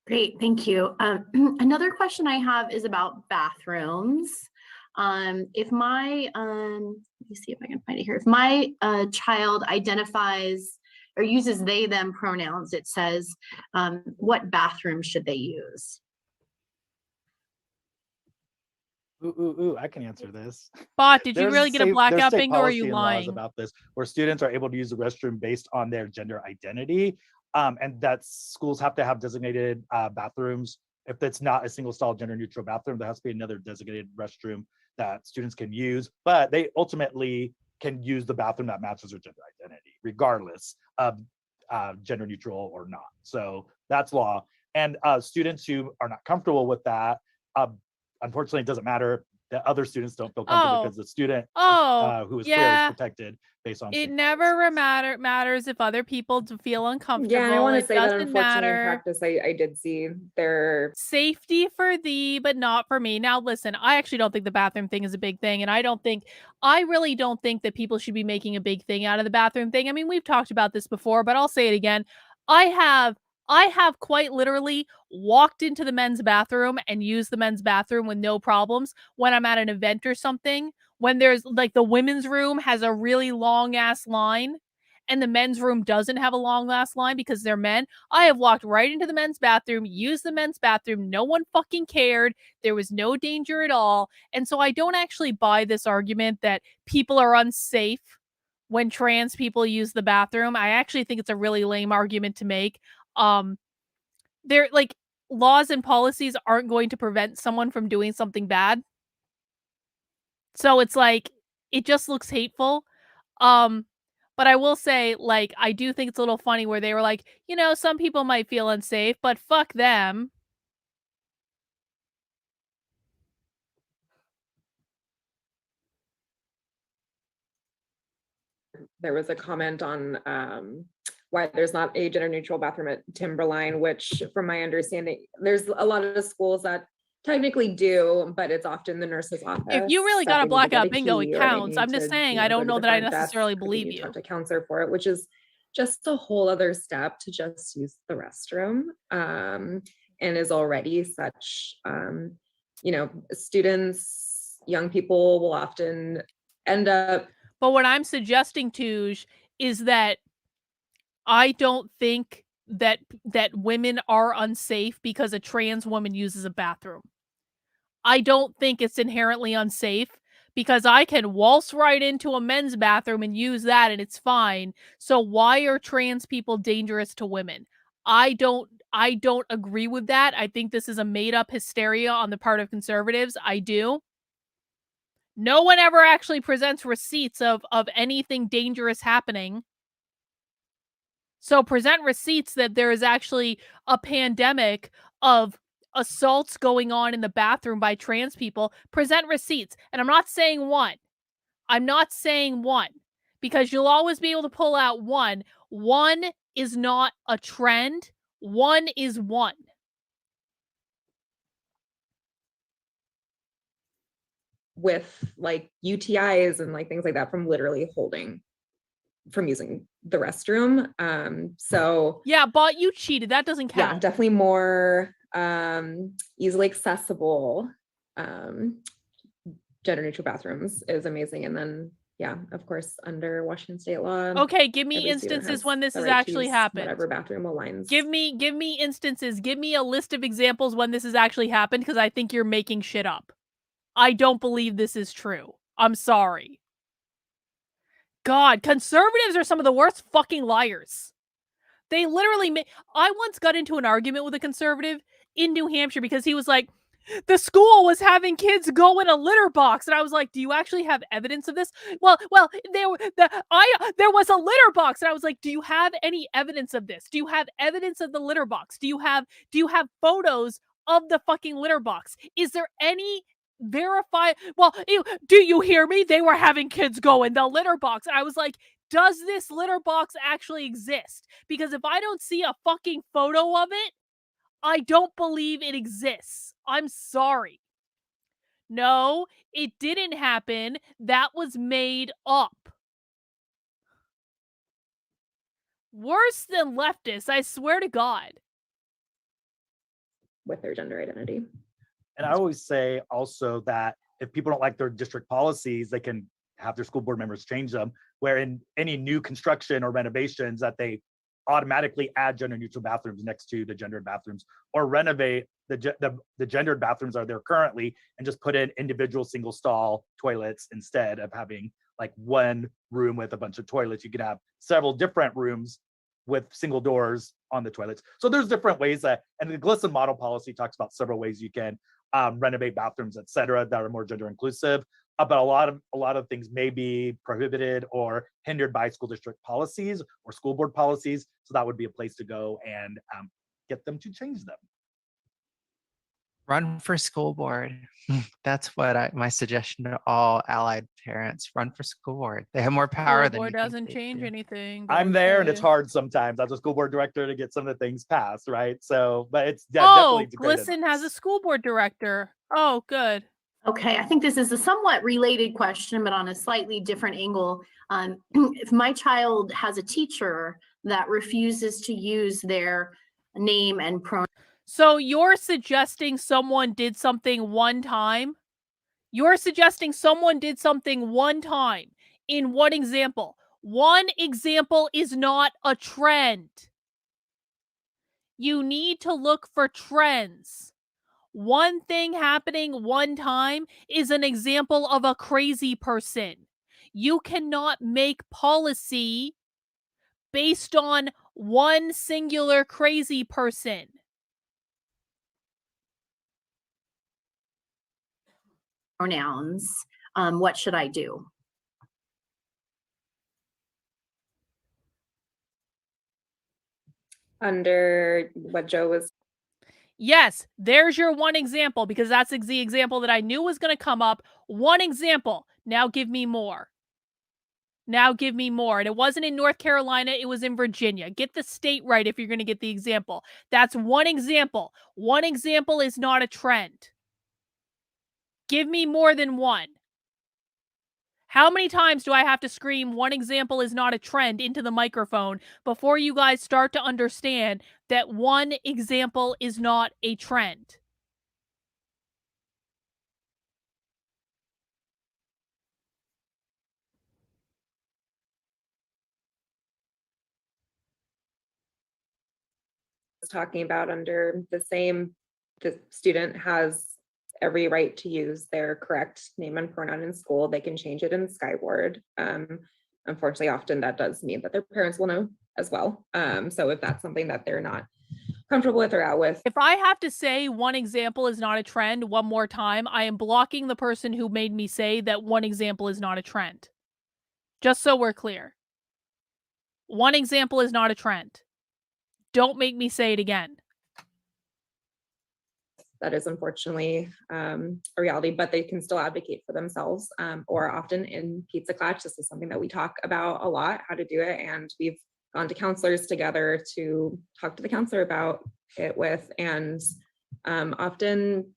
Great, thank you. Another question I have is about bathrooms. If my, let me see if I can find it here. If my child identifies or uses they, them pronouns, it says, what bathroom should they use? I can answer this. Bot, did you really get a blackout state bingo, or are you policy and laws lying? about this, where students are able to use the restroom based on their gender identity, and that schools have to have designated bathrooms. If it's not a single stall gender neutral bathroom, there has to be another designated restroom that students can use, but they ultimately can use the bathroom that matches their gender identity, regardless of gender neutral or not. So that's law. And students who are not comfortable with that, unfortunately, it doesn't matter that other students don't feel comfortable, because the student who is queer is protected based on it never matters if other people feel uncomfortable. Yeah, and I want to it say that doesn't unfortunately in matter. practice, I did see their Safety for thee, but not for me. Now, listen, I actually don't think the bathroom thing is a big thing, and I really don't think that people should be making a big thing out of the bathroom thing. I mean, we've talked about this before, but I'll say it again. I have quite literally walked into the men's bathroom and used the men's bathroom with no problems when I'm at an event or something. When there's, like, the women's room has a really long ass line and the men's room doesn't have a long ass line because they're men, I have walked right into the men's bathroom, used the men's bathroom. No one fucking cared. There was no danger at all. And so I don't actually buy this argument that people are unsafe when trans people use the bathroom. I actually think it's a really lame argument to make. They're like, laws and policies aren't going to prevent someone from doing something bad. So it's like, it just looks hateful. But I will say, like, I do think it's a little funny where they were like, some people might feel unsafe, but fuck them. there was a comment on why there's not a gender neutral bathroom at Timberline, which from my understanding, there's a lot of schools that technically do, but it's often the nurse's office. If you really that got they a need to blackout get a bingo, it key, or they counts. need I'm just to, saying, you I go don't to know the that I front desk, necessarily or they believe need to you. talk to a counselor for it, which is just a whole other step to just use the restroom, and is already such, you know, students, young people will often end up. But what I'm suggesting, Touj, is that I don't think that women are unsafe because a trans woman uses a bathroom. I don't think it's inherently unsafe because I can waltz right into a men's bathroom and use that and it's fine. So why are trans people dangerous to women? I don't agree with that. I think this is a made up hysteria on the part of conservatives. I do. No one ever actually presents receipts of anything dangerous happening. So present receipts that there is actually a pandemic of assaults going on in the bathroom by trans people. Present receipts. And I'm not saying one. I'm not saying one. Because you'll always be able to pull out one. One is not a trend. One is one. With like UTIs and like things like that from literally from using the restroom. So yeah, but you cheated. That doesn't count. Yeah, definitely more easily accessible gender neutral bathrooms is amazing. And then yeah, of course, under Washington state law. Okay, give me every student instances has when this the has right to actually use happened. Whatever bathroom aligns. Give me instances. Give me a list of examples when this has actually happened, because I think you're making shit up. I don't believe this is true. I'm sorry. God, conservatives are some of the worst fucking liars. They literally I once got into an argument with a conservative in New Hampshire because he was like, the school was having kids go in a litter box. And I was like, do you actually have evidence of this? Well, there was a litter box. And I was like, do you have any evidence of this? Do you have evidence of the litter box? Do you have photos of the fucking litter box? Is there any verify? Well, do you hear me? They were having kids go in the litter box. And I was like, does this litter box actually exist? Because if I don't see a fucking photo of it, I don't believe it exists. I'm sorry. No, it didn't happen. That was made up. Worse than leftists, I swear to God. With their gender identity. And I always say also that if people don't like their district policies, they can have their school board members change them, where in any new construction or renovations that they automatically add gender neutral bathrooms next to the gendered bathrooms, or renovate the gendered bathrooms are there currently and just put in individual single stall toilets instead of having like one room with a bunch of toilets. You could have several different rooms with single doors on the toilets. So there's different ways that, and the GLSEN model policy talks about several ways you can renovate bathrooms, et cetera, that are more gender inclusive. But a lot of things may be prohibited or hindered by school district policies or school board policies. So that would be a place to go and get them to change them. Run for school board. That's what my suggestion to all allied parents: run for school board. They have more power School than board you think doesn't they change do. anything. I'm there, and it's okay. hard sometimes as a school board director to get some of the things passed, right? So, but it's Oh, definitely great advice. GLSEN has a school board director. Oh, good. Okay, I think this is a somewhat related question, but on a slightly different angle. If my child has a teacher that refuses to use their name and pronoun. So you're suggesting someone did something one time? You're suggesting someone did something one time. In what example? One example is not a trend. You need to look for trends. One thing happening one time is an example of a crazy person. You cannot make policy based on one singular crazy person. Pronouns. What should I do? Under what Joe was. Yes, there's your one example, because that's the example that I knew was going to come up. One example. Now give me more. Now give me more. And it wasn't in North Carolina, it was in Virginia. Get the state right if you're going to get the example. That's one example. One example is not a trend. Give me more than one. How many times do I have to scream one example is not a trend into the microphone before you guys start to understand that one example is not a trend? Talking about under the student has every right to use their correct name and pronoun in school. They can change it in Skyward. Unfortunately, often that does mean that their parents will know as well. So if that's something that they're not comfortable with or out with. If I have to say one example is not a trend one more time, I am blocking the person who made me say that one example is not a trend. Just so we're clear. One example is not a trend. Don't make me say it again. That is unfortunately a reality, but they can still advocate for themselves. Or often in Pizza Klatch, this is something that we talk about a lot, how to do it. And we've gone to counselors together to talk to the counselor about it with. And often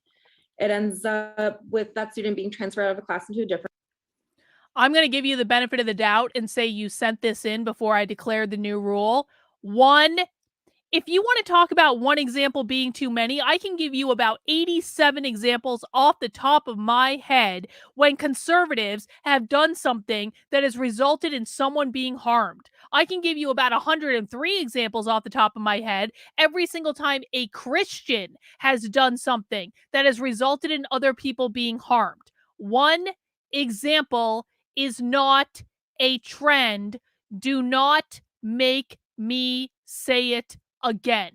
it ends up with that student being transferred out of a class into a different. I'm going to give you the benefit of the doubt and say you sent this in before I declared the new rule. One, if you want to talk about one example being too many, I can give you about 87 examples off the top of my head when conservatives have done something that has resulted in someone being harmed. I can give you about 103 examples off the top of my head every single time a Christian has done something that has resulted in other people being harmed. One example is not a trend. Do not make me say it again.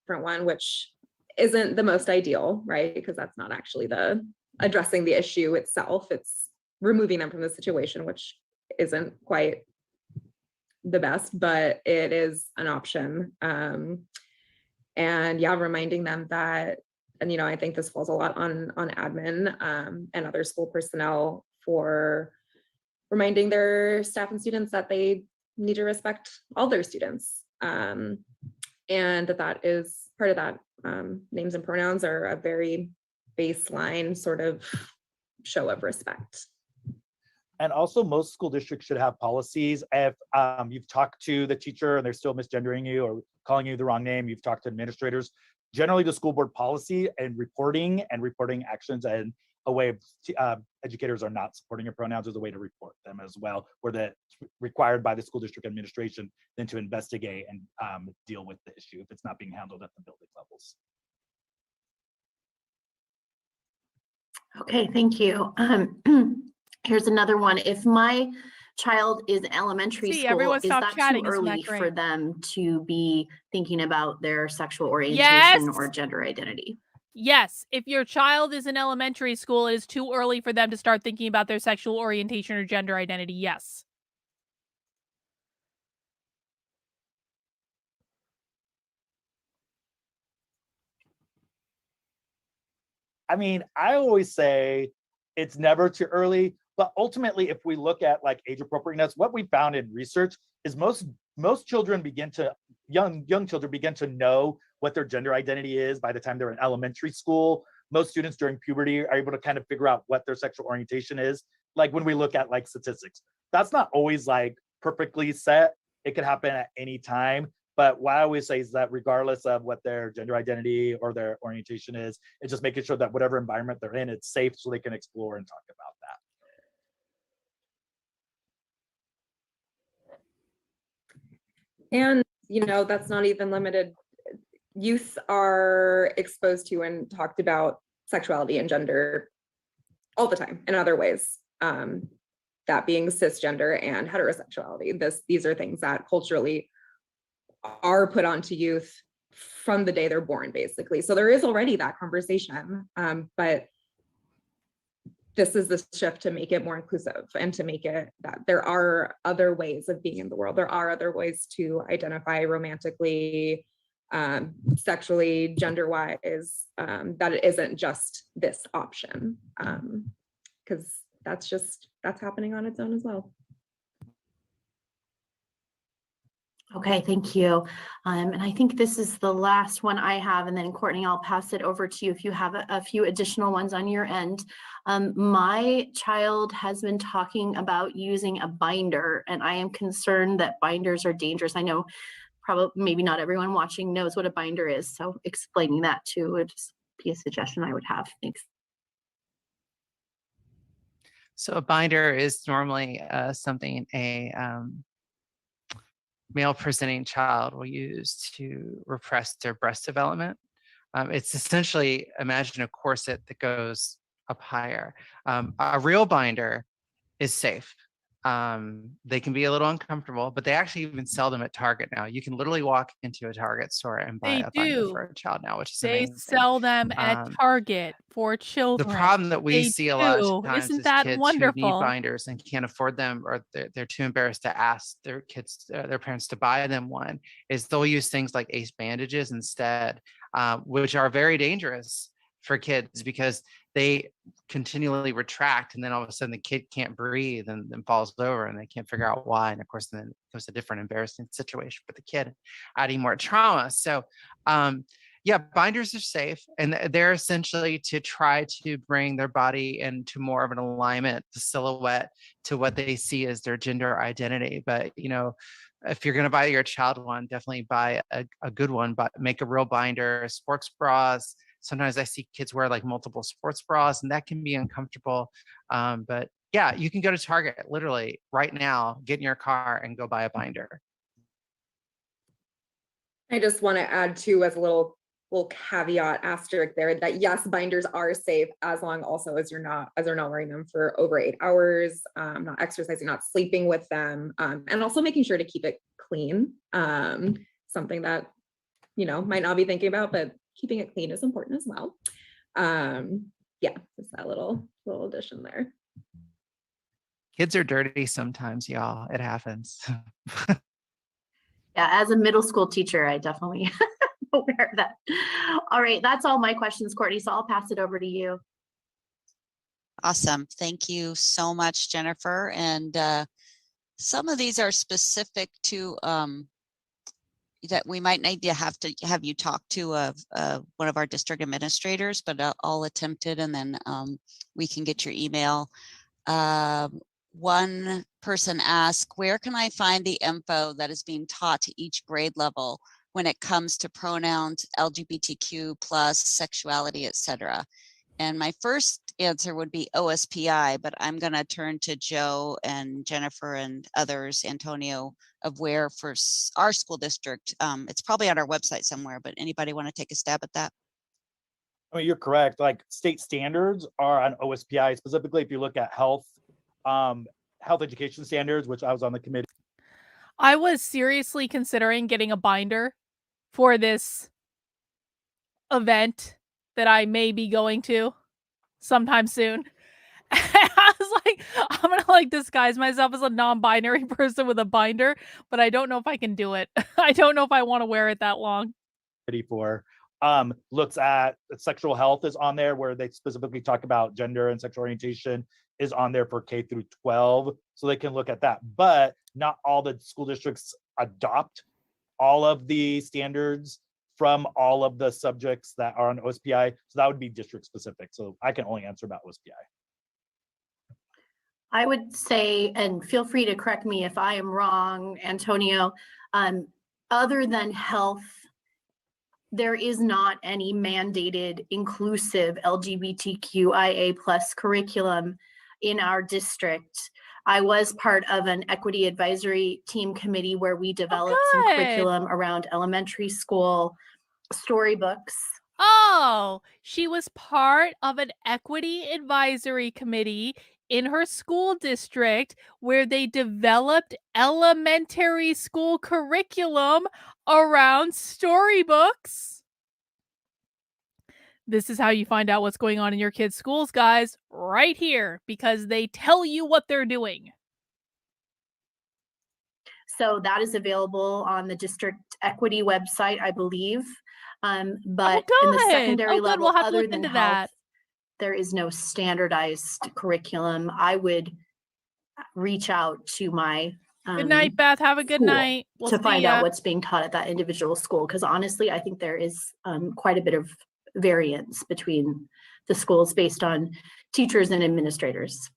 Different one, which isn't the most ideal, right? Because that's not actually addressing the issue itself. It's removing them from the situation, which isn't quite the best, but it is an option. And yeah, reminding them that, and I think this falls a lot on admin and other school personnel for reminding their staff and students that they need to respect all their students. And that is part of that. Names and pronouns are a very baseline sort of show of respect. And also most school districts should have policies. If you've talked to the teacher and they're still misgendering you or calling you the wrong name, you've talked to administrators, generally the school board policy and reporting actions and a way of educators are not supporting your pronouns as a way to report them as well, where that's required by the school district administration then to investigate and deal with the issue if it's not being handled at the building levels. Okay, thank you. Here's another one. If my child is in elementary school, is that too early for them to be thinking about their sexual orientation or gender identity? Yes, if your child is in elementary school, it is too early for them to start thinking about their sexual orientation or gender identity. Yes. I mean, I always say it's never too early, but ultimately, if we look at like age appropriateness, what we found in research is most children young children begin to know what their gender identity is by the time they're in elementary school. Most students during puberty are able to kind of figure out what their sexual orientation is. Like when we look at like statistics, that's not always like perfectly set. It could happen at any time. But what I always say is that regardless of what their gender identity or their orientation is, it's just making sure that whatever environment they're in, it's safe so they can explore and talk about that. And, that's not even limited. Youth are exposed to and talked about sexuality and gender all the time in other ways. That being cisgender and heterosexuality. These are things that culturally are put onto youth from the day they're born, basically. So there is already that conversation, but this is the shift to make it more inclusive and to make it that there are other ways of being in the world. There are other ways to identify romantically, sexually, gender-wise, that it isn't just this option, because that's happening on its own as well. Okay, thank you. And I think this is the last one I have, and then Courtney, I'll pass it over to you if you have a few additional ones on your end. My child has been talking about using a binder, and I am concerned that binders are dangerous. I know probably maybe not everyone watching knows what a binder is, so explaining that too would just be a suggestion I would have. Thanks. So a binder is normally something a male presenting child will use to repress their breast development. It's essentially, imagine a corset that goes up higher. A real binder is safe. They can be a little uncomfortable, but they actually even sell them at Target now. You can literally walk into a Target store and buy a binder for a child now, which is They amazing. sell them at Target for The children. problem that we They see a lot do. of times Isn't is that kids who wonderful? need binders and can't afford them, or they're too embarrassed to ask their kids, their parents to buy them one, is they'll use things like ace bandages instead, which are very dangerous for kids because they continually retract, and then all of a sudden the kid can't breathe and then falls over and they can't figure out why. And of course, then it goes a different embarrassing situation for the kid, adding more trauma. So yeah, binders are safe, and they're essentially to try to bring their body into more of an alignment, the silhouette, to what they see as their gender identity. But, you know, if you're going to buy your child one, definitely buy a good one, but make a real binder. Sports bras. Sometimes I see kids wear like multiple sports bras, and that can be uncomfortable. But yeah, you can go to Target literally right now, get in your car and go buy a binder. I just want to add too, as a little caveat asterisk there, that yes, binders are safe as long also as they're not wearing them for over 8 hours, not exercising, not sleeping with them, and also making sure to keep it clean. Something that, you know, might not be thinking about, but keeping it clean is important as well. Yeah, just that little addition there. Kids are dirty sometimes, y'all. It happens. Yeah, as a middle school teacher, I definitely aware of that. All right, that's all my questions, Courtney, so I'll pass it over to you. Awesome. Thank you so much, Jennifer. And some of these are specific to that we might need to have you talk to one of our district administrators, but I'll attempt it, and then we can get your email. One person asked, where can I find the info that is being taught to each grade level when it comes to pronouns, LGBTQ plus, sexuality, etc.? And my first answer would be OSPI, but I'm going to turn to Joe and Jennifer and others, Antonio, of where for our school district. It's probably on our website somewhere, but anybody want to take a stab at that? I mean, you're correct. Like state standards are on OSPI, specifically if you look at health education standards, which I was on the committee. I was seriously considering getting a binder for this event that I may be going to sometime soon. I was like, I'm gonna like disguise myself as a non-binary person with a binder, but I don't know if I can do it. I don't know if I want to wear it that long. For looks at sexual health is on there, where they specifically talk about gender and sexual orientation is on there for K through 12, so they can look at that. But not all the school districts adopt all of the standards from all of the subjects that are on OSPI, so that would be district specific. So I can only answer about OSPI. I would say, and feel free to correct me if I am wrong, Antonio, other than health, there is not any mandated inclusive LGBTQIA+ curriculum in our district. I was part of an equity advisory team committee where we developed some curriculum around elementary school storybooks. Oh, she was part of an equity advisory committee in her school district where they developed elementary school curriculum around storybooks. This is how you find out what's going on in your kids' schools, guys, right here, because they tell you what they're doing. So that is available on the district equity website, I believe. But in the secondary level, we'll have to other look than into health, that. there is no standardized curriculum. I would reach out to my Good night, Beth. Have a good school night. We'll to see find ya. out what's being taught at that individual school. Because honestly, I think there is quite a bit of variance between the schools based on teachers and administrators.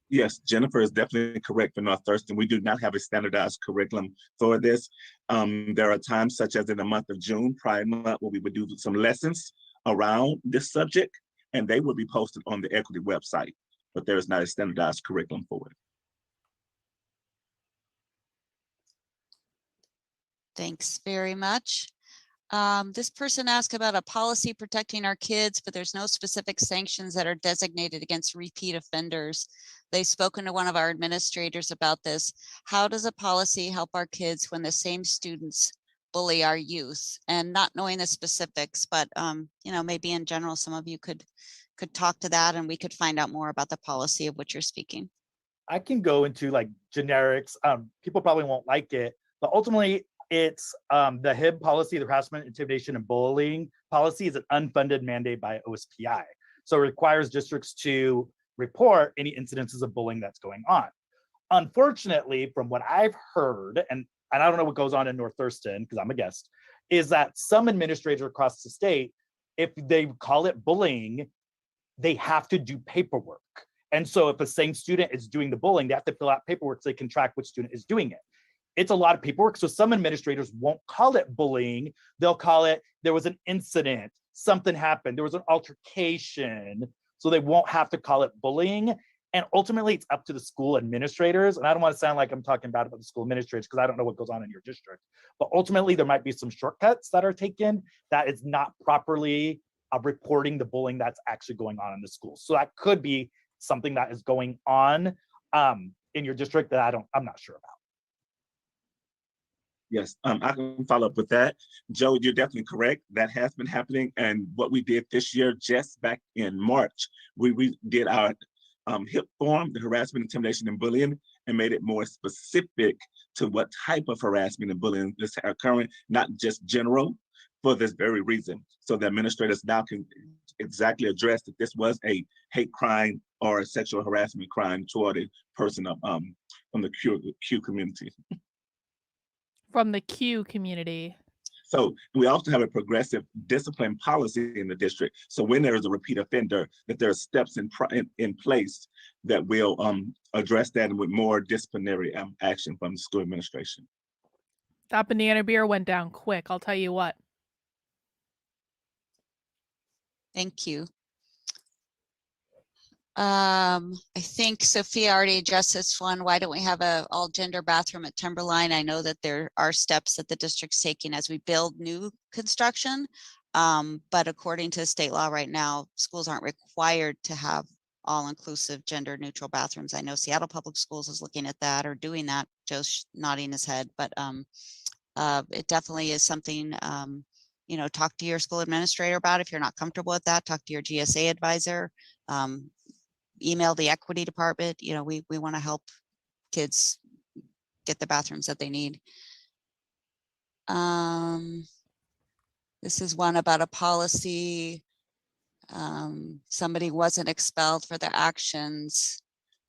Yes, Jennifer is definitely correct for North Thurston. We do not have a standardized curriculum for this. There are times such as in the month of June, Pride Month, where we would do some lessons around this subject, and they will be posted on the equity website, but there is not a standardized curriculum for it. Thanks very much. This person asked about a policy protecting our kids, but there's no specific sanctions that are designated against repeat offenders. They've spoken to one of our administrators about this. How does a policy help our kids when the same students bully our youth? And not knowing the specifics, but you know, maybe in general, some of you could talk to that and we could find out more about the policy of what you're speaking. I can go into like generics. People probably won't like it, but ultimately it's the HIB policy, the harassment, intimidation, and bullying policy is an unfunded mandate by OSPI. So it requires districts to report any incidences of bullying that's going on. Unfortunately, from what I've heard, and I don't know what goes on in North Thurston because I'm a guest, is that some administrators across the state, if they call it bullying, they have to do paperwork. And so if the same student is doing the bullying, they have to fill out paperwork so they can track which student is doing it. It's a lot of paperwork. So some administrators won't call it bullying. They'll call it, there was an incident, something happened, there was an altercation. So they won't have to call it bullying. And ultimately it's up to the school administrators. And I don't want to sound like I'm talking bad about the school administrators because I don't know what goes on in your district. But ultimately there might be some shortcuts that are taken that is not properly reporting the bullying that's actually going on in the school. So that could be something that is going on in your district that I'm not sure about. Yes, I can follow up with that. Joe, you're definitely correct. That has been happening. And what we did this year, just back in March, we did our HIP form, the harassment, intimidation, and bullying, and made it more specific to what type of harassment and bullying is occurring, not just general, for this very reason. So the administrators now can exactly address that this was a hate crime or a sexual harassment crime toward a person from the Q community. From the Q community. So we also have a progressive discipline policy in the district. So when there is a repeat offender, that there are steps in place that will address that with more disciplinary action from the school administration. That banana beer went down quick, I'll tell you what. Thank you. I think Sophia already addressed this one. Why don't we have a all gender bathroom at Timberline? I know that there are steps that the district's taking as we build new construction. But according to state law right now, schools aren't required to have all-inclusive gender neutral bathrooms. I know Seattle Public Schools is looking at that or doing that. Joe's nodding his head, but it definitely is something, you know, talk to your school administrator about. If you're not comfortable with that, talk to your GSA advisor. Email the equity department. You know, we want to help kids get the bathrooms that they need. This is one about a policy. Somebody wasn't expelled for their actions.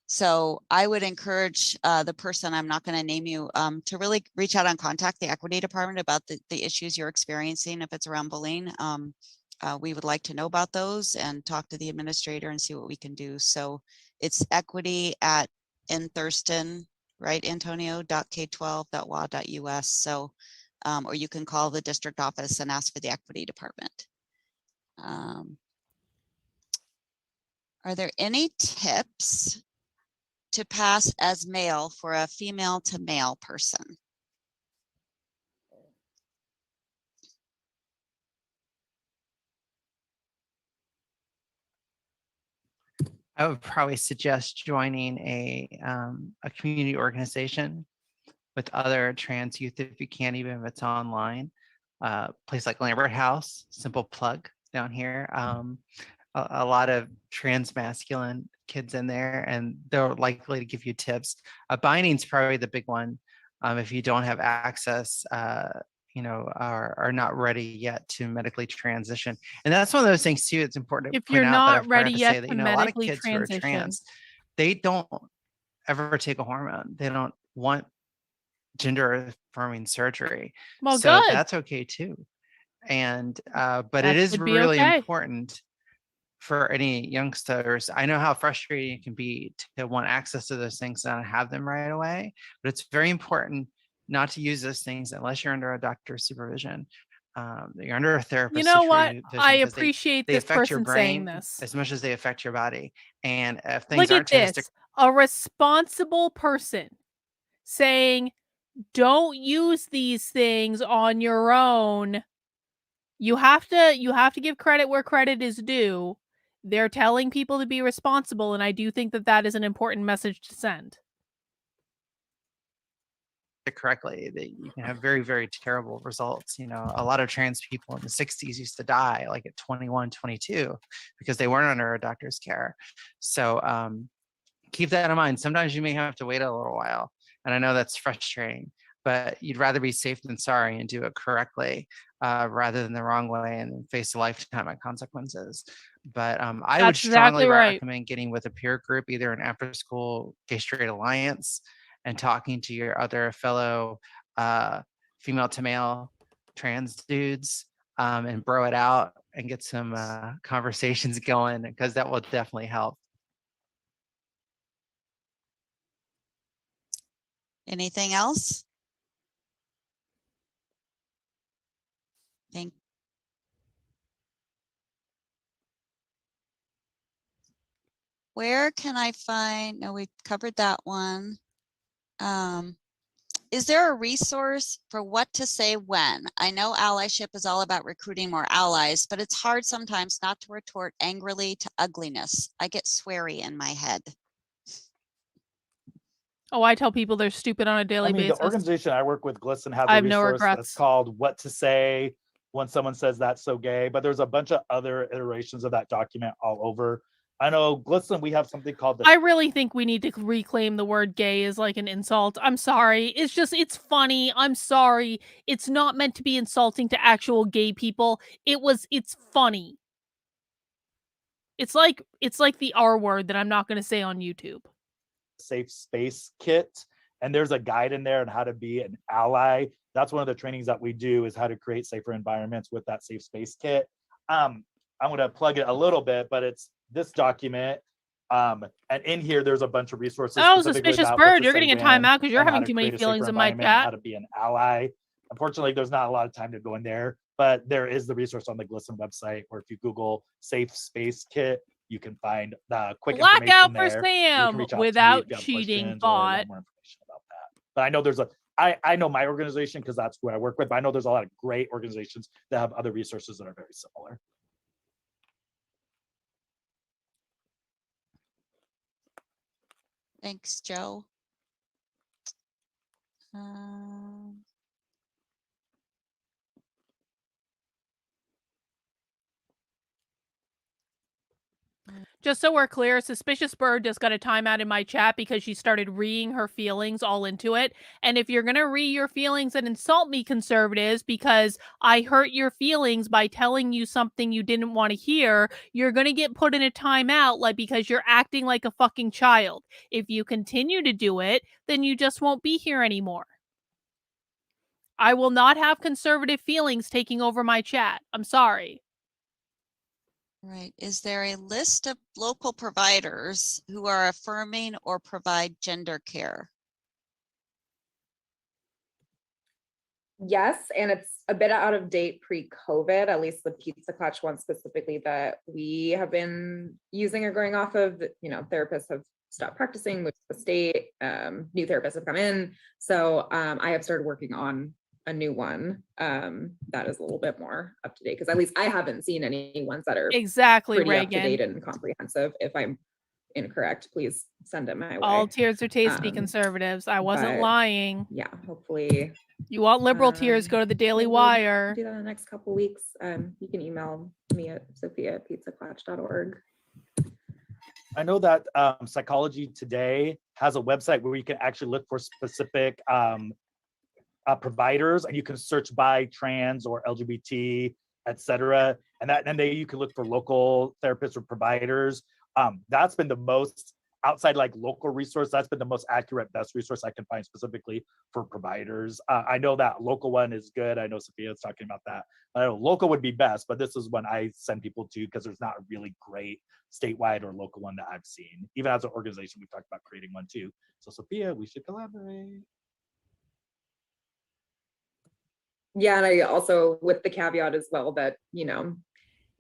So I would encourage the person, I'm not going to name you, to really reach out and contact the equity department about the issues you're experiencing. If it's around bullying, we would like to know about those and talk to the administrator and see what we can do. So it's equity at Thurston, right, Antonio, .k12.wa.us. So, or you can call the district office and ask for the equity department. Are there any tips to pass as male for a female to male person? I would probably suggest joining a community organization with other trans youth if you can, even if it's online. Place like Lambert House, simple plug down here. A lot of trans masculine kids in there, and they're likely to give you tips. Binding's probably the big one. If you don't have access, are not ready yet to medically transition. And that's one of those things too. It's important to If point you're out that I not forgot ready to yet say that, to a lot of medically kids who are transition. trans, they don't ever take a hormone. They don't want gender affirming surgery. Well, So good. that's okay too. And, but That it is should be really okay. important for any youngsters. I know how frustrating it can be to want access to those things and not have them right away, but it's very important not to use those things unless you're under a doctor's supervision. You're under a therapist. You know what? supervision I 'cause appreciate they this affect your person saying brain this. as much as they affect your body. And if things Look aren't at this. A responsible person saying, don't use these things on your own. You have to give credit where credit is due. They're telling people to be responsible, and I do think that that is an important message to send. correctly, that you can have very, very terrible results. A lot of trans people in the 60s used to die like at 21, 22 because they weren't under a doctor's care. So keep that in mind. Sometimes you may have to wait a little while, and I know that's frustrating, but you'd rather be safe than sorry and do it correctly rather than the wrong way and face a lifetime of consequences. But I would That's strongly exactly right. recommend getting with a peer group, either an after-school gay straight alliance, and talking to your other fellow female to male trans dudes and bro it out and get some conversations going, because that will definitely help. Anything else? Where can I find, no, we covered that one. Is there a resource for what to say when? I know allyship is all about recruiting more allies, but it's hard sometimes not to retort angrily to ugliness. I get sweary in my head. Oh, I tell people they're stupid on a daily basis. The organization I work with, GLSEN, has I a have no resource regrets. that's called What to Say When Someone Says That's So Gay, but there's a bunch of other iterations of that document all over. I know GLSEN, we have something called the I really think we need to reclaim the word gay as like an insult. I'm sorry. It's funny. I'm sorry. It's not meant to be insulting to actual gay people. It's funny. It's like the R word that I'm not going to say on YouTube. safe space kit, and there's a guide in there on how to be an ally. That's one of the trainings that we do, is how to create safer environments with that safe space kit. I'm going to plug it a little bit, but it's this document. And in here, there's a bunch of resources. Oh, suspicious bird, you're getting a timeout because you're having too many feelings in my chat. How to be an ally. Unfortunately, there's not a lot of time to go in there, but there is the resource on the GLSEN website, or if you Google safe space kit, you can find the quick Blackout information for there. Sam without cheating bot. More information about that. But I know there's I know my organization because that's who I work with, but I know there's a lot of great organizations that have other resources that are very similar. Thanks, Joe. Just so we're clear, Suspicious Bird just got a timeout in my chat because she started reading her feelings all into it. And if you're going to read your feelings and insult me, conservatives, because I hurt your feelings by telling you something you didn't want to hear, you're going to get put in a timeout, like, because you're acting like a fucking child. If you continue to do it, then you just won't be here anymore. I will not have conservative feelings taking over my chat. I'm sorry. Right. Is there a list of local providers who are affirming or provide gender care? Yes, and it's a bit out of date pre-COVID, at least the Pizza Klatch one specifically that we have been using or going off of. Therapists have stopped practicing, moved to the state, new therapists have come in. So I have started working on a new one that is a little bit more up to date, because at least I haven't seen any ones that are exactly pretty Reagan. up to date and comprehensive. If I'm incorrect, please send it my way. All tears are tasty, conservatives. I wasn't lying. Yeah, hopefully. You want liberal tears, go to the Daily we'll Wire. Do that in the next couple weeks. You can email me at sophia@pizzaklatch.org. I know that Psychology Today has a website where you can actually look for specific providers, and you can search by trans or LGBT, etc. And then you can look for local therapists or providers. That's been the most, outside like local resource, that's been the most accurate, best resource I can find specifically for providers. I know that local one is good. I know Sophia's talking about that. I know local would be best, but this is one I send people to because there's not a really great statewide or local one that I've seen. Even as an organization, we've talked about creating one too. So Sophia, we should collaborate. Yeah, and I also, with the caveat as well that,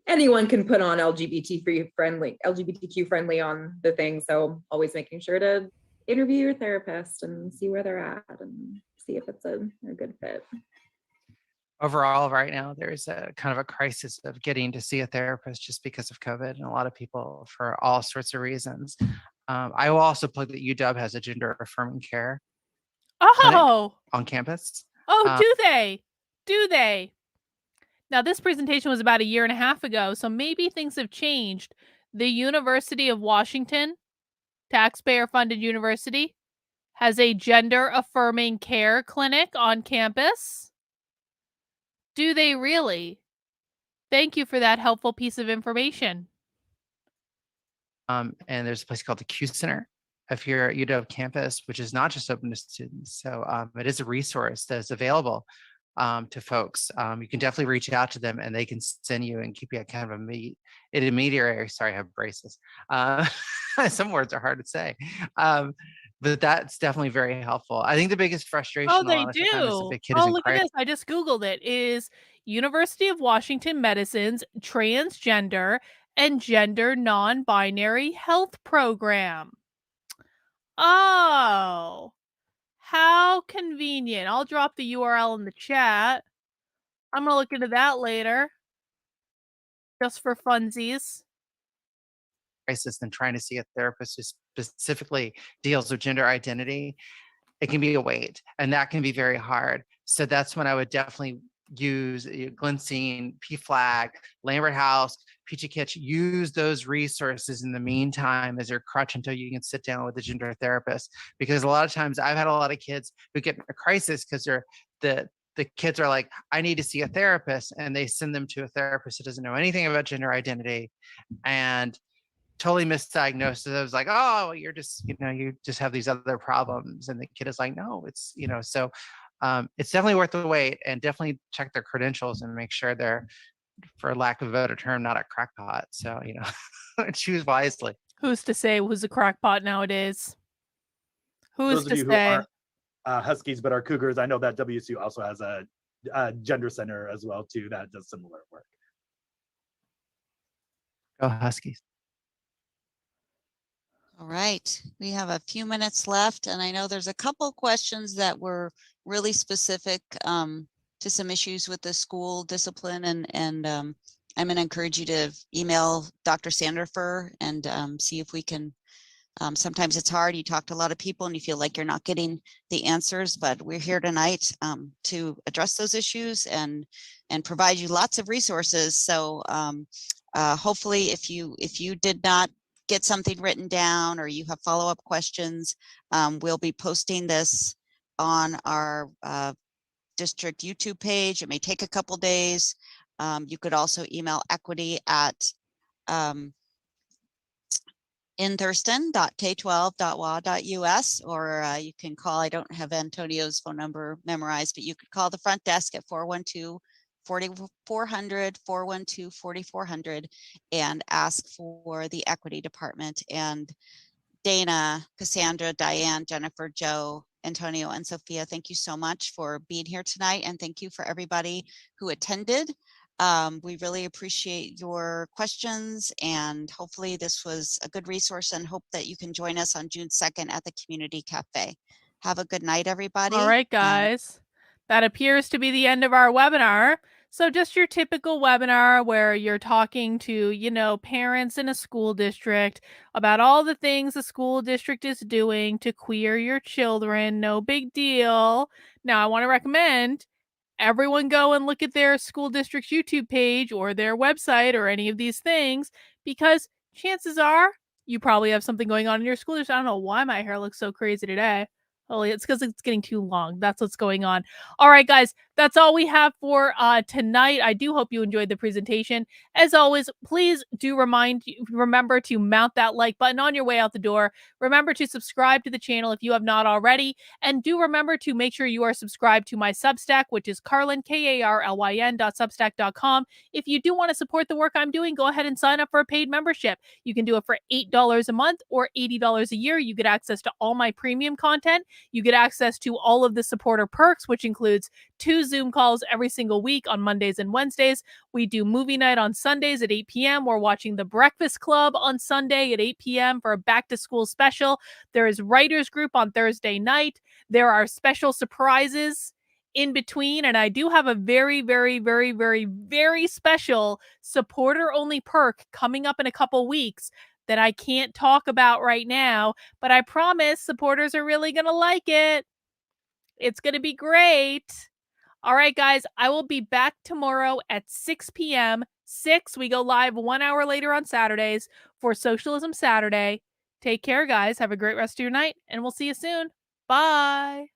anyone can put on LGBTQ friendly on the thing. So always making sure to interview your therapist and see where they're at and see if it's a good fit. Overall, right now, there's a kind of a crisis of getting to see a therapist just because of COVID, and a lot of people for all sorts of reasons. I will also plug that UW has a gender affirming care clinic on campus. Do they? Do they? Now, this presentation was about 1.5 years ago, so maybe things have changed. The University of Washington, taxpayer-funded university, has a gender-affirming care clinic on campus. Do they really? Thank you for that helpful piece of information. And there's a place called the Q Center if you're at UW campus, which is not just open to students. So it is a resource that's available to folks. You can definitely reach out to them and they can send you and keep you at kind of an intermediary. Sorry, I have braces. Some words are hard to say. But that's definitely very helpful. I think the biggest frustration Oh, a they lot of the time is if do. a kid Oh, is in look at this. I just Googled it. Is University of Washington Medicine's Transgender and Gender Non-Binary Health Program. Oh, how convenient. I'll drop the URL in the chat. I'm gonna look into that later. Just for funsies. crisis than trying to see a therapist who specifically deals with gender identity. It can be a wait, and that can be very hard. So that's when I would definitely use GLSEN, Pflag, Lambert House, Peachy Kitch, use those resources in the meantime as your crutch until you can sit down with a gender therapist. Because a lot of times I've had a lot of kids who get in a crisis because the kids are like, I need to see a therapist, and they send them to a therapist who doesn't know anything about gender identity and totally misdiagnosed. I was like, oh, you're just, you just have these other problems. And the kid is like, no, it's, so it's definitely worth the wait, and definitely check their credentials and make sure they're, for lack of a better term, not a crackpot. So, choose wisely. Who's to say who's a crackpot nowadays? Who's Those of to you say? who aren't Huskies but are Cougars, I know that WSU also has a gender center as well too that does similar work. Go Huskies. All right, we have a few minutes left, and I know there's a couple questions that were really specific to some issues with the school discipline, and I'm going to encourage you to email Dr. Sanderfer and see if we can. Sometimes it's hard. You talk to a lot of people and you feel like you're not getting the answers, but we're here tonight to address those issues and provide you lots of resources. So hopefully, if you did not get something written down or you have follow-up questions, we'll be posting this on our district YouTube page. It may take a couple days. You could also email equity at inthurston.k12.wa.us, or you can call, I don't have Antonio's phone number memorized, but you could call the front desk at 412-4400, 412-4400, and ask for the equity department. And Dana, Cassandra, Diane, Jennifer, Joe, Antonio, and Sophia, thank you so much for being here tonight, and thank you for everybody who attended. We really appreciate your questions, and hopefully this was a good resource, and hope that you can join us on June 2nd at the Community Cafe. Have a good night, everybody. All right, guys. That appears to be the end of our webinar. So just your typical webinar where you're talking to, parents in a school district about all the things the school district is doing to queer your children. No big deal. Now, I want to recommend everyone go and look at their school district's YouTube page or their website or any of these things, because chances are you probably have something going on in your school district. I don't know why my hair looks so crazy today. Oh, it's because it's getting too long. That's what's going on. All right, guys, that's all we have for tonight. I do hope you enjoyed the presentation. As always, please do remember to mount that like button on your way out the door. Remember to subscribe to the channel if you have not already. And do remember to make sure you are subscribed to my Substack, which is Carlyn, KARLYN.substack.com. If you do want to support the work I'm doing, go ahead and sign up for a paid membership. You can do it for $8 a month or $80 a year. You get access to all my premium content. You get access to all of the supporter perks, which includes 2 Zoom calls every single week on Mondays and Wednesdays. We do movie night on Sundays at 8 p.m. We're watching The Breakfast Club on Sunday at 8 p.m. for a back to school special. There is Writers Group on Thursday night. There are special surprises in between, and I do have a very, very, very, very, very special supporter only perk coming up in a couple weeks that I can't talk about right now, but I promise supporters are really going to like it. It's going to be great. All right, guys, I will be back tomorrow at 6 p.m. 6, we go live 1 hour later on Saturdays for Socialism Saturday. Take care, guys. Have a great rest of your night, and we'll see you soon. Bye.